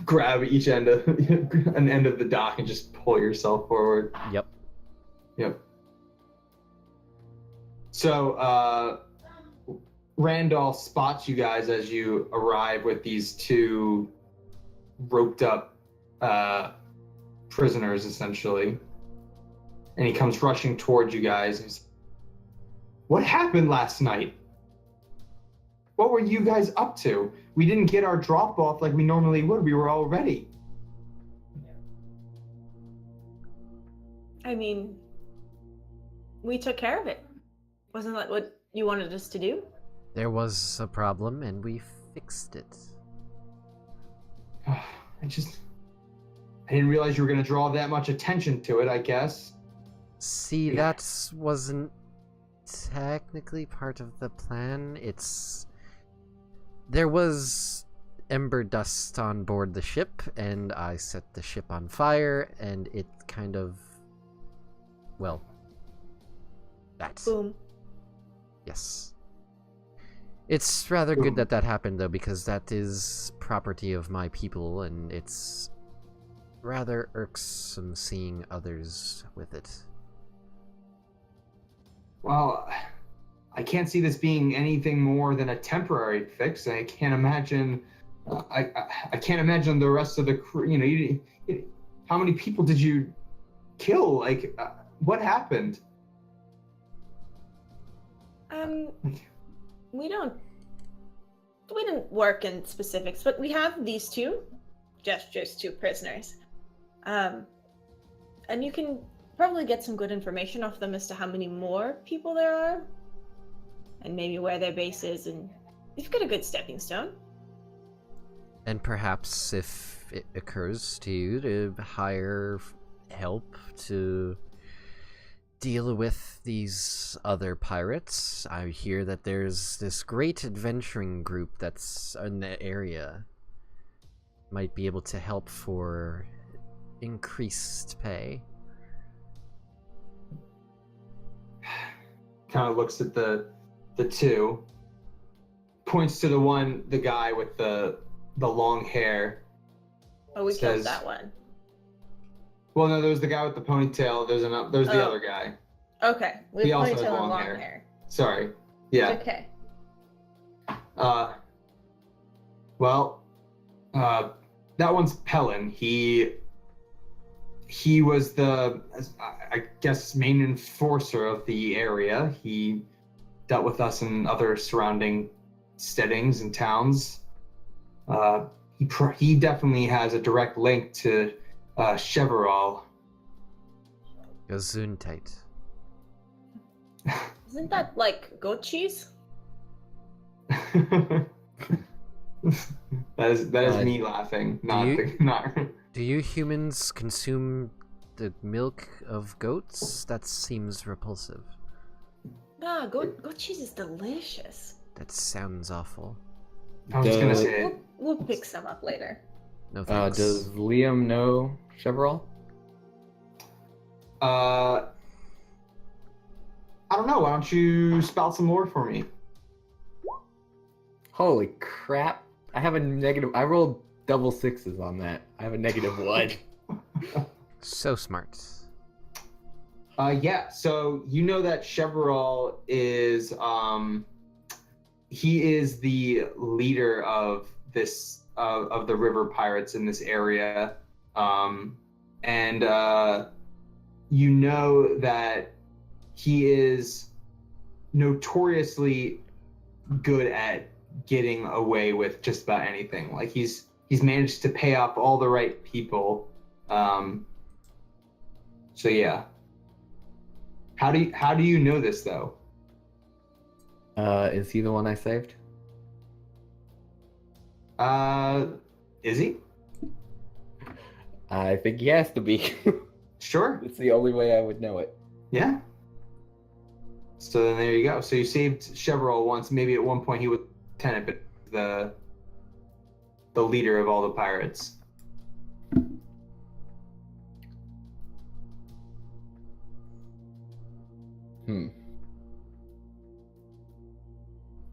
grab each end of an end of the dock and just pull yourself forward. Yep. Yep. So, Randolph spots you guys as you arrive with these 2 roped up prisoners, essentially. And he comes rushing towards you guys. He's, what happened last night? What were you guys up to? We didn't get our drop off like we normally would. We were all ready. I mean, we took care of it. Wasn't that what you wanted us to do? There was a problem and we fixed it. I didn't realize you were going to draw that much attention to it, I guess. See, Yeah. that wasn't technically part of the plan. There was ember dust on board the ship, and I set the ship on fire, and it kind of... Well... That. Boom. Yes. It's rather good that happened, though, because that is property of my people, and it's rather irksome seeing others with it. Well, I can't see this being anything more than a temporary fix. I can't imagine. I can't imagine the rest of the crew. How many people did you kill? Like, what happened? We didn't work in specifics, but we have these 2 gestures to prisoners. And you can probably get some good information off them as to how many more people there are, and maybe where their base is, and you've got a good stepping stone. And perhaps if it occurs to you to hire help to deal with these other pirates, I hear that there's this great adventuring group that's in the area. Might be able to help for increased pay. Kind of looks at the 2, points to the guy with the long hair. Oh, we Says- killed that one. Well, no, there's the guy with the ponytail. There's the Oh. other guy. Okay, we He have also has ponytail and long long hair. hair. Sorry. Yeah. Okay. Well, that one's Pellin. He he was the, I guess, main enforcer of the area. He dealt with us in other surrounding steadings and towns. He definitely has a direct link to Cheverall. Gesundheit. Isn't that like goat cheese? that is me laughing, not. Do you humans consume the milk of goats? That seems repulsive. Nah, goat cheese is delicious. That sounds awful. I was gonna say it. We'll pick some up later. No thanks. Does Liam know Cheverall? I don't know. Why don't you spout some more for me? Holy crap! I have a negative. I rolled double sixes on that. I have a -1. So smart. Yeah. So you know that Cheverall is he is the leader of this of the river pirates in this area, and you know that he is notoriously good at getting away with just about anything. Like he's managed to pay off all the right people. So yeah. How do you know this though? Is he the one I saved? Is he? I think he has to be. Sure. It's the only way I would know it. Yeah. So then there you go. So you saved Cheverall once. Maybe at one point he was lieutenant, but the leader of all the pirates.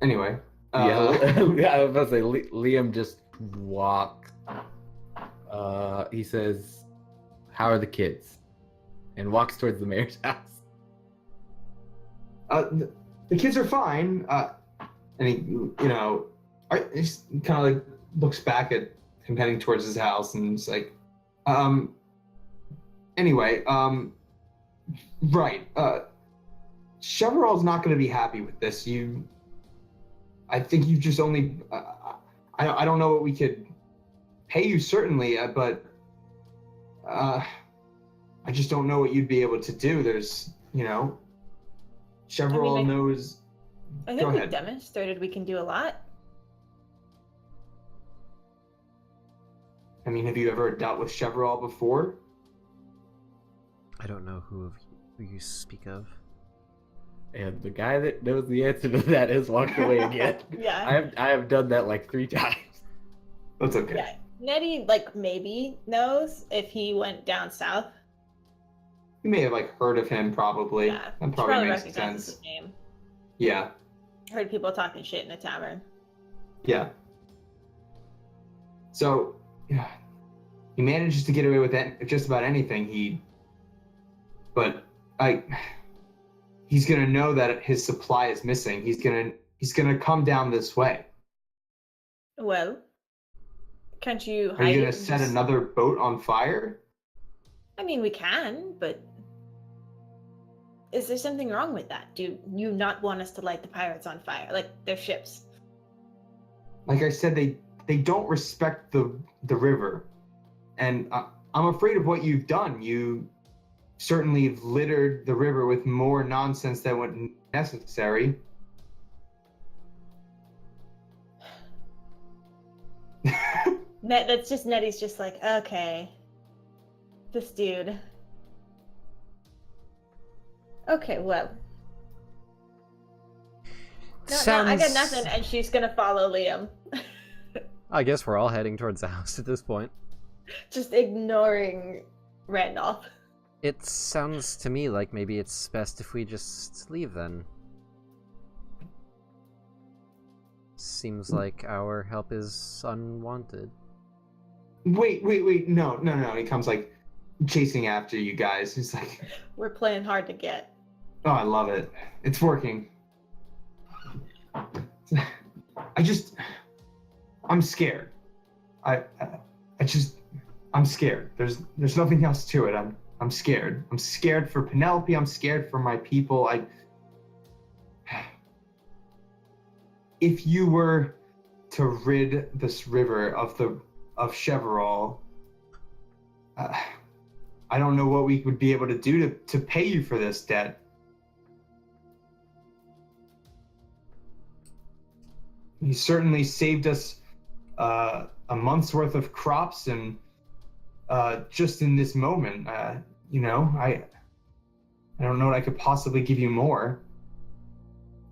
Anyway. Yeah, I was about to say Liam just walked. He says, "How are the kids?" and walks towards the mayor's house. The kids are fine. And he, he kind of like looks back at him heading towards his house, and it's like, anyway, right. Cheverall's not going to be happy with this. I think you just only, I don't know what we could pay you, certainly, but I just don't know what you'd be able to do. There's, Cheverall knows. I think we demonstrated we can do a lot. I mean, have you ever dealt with Cheverall before? I don't know who you speak of. And the guy that knows the answer to that has walked away again. Yeah. I have done that like 3 times. That's okay. Yeah. Nettie, maybe knows if he went down south. You may have heard of him, probably. Yeah. That probably makes recognizes sense. his name. Yeah. Heard people talking shit in a tavern. Yeah. So, yeah, he manages to get away with just about anything. But he's gonna know that his supply is missing. He's gonna come down this way. Well, can't you hide? Are you gonna it set just- another boat on fire? I mean, we can, but is there something wrong with that? Do you not want us to light the pirates on fire, like their ships? Like I said, they don't respect the river, and I'm afraid of what you've done. You certainly littered the river with more nonsense than was necessary. That's just Nettie's just like, okay, this dude. Okay, well. No, I got nothing, and she's gonna follow Liam. I guess we're all heading towards the house at this point. Just ignoring Randolph. It sounds to me like maybe it's best if we just leave then. Seems like our help is unwanted. Wait, no. He comes chasing after you guys. He's like, We're playing hard to get. oh, I love it. It's working. I'm scared. I I'm scared. There's nothing else to it. I'm scared. I'm scared for Penelope. I'm scared for my people. If you were to rid this river of Cheverall, I don't know what we would be able to do to pay you for this debt. You certainly saved us a month's worth of crops, and just in this moment, I don't know what I could possibly give you more.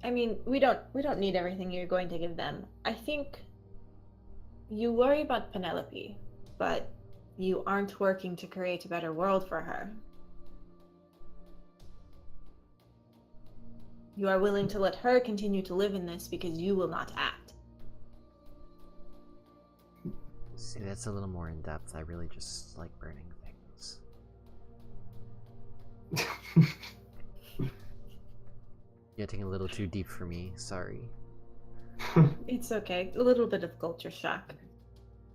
I mean, we don't need everything you're going to give them. I think you worry about Penelope, but you aren't working to create a better world for her. You are willing to let her continue to live in this because you will not act. See, that's a little more in depth. I really just like burning things. Getting a little too deep for me, sorry. It's okay. A little bit of culture shock.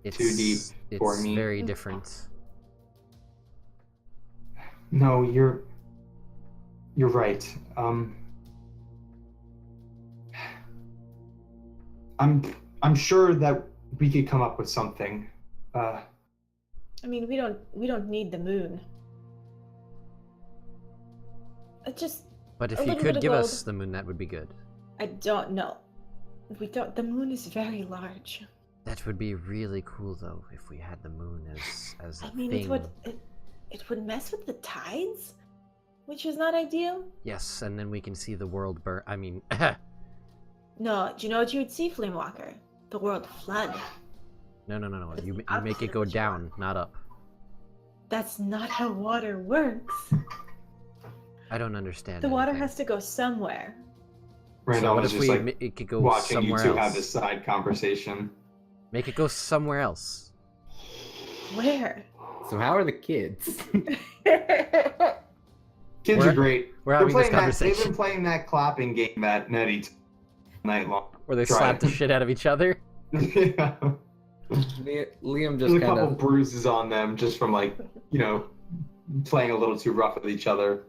It's Too deep for me. It's very different. No, you're right. I'm sure that we could come up with something. I mean, we don't need the moon. But if A you little could bit of give gold. us the moon, that would be good. I don't know. We don't. The moon is very large. That would be really cool, though, if we had the moon as a I mean, thing. it would mess with the tides, which is not ideal. Yes, and then we can see the world burn. I mean, No, do you know what you would see, Flamewalker? The world flood. no. It's You the make it opposite go of what you down, want. not up. That's not how water works. I don't understand. The water anything. has to go somewhere. So Randall what was if just we like it could go watching you somewhere two else? have this side conversation. Make it go somewhere else. Where? So how are the kids? Kids We're- are great. we're They're having this playing They've conversation. been playing that clapping game that Nettie night long. Where they Try slap it. the shit out of each other. Yeah. Liam There's just a kind couple of bruises on them just from playing a little too rough with each other.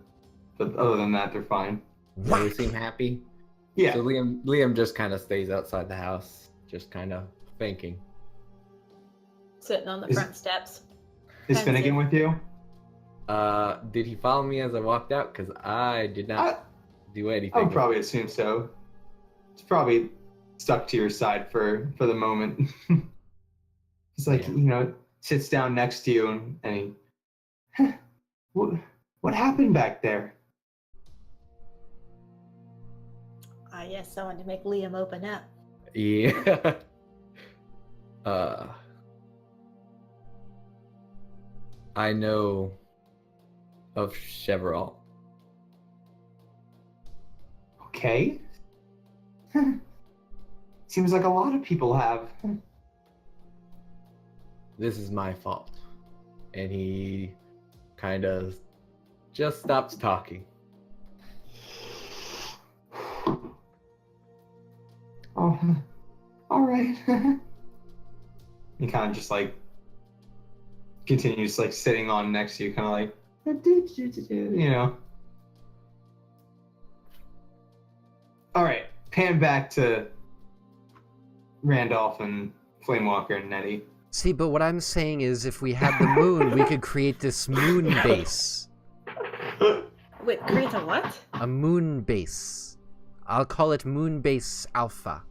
But other than that, they're fine. they seem happy. Yeah. So Liam just kind of stays outside the house, just kind of thinking. Sitting on the Is- front steps. Is Finnegan with you? Did he follow me as I walked out? Because I did not do anything. I would probably assume so. It's probably stuck to your side for the moment. He's like, Yeah. Sits down next to you and he, what happened back there? Yes, I wanted to make Liam open up. Yeah. I know of Cheverall. Okay. Seems like a lot of people have. This is my fault. And he kind of just stops talking. Oh, all right. He kind of just continues sitting on next to you, kind of All right, pan back to Randolph and Flamewalker and Nettie. See, but what I'm saying is, if we had the moon, we could create this moon base. Wait, create a what? A moon base. I'll call it Moon Base Alpha.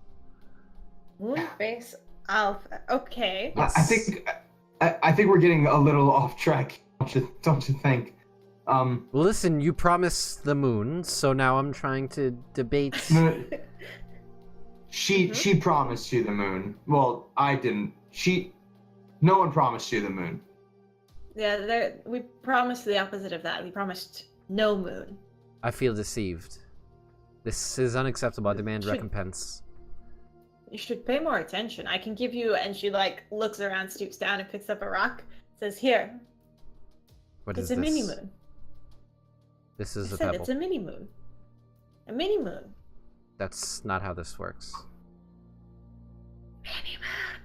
Moonbase Alpha. Okay. Yes. I think we're getting a little off track. Don't you think? Well, listen, you promised the moon, so now I'm trying to debate. She promised you the moon. Well, I didn't. No one promised you the moon. Yeah, we promised the opposite of that. We promised no moon. I feel deceived. This is unacceptable. I demand Should- recompense. You should pay more attention. I can give you, and she looks around, stoops down, and picks up a rock. Says, "Here, What it's is a this? mini moon." This I is a said pebble. it's a mini moon. A mini moon. That's not how this works. Mini moon.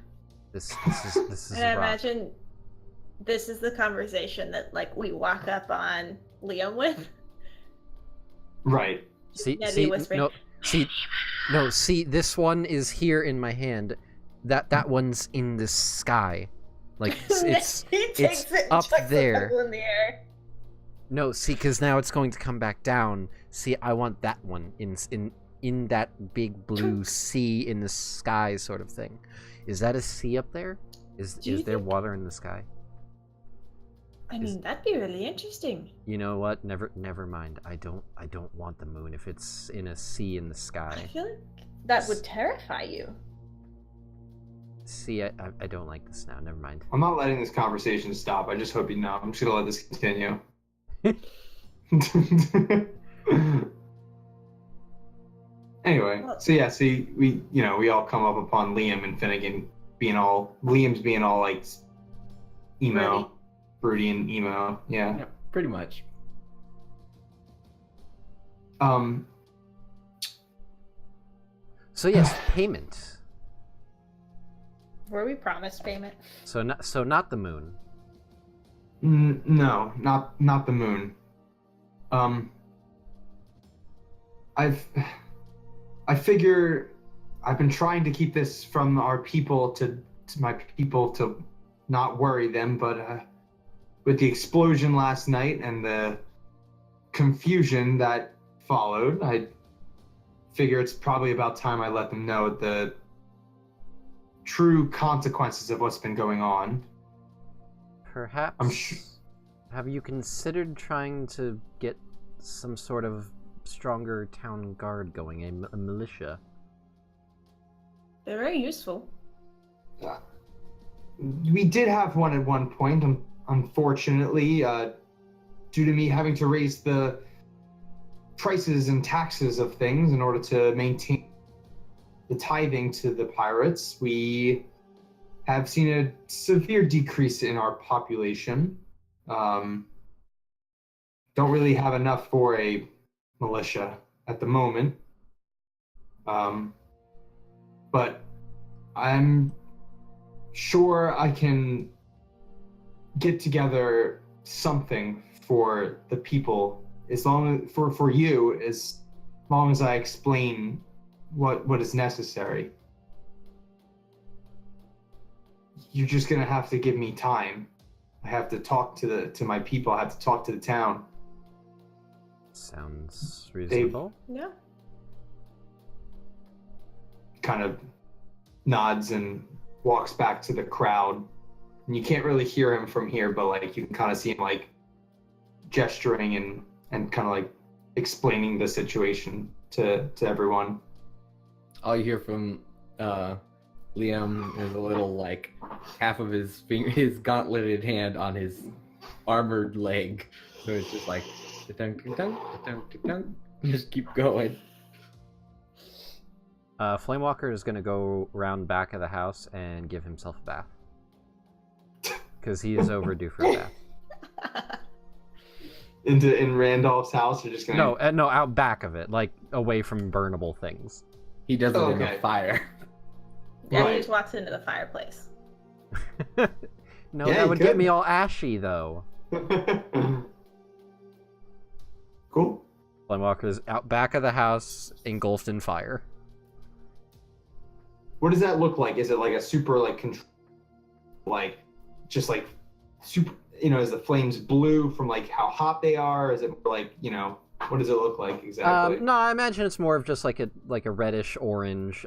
This is And a I rock. imagine this is the conversation that like we walk up on Liam with. Right. See, Nettie see, whispering, no, see, no, see. This one is here in my hand. That one's in the sky, like it's he takes it and up chucks there. the pebble in the air. no. See, because now it's going to come back down. See, I want that one in that big blue sea in the sky sort of thing. Is that a sea up there? Is Do you there think- water in the sky? I mean, that'd be really interesting. You know what? Never mind. I don't want the moon if it's in a sea in the I sky. feel like that would terrify you. See, I don't like this now. Never mind. I'm not letting this conversation stop. I just hope you know. I'm just gonna let this continue. Anyway, so yeah, see, we all come up upon Liam and Finnegan Liam's being all like emo, broody and emo. Yeah. Yeah, pretty much. So yes, payment. Were we promised payment? So not the moon. No, not the moon. I figure I've been trying to keep this from our people to my people to not worry them, but with the explosion last night and the confusion that followed, I figure it's probably about time I let them know the true consequences of what's been going on. Perhaps. I'm sure. Have you considered trying to get some sort of stronger town guard going, a militia? They're very useful. We did have one at one point, unfortunately, due to me having to raise the prices and taxes of things in order to maintain the tithing to the pirates. We have seen a severe decrease in our population. Don't really have enough for a militia at the moment. But I'm sure I can get together something for the people as long as I explain what is necessary. You're just gonna have to give me time. I have to talk to my people. I have to talk to the town. Sounds reasonable. Yeah. Kind of nods and walks back to the crowd. And you can't really hear him from here, but like you can kind of see him like gesturing and kind of like explaining the situation to everyone. All you hear from Liam is a little like half of his gauntleted hand on his armored leg. So it's just like just keep going. Flamewalker is gonna go round back of the house and give himself a bath. Because he is overdue for a bath. In Randolph's house, you're just gonna No, out back of it, like away from burnable things. He does it in Okay. the fire. Yeah, Right. he just walks into the fireplace. No, Yeah, that you would get could. me all ashy though. Cool. Flamewalker is out back of the house, engulfed in fire. What does that look like? Is it like a super like control, like just like super? Is the flames blue from like how hot they are? Is it like what does it look like exactly? No, I imagine it's more of just like a reddish orange.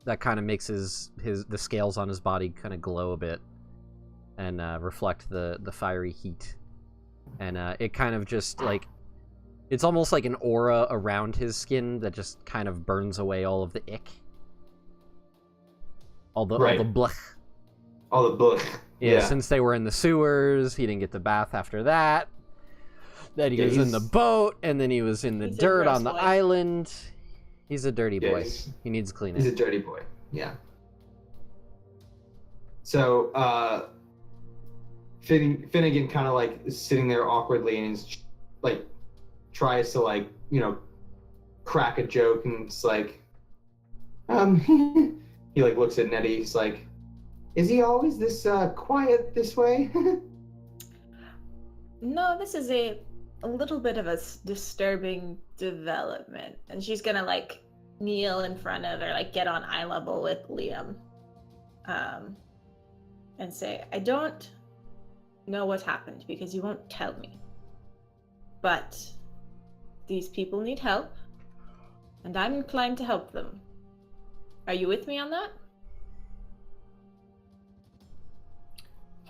That kind of makes the scales on his body kind of glow a bit, and reflect the fiery heat, and it kind of just like it's almost like an aura around his skin that just kind of burns away all of the ick, all the blech. All the book. Yeah, since they were in the sewers, he didn't get the bath after that. Then he was in the boat, and then he was in the He's a dirt gross on the boy. island. He's a dirty boy. He's He needs cleaning. a dirty boy. Yeah. So Finnegan kind of like is sitting there awkwardly and is like tries to like crack a joke, and it's like he like looks at Nettie. He's like, Is he always this quiet this way? No, this is a little bit of a disturbing development. And she's gonna like kneel in front of or like get on eye level with Liam. And say, I don't know what happened because you won't tell me. But these people need help, and I'm inclined to help them. Are you with me on that?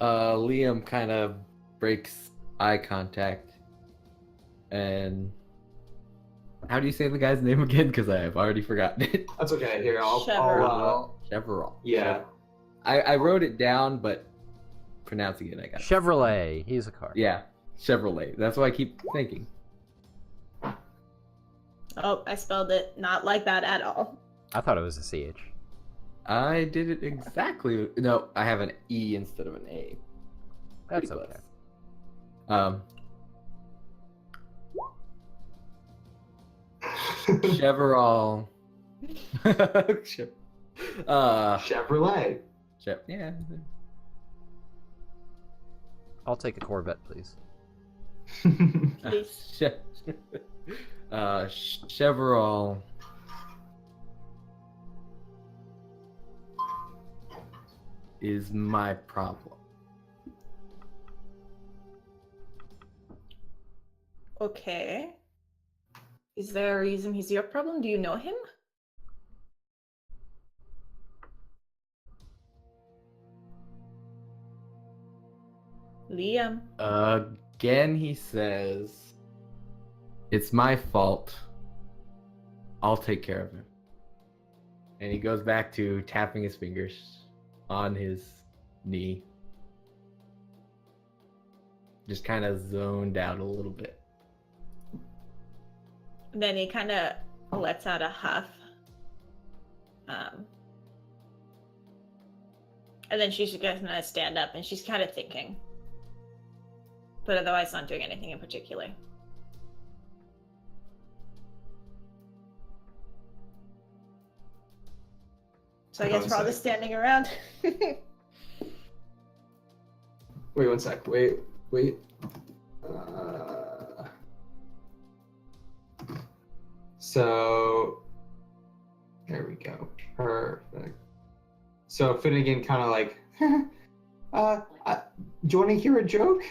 Liam kind of breaks eye contact. And how do you say the guy's name again? Because I have already forgotten it. That's okay. Here, I'll Chevrolet. yeah. I wrote it down, but pronouncing it, I got it. Chevrolet. He's a car. Yeah, Chevrolet. That's what I keep thinking. Oh, I spelled it not like that at all. I thought it was a CH. I did it exactly. No, I have an E instead of an A. That's Pretty okay. close. Chevrolet. Chevrolet. Yeah. I'll take a Corvette, please. Please. Chevrolet is my problem. Okay. Is there a reason he's your problem? Do you know him? Liam. Again, he says, it's my fault. I'll take care of him. And he goes back to tapping his fingers on his knee. Just kind of zoned out a little bit. Then he kind of lets out a huff. And then she's going to stand up and she's kind of thinking. But otherwise not doing anything in particular. So I guess we're all just standing around. Wait 1 sec. Wait. So there we go. Perfect. So Finnegan kind of like, do you want to hear a joke?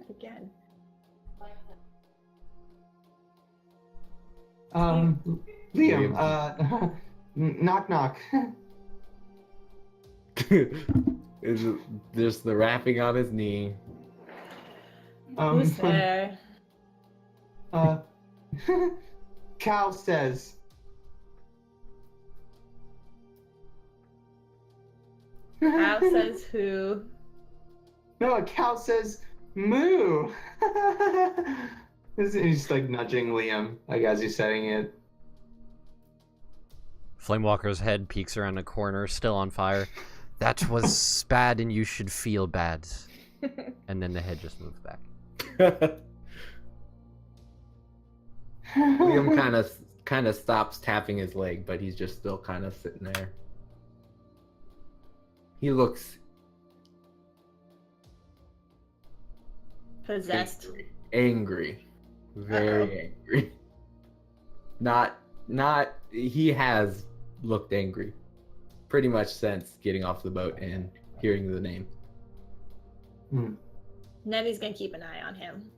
Again. Liam, knock knock. Is it just the rapping on his knee? Who's there? Cal says. Al says who? No, Cal says moo. He's just like nudging Liam, like as he's saying it. Flamewalker's head peeks around a corner, still on fire. That was bad and you should feel bad. And then the head just moves back. Liam kind of stops tapping his leg, but he's just still kind of sitting there. He looks Possessed. angry. Very angry. Not he has looked angry pretty much since getting off the boat and hearing the name. Nettie's gonna keep an eye on him.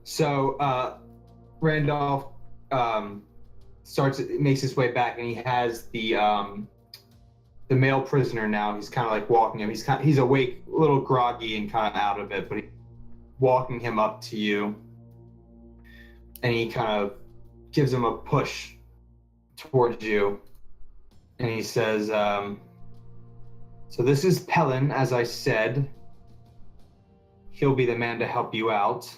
So Randolph makes his way back, and he has the male prisoner now. He's kind of like walking him. He's awake, a little groggy and kind of out of it, but he's walking him up to you, and he kind of gives him a push towards you, and he says, so this is Pellin, as I said. He'll be the man to help you out.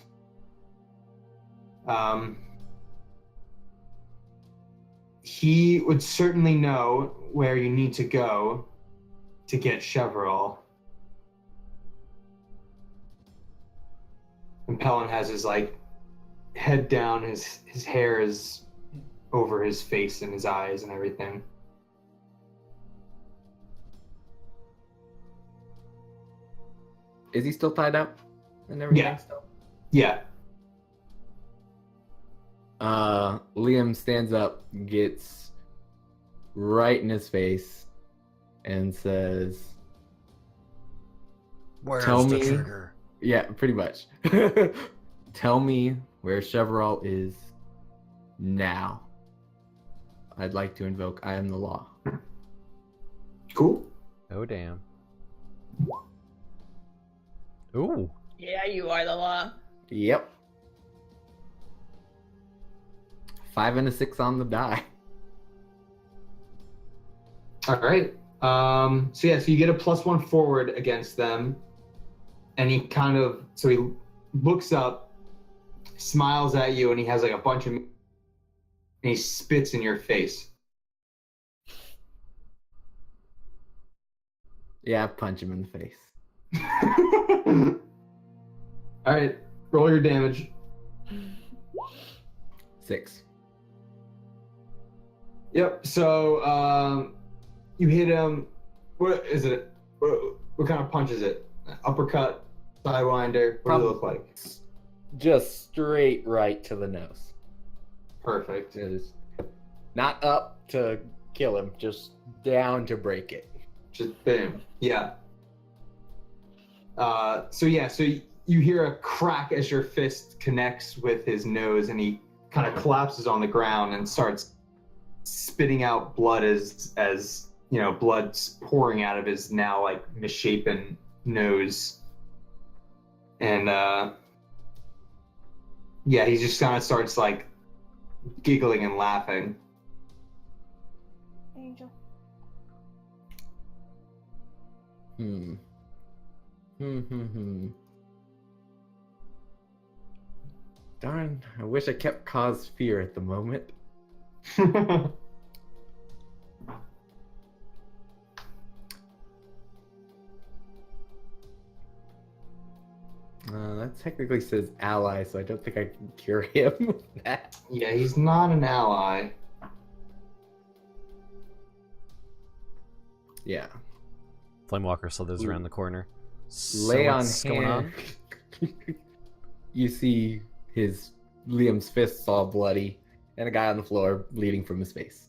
He would certainly know where you need to go to get Chevrolet. And Pellin has his head down, his hair is over his face and his eyes and everything. Is he still tied up and everything? Yeah. Still? Yeah. Liam stands up, gets right in his face, and says, Where's Tell the me- trigger? yeah, pretty much. Tell me where Chevrolet is now. I'd like to invoke I am the law. Cool. Oh, damn. Ooh. Yeah, you are the law. Yep. 5 and a 6 on the die. All right. So you get a +1 forward against them, and he he looks up, smiles at you, and he has like a bunch of, and he spits in your face. Yeah, punch him in the face. All right, roll your damage. 6. Yep. So you hit him. What is it? What kind of punch is it? Uppercut, sidewinder. What does it look like? Just straight right to the nose. Perfect. Just not up to kill him, just down to break it. Just bam. Yeah. So you hear a crack as your fist connects with his nose, and he kind of collapses on the ground and starts spitting out blood as blood's pouring out of his now like misshapen nose. And he just kind of starts like giggling and laughing. Angel. Darn, I wish I kept cause fear at the moment. That technically says ally, so I don't think I can cure him with that. Yeah, he's not an ally. Yeah. Flamewalker slithers around the corner. Lay So on what's going on? You see Liam's fists all bloody, and a guy on the floor bleeding from his face.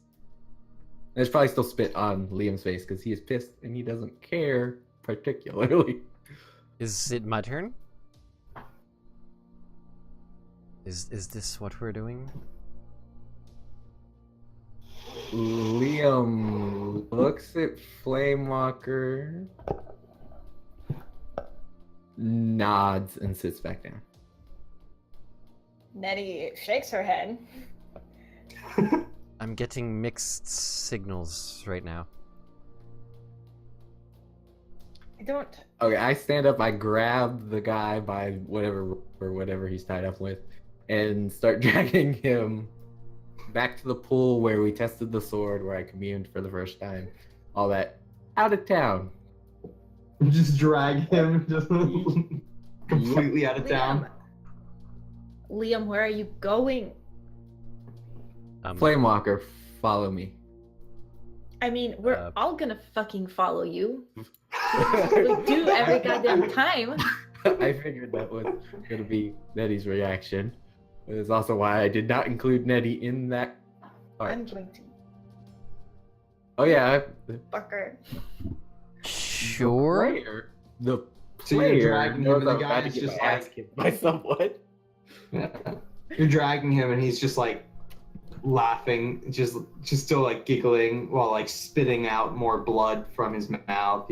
There's probably still spit on Liam's face because he is pissed and he doesn't care particularly. Is it my turn? Is this what we're doing? Liam looks at Flamewalker, nods, and sits back down. Nettie shakes her head. I'm getting mixed signals right now. I don't. Okay, I stand up, I grab the guy by whatever he's tied up with, and start dragging him back to the pool where we tested the sword, where I communed for the first time. All that. Out of town. Just drag him just completely out of town. Liam, where are you going? Flamewalker, follow me. I mean, we're all gonna fucking follow you. We I do every goddamn time. figured that was going to be Nettie's reaction. It's also why I did not include Nettie in that part. I'm going to. Oh yeah, Fucker. Sure. The So you're player dragging him knows and the I'm about to guy's get just my ass like- kicked by someone. You're dragging him, and he's just like laughing, just still like giggling while like spitting out more blood from his mouth.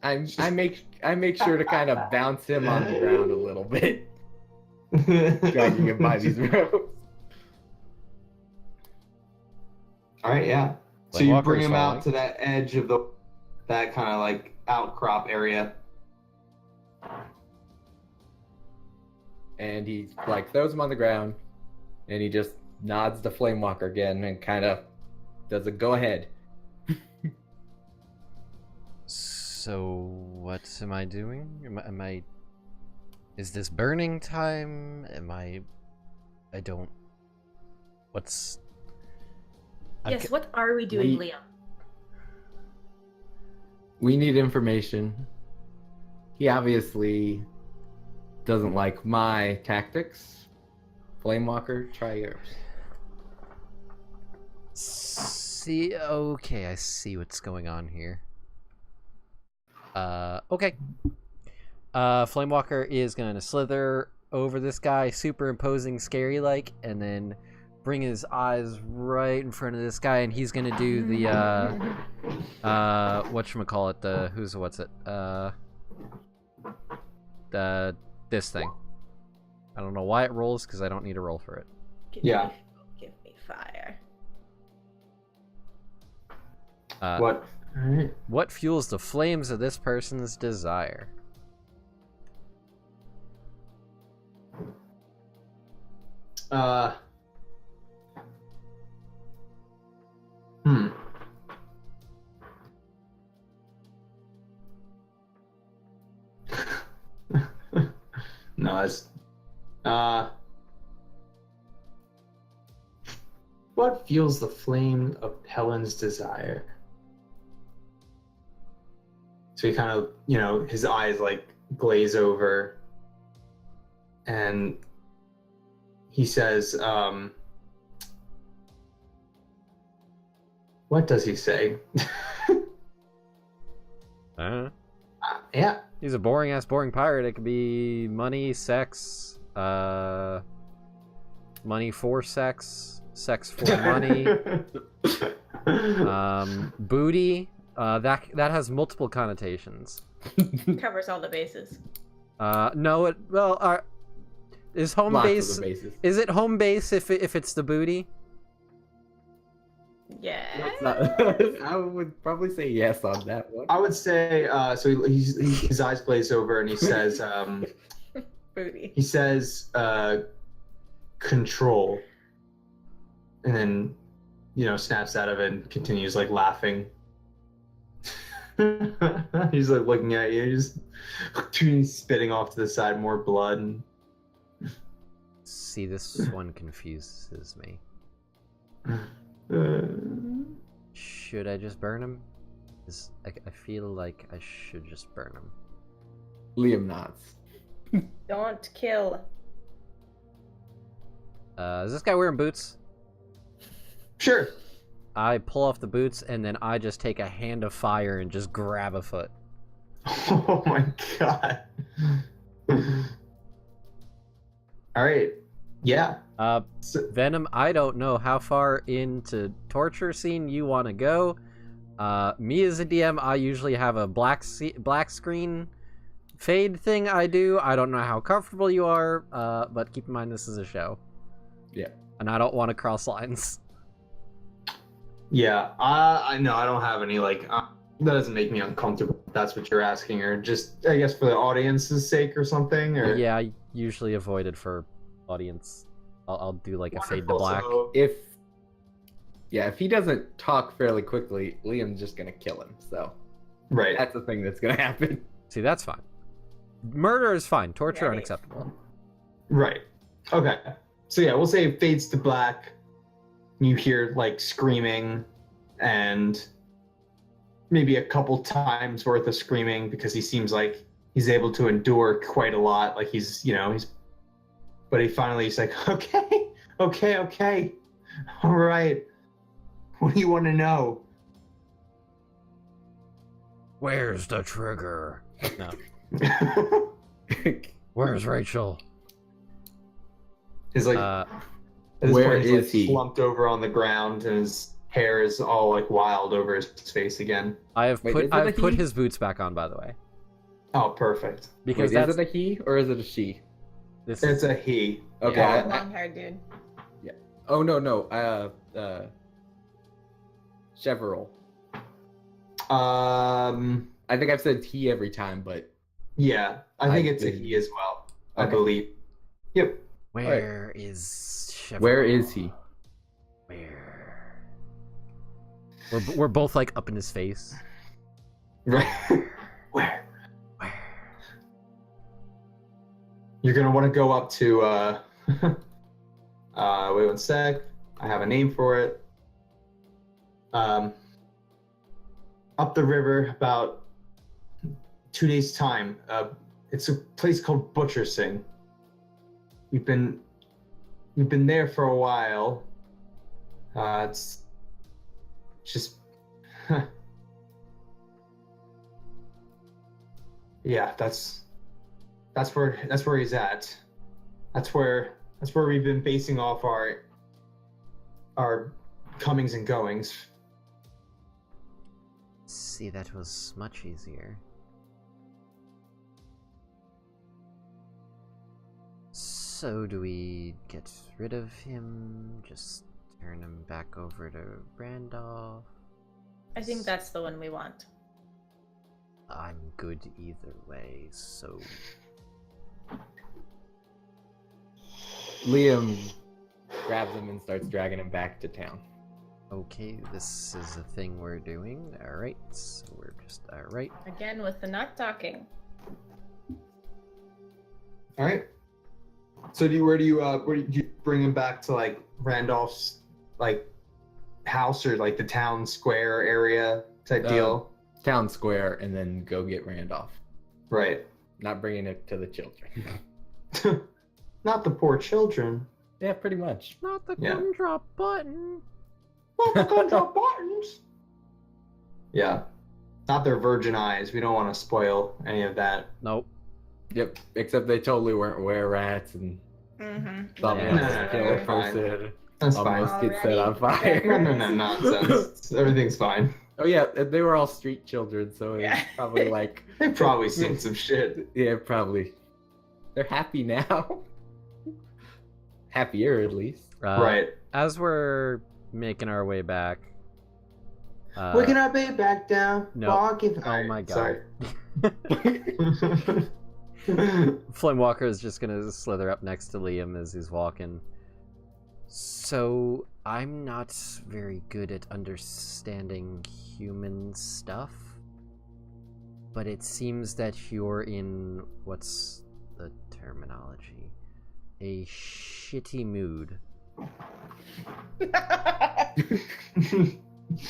I make sure to kind of bounce him on the ground a little bit, dragging him by these ropes. All right, yeah. So you Walker's bring him following. out to that edge of that kind of like outcrop area. And he like throws him on the ground, and he just nods to Flamewalker again and kind of does a go ahead. So what am I doing? Am I? Is this burning time? I don't. What's? Yes, what are we doing, We- Liam? We need information He obviously doesn't like my tactics. Flamewalker, try yours. See, okay, I see what's going on here. Okay. Flamewalker is gonna slither over this guy, superimposing scary like, and then bring his eyes right in front of this guy, and he's gonna do the whatchamacallit, the this thing. I don't know why it rolls because I don't need a roll for it. Yeah. Give me fire. What? All right. What fuels the flames of this person's desire? Hmm. No, it's what fuels the flame of Helen's desire? So he kind of, his eyes like glaze over, and he says, what does he say? Yeah. He's a boring pirate. It could be money, sex, money for sex, sex for money, booty. That has multiple connotations. Covers all the bases. No, is home Lots base? of the bases. Is it home base if it's the booty? Yeah. I would probably say yes on that one. I would say so. His eyes glaze over, and he says, Booty. he says, control, and then snaps out of it and continues like laughing. He's like looking at you, just spitting off to the side more blood. And... See, this one confuses me. Should I just burn him? I feel like I should just burn him. Liam nods. Don't kill. Is this guy wearing boots? Sure. I pull off the boots and then I just take a hand of fire and just grab a foot. Oh my god. All right. Yeah. Venom, I don't know how far into torture scene you want to go. Me as a DM, I usually have a black screen fade thing I do. I don't know how comfortable you are, but keep in mind this is a show. Yeah. And I don't want to cross lines. Yeah. I know I don't have any that doesn't make me uncomfortable. If that's what you're asking, or just I guess for the audience's sake or something. Or Yeah, I usually avoid it for audience. I'll do like a fade to Wonderful. black. So, If he doesn't talk fairly quickly, Liam's just gonna kill him. So right. that's the thing that's gonna happen. See, that's fine. Murder is fine. Torture Right. unacceptable. Right. Okay. So yeah, we'll say it fades to black. You hear like screaming and maybe a couple times worth of screaming because he seems like he's able to endure quite a lot. Like he's but he's like, okay. All right. What do you want to know? Where's the trigger? No. Where's Rachel? He's like, at this where point, he's is he? slumped over on the ground and his hair is all like wild over his face again. I've Wait, is it a put he? his boots back on, by the way, Oh, perfect. because Wait, that's is it a he or is it a she? this. It's a he. Okay. Yeah. I- Long haired dude. oh no. Chevrolet. I think I've said he every time, but Yeah, I think I it's a didn't. he as well. I Okay. believe. Yep. Where is Chevrolet? where is he? Where? We're both like up in his face. Right. Where? Where? You're gonna want to go up to. Wait 1 sec. I have a name for it. Up the river about 2 days' time. It's a place called Butcher Sing. We've been there for a while. It's just, yeah. That's where he's at. That's where we've been basing off our comings and goings. See, that was much easier. So, do we get rid of him? Just turn him back over to Randolph? I think that's the one we want. I'm good either way, so... Liam grabs him and starts dragging him back to town. Okay, this is a thing we're doing. Alright, so we're just... Alright. Again, with the not talking. All right. So where do you bring him back to, like, Randolph's, like, house, or like the town square area type deal? Town square, and then go get Randolph. Right. Not bringing it to the children. Not the poor children. Yeah, pretty much. Not the Yeah. gumdrop button! Not the gumdrop buttons. Yeah. Not their virgin eyes. We don't want to spoil any of that. Nope. Yep, except they totally weren't were-rats and Mm-hmm. thought Yeah. we had to kill a That's fine. person. That's fine. Almost get set on fire. No, nonsense. Everything's fine. Oh yeah, they were all street children, so it's Yeah. probably like, They've probably seen some shit. yeah, probably. They're happy now. Happier, at least. Right. As we're making our way back... We're gonna be back down. no. Walking. Oh my god. Sorry. Flamewalker is just gonna slither up next to Liam as he's walking. So, I'm not very good at understanding human stuff, but it seems that you're in, what's the terminology? A shitty mood.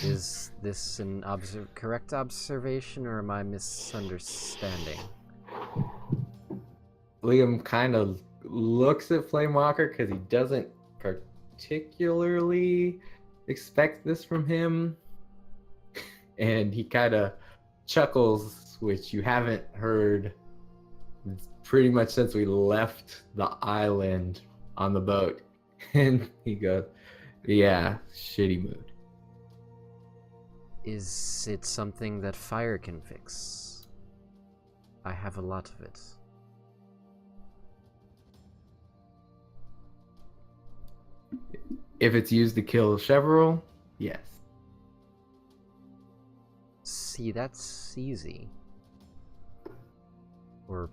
Is this an correct observation, or am I misunderstanding? Liam kind of looks at Flamewalker because he doesn't particularly expect this from him. And he kind of chuckles, which you haven't heard pretty much since we left the island on the boat. And he goes, yeah, shitty mood. Is it something that fire can fix? I have a lot of it. If it's used to kill Chevrolet, yes. See, that's easy. Or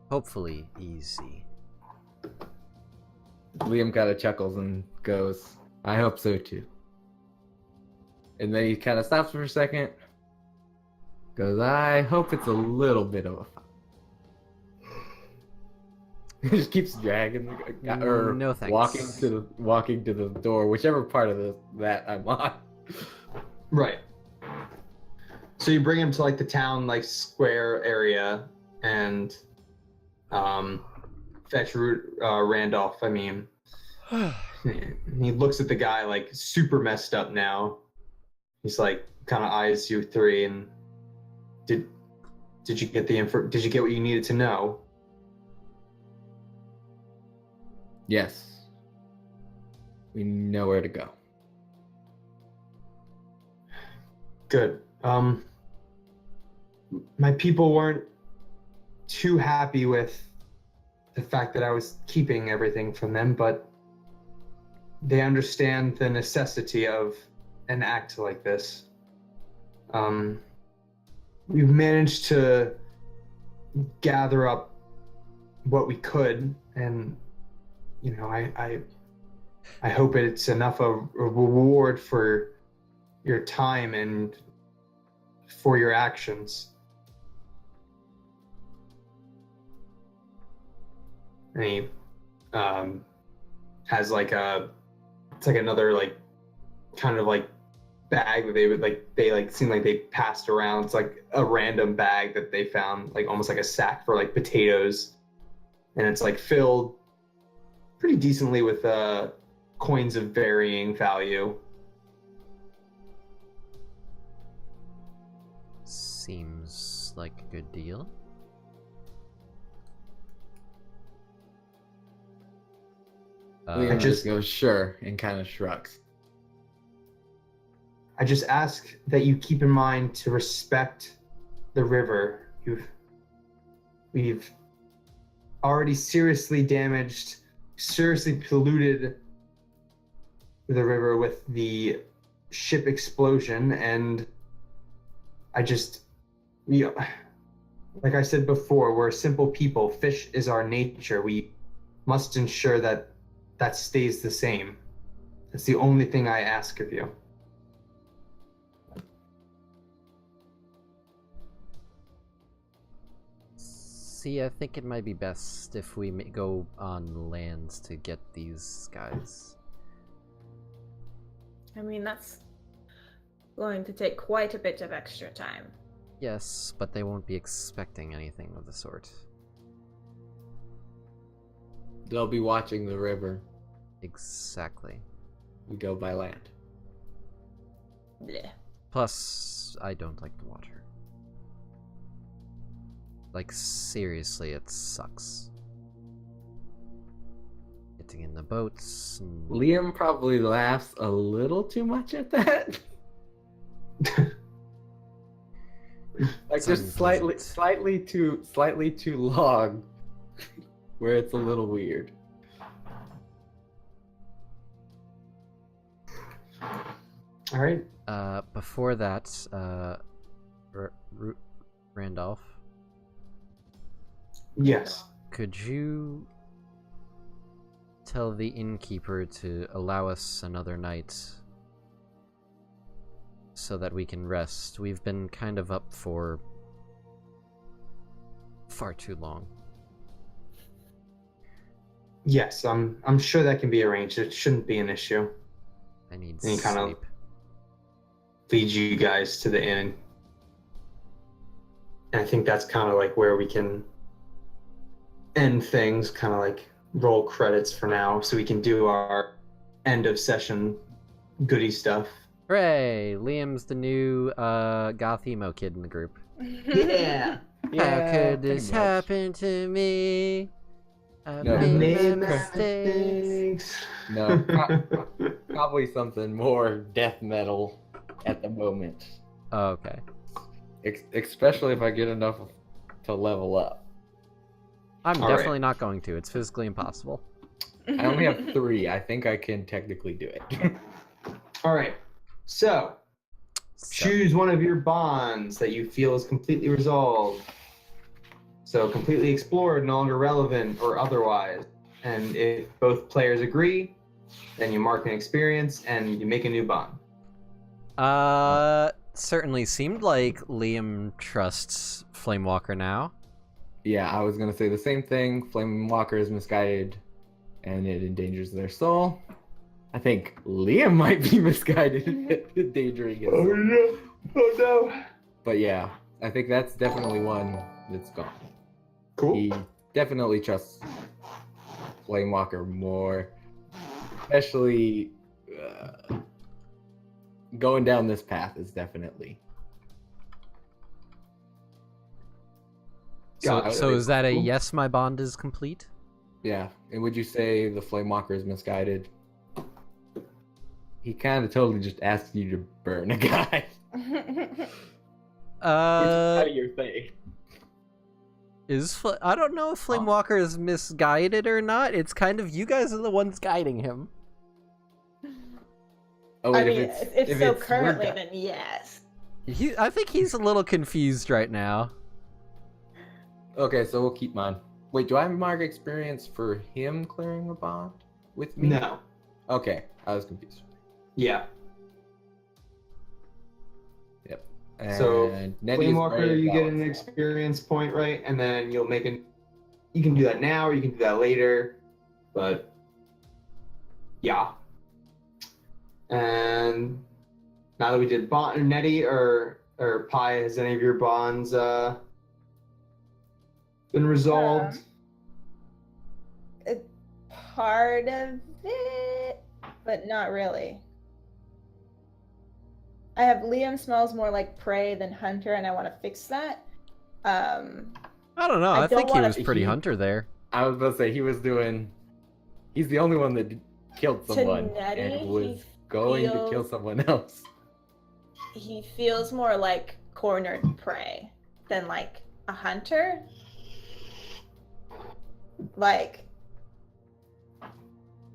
hopefully easy. Liam kind of chuckles and goes, I hope so too. And then he kind of stops for a second. Goes, I hope it's a little bit of a fight. He just keeps dragging the or No thanks. walking to the door, whichever part of that I'm on. Right. So you bring him to, like, the town, like, square area and fetch Randolph. I mean, he looks at the guy like super messed up now. He's like, kind of eyes you three, and did you get did you get what you needed to know? Yes. We know where to go. Good. My people weren't too happy with the fact that I was keeping everything from them, but they understand the necessity of an act like this. We've managed to gather up what we could, and you know, I hope it's enough of a reward for your time and for your actions. And he has like it's like another like kind of like bag that they seemed like they passed around. It's like a random bag that they found, like almost like a sack for like potatoes, and it's like filled pretty decently with coins of varying value. Seems like a good deal. Liam just- just goes sure and kind of shrugs. I just ask that you keep in mind to respect the river. We've already seriously damaged, seriously polluted the river with the ship explosion, and like I said before, we're simple people. Fish is our nature. We must ensure that stays the same. That's the only thing I ask of you. See, I think it might be best if we go on land to get these guys. I mean, that's going to take quite a bit of extra time. Yes, but they won't be expecting anything of the sort. They'll be watching the river. Exactly. We go by land. Blech. Plus, I don't like the water. Like, seriously, it sucks. Getting in the boats and... Liam probably laughs a little too much at that. Like It's just unpleasant. slightly too long, where it's a little weird. All right. Before that, Randolph, Yes. could you tell the innkeeper to allow us another night so that we can rest? We've been kind of up for far too long. Yes, I'm sure that can be arranged. It shouldn't be an issue. I need Any kind of- sleep. Lead you guys to the inn. And I think that's kind of like where we can end things, kind of like roll credits for now, so we can do our end of session goody stuff. Hooray! Liam's the new goth emo kid in the group. Yeah. How could pretty this much. happen to me? I've No, made my my mistakes. No, probably something more death metal at the moment. Oh, okay. Especially if I get enough to level up. I'm All right. definitely not going to. It's physically impossible. I only have 3. I think I can technically do it. All right. So, So, choose one of your bonds that you feel is completely resolved. So, completely explored, no longer relevant, or otherwise. And if both players agree, then you mark an experience and you make a new bond. certainly seemed like Liam trusts Flamewalker now. Yeah, I was gonna say the same thing. Flame Walker is misguided, and it endangers their soul. I think Liam might be misguided, endangering his soul. no! Oh no! But yeah, I think that's definitely one that's gone. Cool. He definitely trusts Flame Walker more, especially going down this path is definitely. So, Got it. so is that a Cool. yes, my bond is complete? Yeah, and would you say the Flame Walker is misguided? He kind of totally just asked you to burn a guy. Which is kind of your thing. I don't know if Flamewalker is misguided or not. It's kind of you guys are the ones guiding him. Oh, I wait, mean, if if so it's- we're currently, done. then yes. I think he's a little confused right now. Okay, so we'll keep mine. Wait, do I mark experience for him clearing a bond with me? No. Okay, I was confused. Yeah. Yep. So, And Nettie is Flamewalker, very you get balanced. an experience point, right? And then you'll make an. You can do that now, or you can do that later. But yeah. And now that we did bond, Nettie or Pi, has any of your bonds been resolved? Part of it, but not really. I have Liam smells more like prey than hunter, and I want to fix that. I don't know. I I don't think he wanna- was pretty hunter there. I was about to say he's the only one that killed To someone Nettie, and was he going to feels- kill someone else. He feels more like cornered prey than like a hunter. Like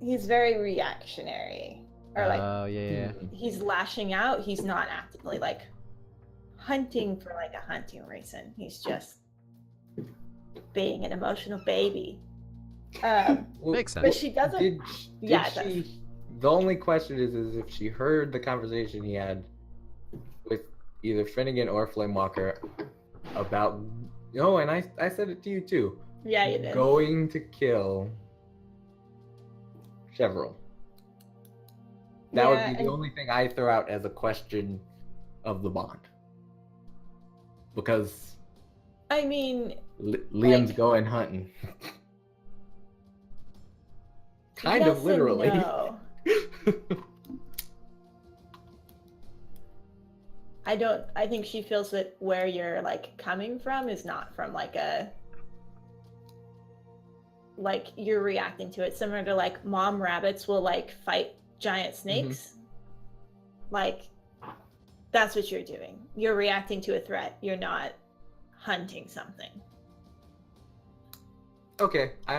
he's very reactionary, or like Oh yeah. he's lashing out. He's not actively like hunting for like a hunting reason. He's just being an emotional baby. Well, Makes But sense. she doesn't. Did Yeah, it she? The only question is if she heard the conversation he had with either Finnegan or Flamewalker about. No, and I said it to you too. Yeah, you did. Going to kill Chevrolet. That Yeah, would be the and- only thing I throw out as a question of the bond. Because I mean, Liam's Like- going hunting. Kind yes of and literally. no. I think she feels that where you're like coming from is not from like you're reacting to it, similar to like mom rabbits will like fight giant snakes. Like that's what you're doing. You're reacting to a threat. You're not hunting something. Okay, I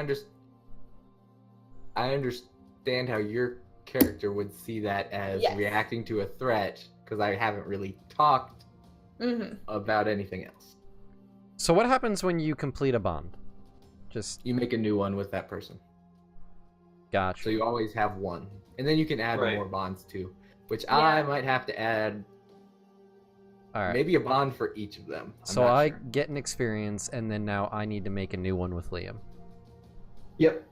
understand how your character would see that as Yes. reacting to a threat, because I haven't really talked Mm-hmm. about anything else. So what happens when you complete a bond? Just You make a new one with that person. gotcha. So you always have one. And then you can add Right. more bonds too, which Yeah. I might have to add All right. maybe a bond for each of them. I'm So not I sure. get an experience, and then now I need to make a new one with Liam. Yep.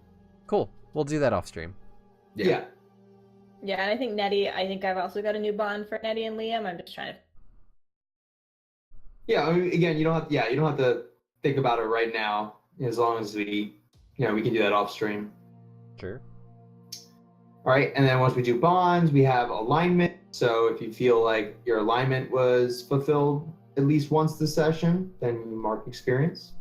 Cool. We'll do that off stream. Yeah. Yeah, and I think Nettie. I think I've also got a new bond for Nettie and Liam. I'm just trying to. Yeah. I mean, again, you don't have. Yeah, you don't have to think about it right now. As long as we can do that off stream. Sure. All right, and then once we do bonds, we have alignment. So if you feel like your alignment was fulfilled at least once this session, then you mark experience.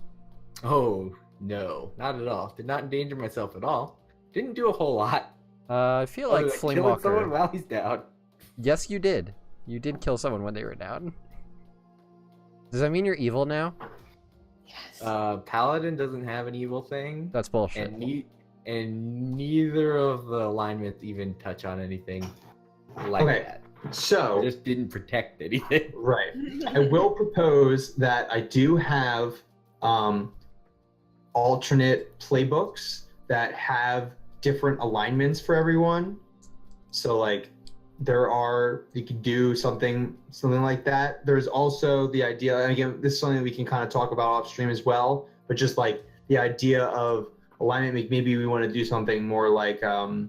Oh, no, not at all. Did not endanger myself at all. Didn't do a whole lot. I feel other like than killing someone Flamewalker. while he's down. Yes, you did. You did kill someone when they were down. Does that mean you're evil now? Yes. Paladin doesn't have an evil thing. That's bullshit. And neither of the alignments even touch on anything like Okay. that. So Just didn't protect anything. right, I will propose that I do have alternate playbooks that have different alignments for everyone. So like you could do something like that. There's also the idea, and again, this is something that we can kind of talk about off stream as well, but just like the idea of alignment, maybe we want to do something more like a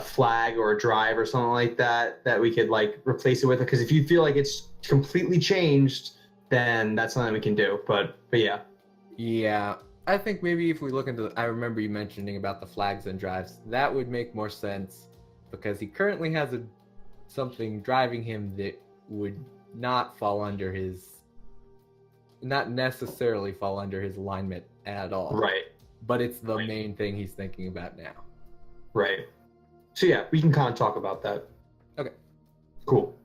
flag or a drive or something like that we could like replace it with, because if you feel like it's completely changed, then that's something we can do. But yeah. Yeah, I think maybe if we look into, I remember you mentioning about the flags and drives. That would make more sense because he currently has something driving him that would not necessarily fall under his alignment at all. Right. But it's the main thing he's thinking about now. Right. So yeah, we can kind of talk about that. Okay. Cool.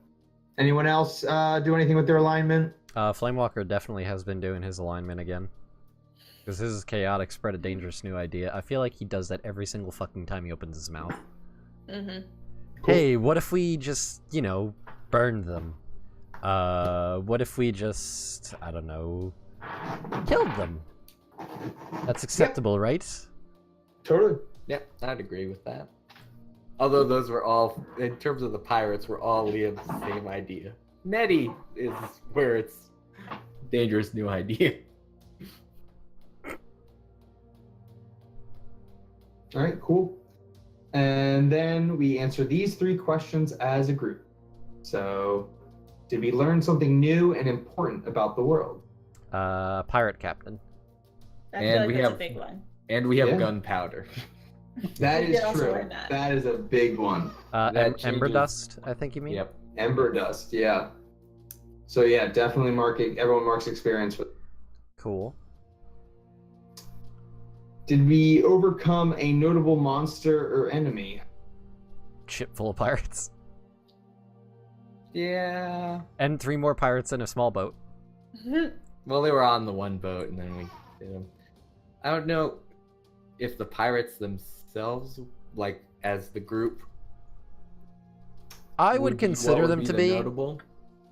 Anyone else do anything with their alignment? Flamewalker definitely has been doing his alignment again. Because his is chaotic, spread a dangerous new idea. I feel like he does that every single fucking time he opens his mouth. Mm-hmm. Cool. Hey, what if we just, burned them? What if we just, I don't know, killed them? That's acceptable, right? Totally. Yeah, I'd agree with that. Although those were all, in terms of the pirates, were all Liam's same idea. Nettie is where it's dangerous new idea. All right, cool. And then we answer these 3 questions as a group. So, did we learn something new and important about the world? Pirate captain. I And feel like we that's have- a big one. And we have Yeah. gunpowder. That We is did also true. learn that. That is a big one. That Ember changes- dust, I think you mean? Yep. Ember dust, yeah. So yeah, definitely everyone marks experience with. Cool. Did we overcome a notable monster or enemy? Ship full of pirates. Yeah. And 3 more pirates in a small boat. Well, they were on the one boat, and then we did them. I don't know if the pirates themselves, like as the group, I would consider them to the be. notable.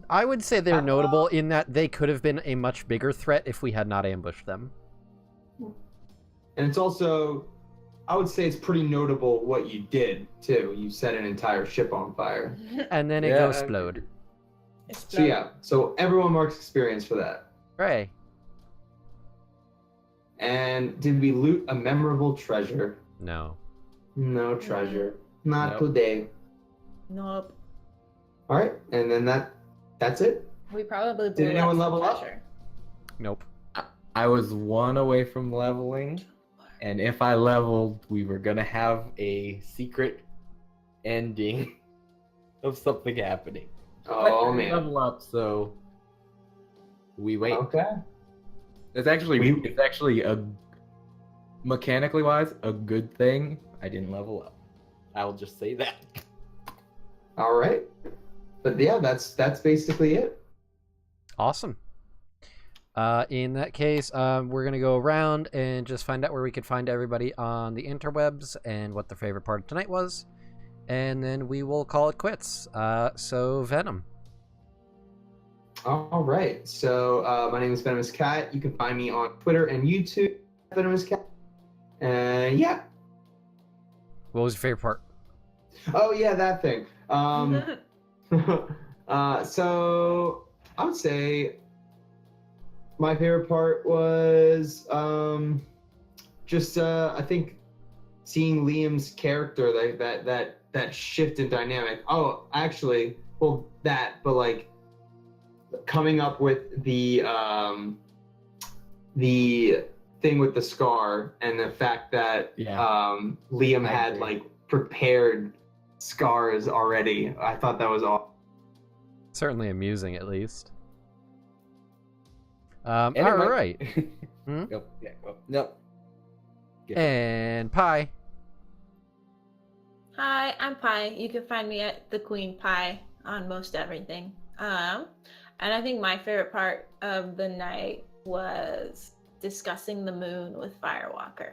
I would say they're notable in that they could have been a much bigger threat if we had not ambushed them. And it's also, I would say it's pretty notable what you did too. You set an entire ship on fire. And then it Yeah, goes I- explode. So yeah, so everyone marks experience for that. Hooray. And did we loot a memorable treasure? No. No treasure. Not Nope. today. Nope. All right, and then that's it. We probably Did blew up anyone some level up? treasure. Nope. I was 1 away from leveling, and if I leveled, we were gonna have a secret ending of something happening. Oh But I man. level up, so we wait. Okay. It's actually We- it's actually a mechanically wise a good thing I didn't level up. I will just say that. All right. But yeah, that's basically it. Awesome. In that case, we're going to go around and just find out where we could find everybody on the interwebs and what their favorite part of tonight was. And then we will call it quits. So, Venom. All right. So my name is Venomous Cat. You can find me on Twitter and YouTube, Venomous Cat. Yeah. What was your favorite part? Oh yeah, that thing. So I would say my favorite part was just I think seeing Liam's character, that shift in dynamic. Oh, actually, well that, but like coming up with the thing with the scar and the fact that Yeah. Liam I had agree. like prepared scars already. I thought that was awesome. Certainly amusing, at least. And it All might- right. Hmm? Nope. Yeah. Nope. And Pie. Hi, I'm Pie. You can find me at the Queen Pie on most everything. And I think my favorite part of the night was discussing the moon with Firewalker.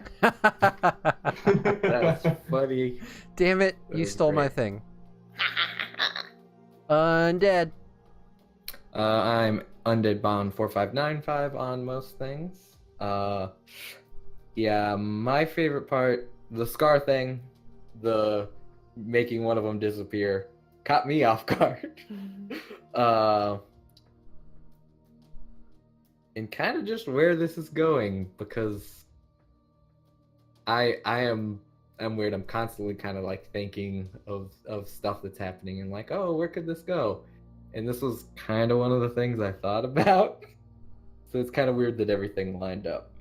That's funny. Damn it, That you was stole my great. thing. Undead. I'm Undead Bound 4595 on most things. Yeah, my favorite part, the scar thing, the making one of them disappear, caught me off guard. And kind of just where this is going, because I'm weird. I'm constantly kind of like thinking of stuff that's happening and like, oh, where could this go? And this was kind of one of the things I thought about. So it's kind of weird that everything lined up.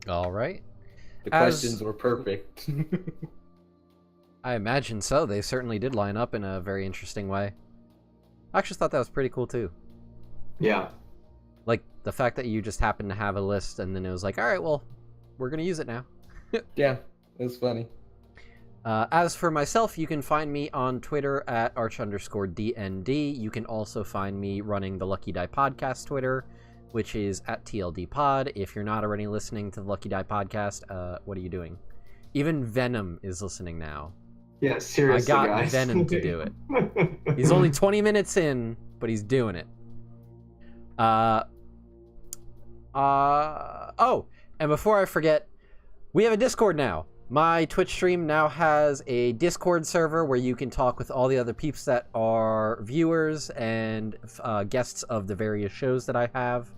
All right. The As- questions were perfect. I imagine so. They certainly did line up in a very interesting way. I actually thought that was pretty cool, too. Yeah. Like, the fact that you just happened to have a list and then it was like, all right, well, we're going to use it now. Yeah, it was funny. As for myself, you can find me on Twitter at arch_DND. You can also find me running the Lucky Die Podcast Twitter, which is at TLDpod. If you're not already listening to the Lucky Die Podcast, what are you doing? Even Venom is listening now. Yeah, seriously, I got guys. Venom to do it. He's only 20 minutes in, but he's doing it. Oh, and before I forget, we have a Discord now. My Twitch stream now has a Discord server where you can talk with all the other peeps that are viewers and guests of the various shows that I have.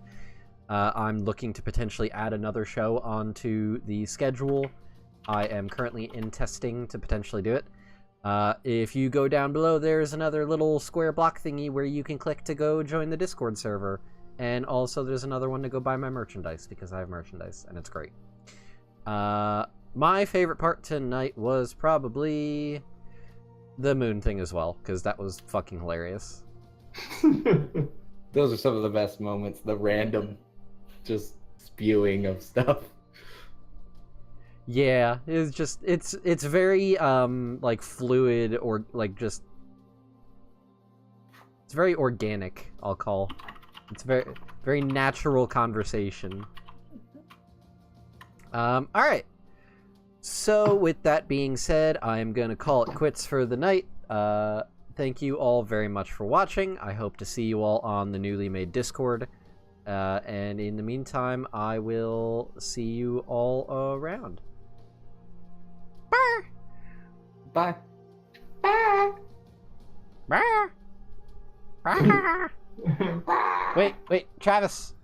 I'm looking to potentially add another show onto the schedule. I am currently in testing to potentially do it. If you go down below, there's another little square block thingy where you can click to go join the Discord server. And also there's another one to go buy my merchandise, because I have merchandise, and it's great. My favorite part tonight was probably the moon thing as well, because that was fucking hilarious. Those are some of the best moments. The random, just spewing of stuff. Yeah, it's just it's very like fluid, or like just it's very organic, I'll call. It's very natural conversation. All right. So with that being said, I'm going to call it quits for the night. Thank you all very much for watching. I hope to see you all on the newly made Discord. And in the meantime, I will see you all around. Bye. Wait, Travis,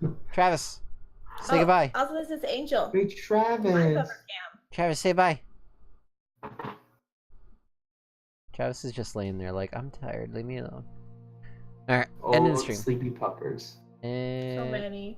say goodbye. Also, this is Angel. Hey, My Travis. cover cam. Travis, say bye. Travis is just laying there like, I'm tired, leave me alone. Alright, end of the stream. Sleepy puppers. And So many.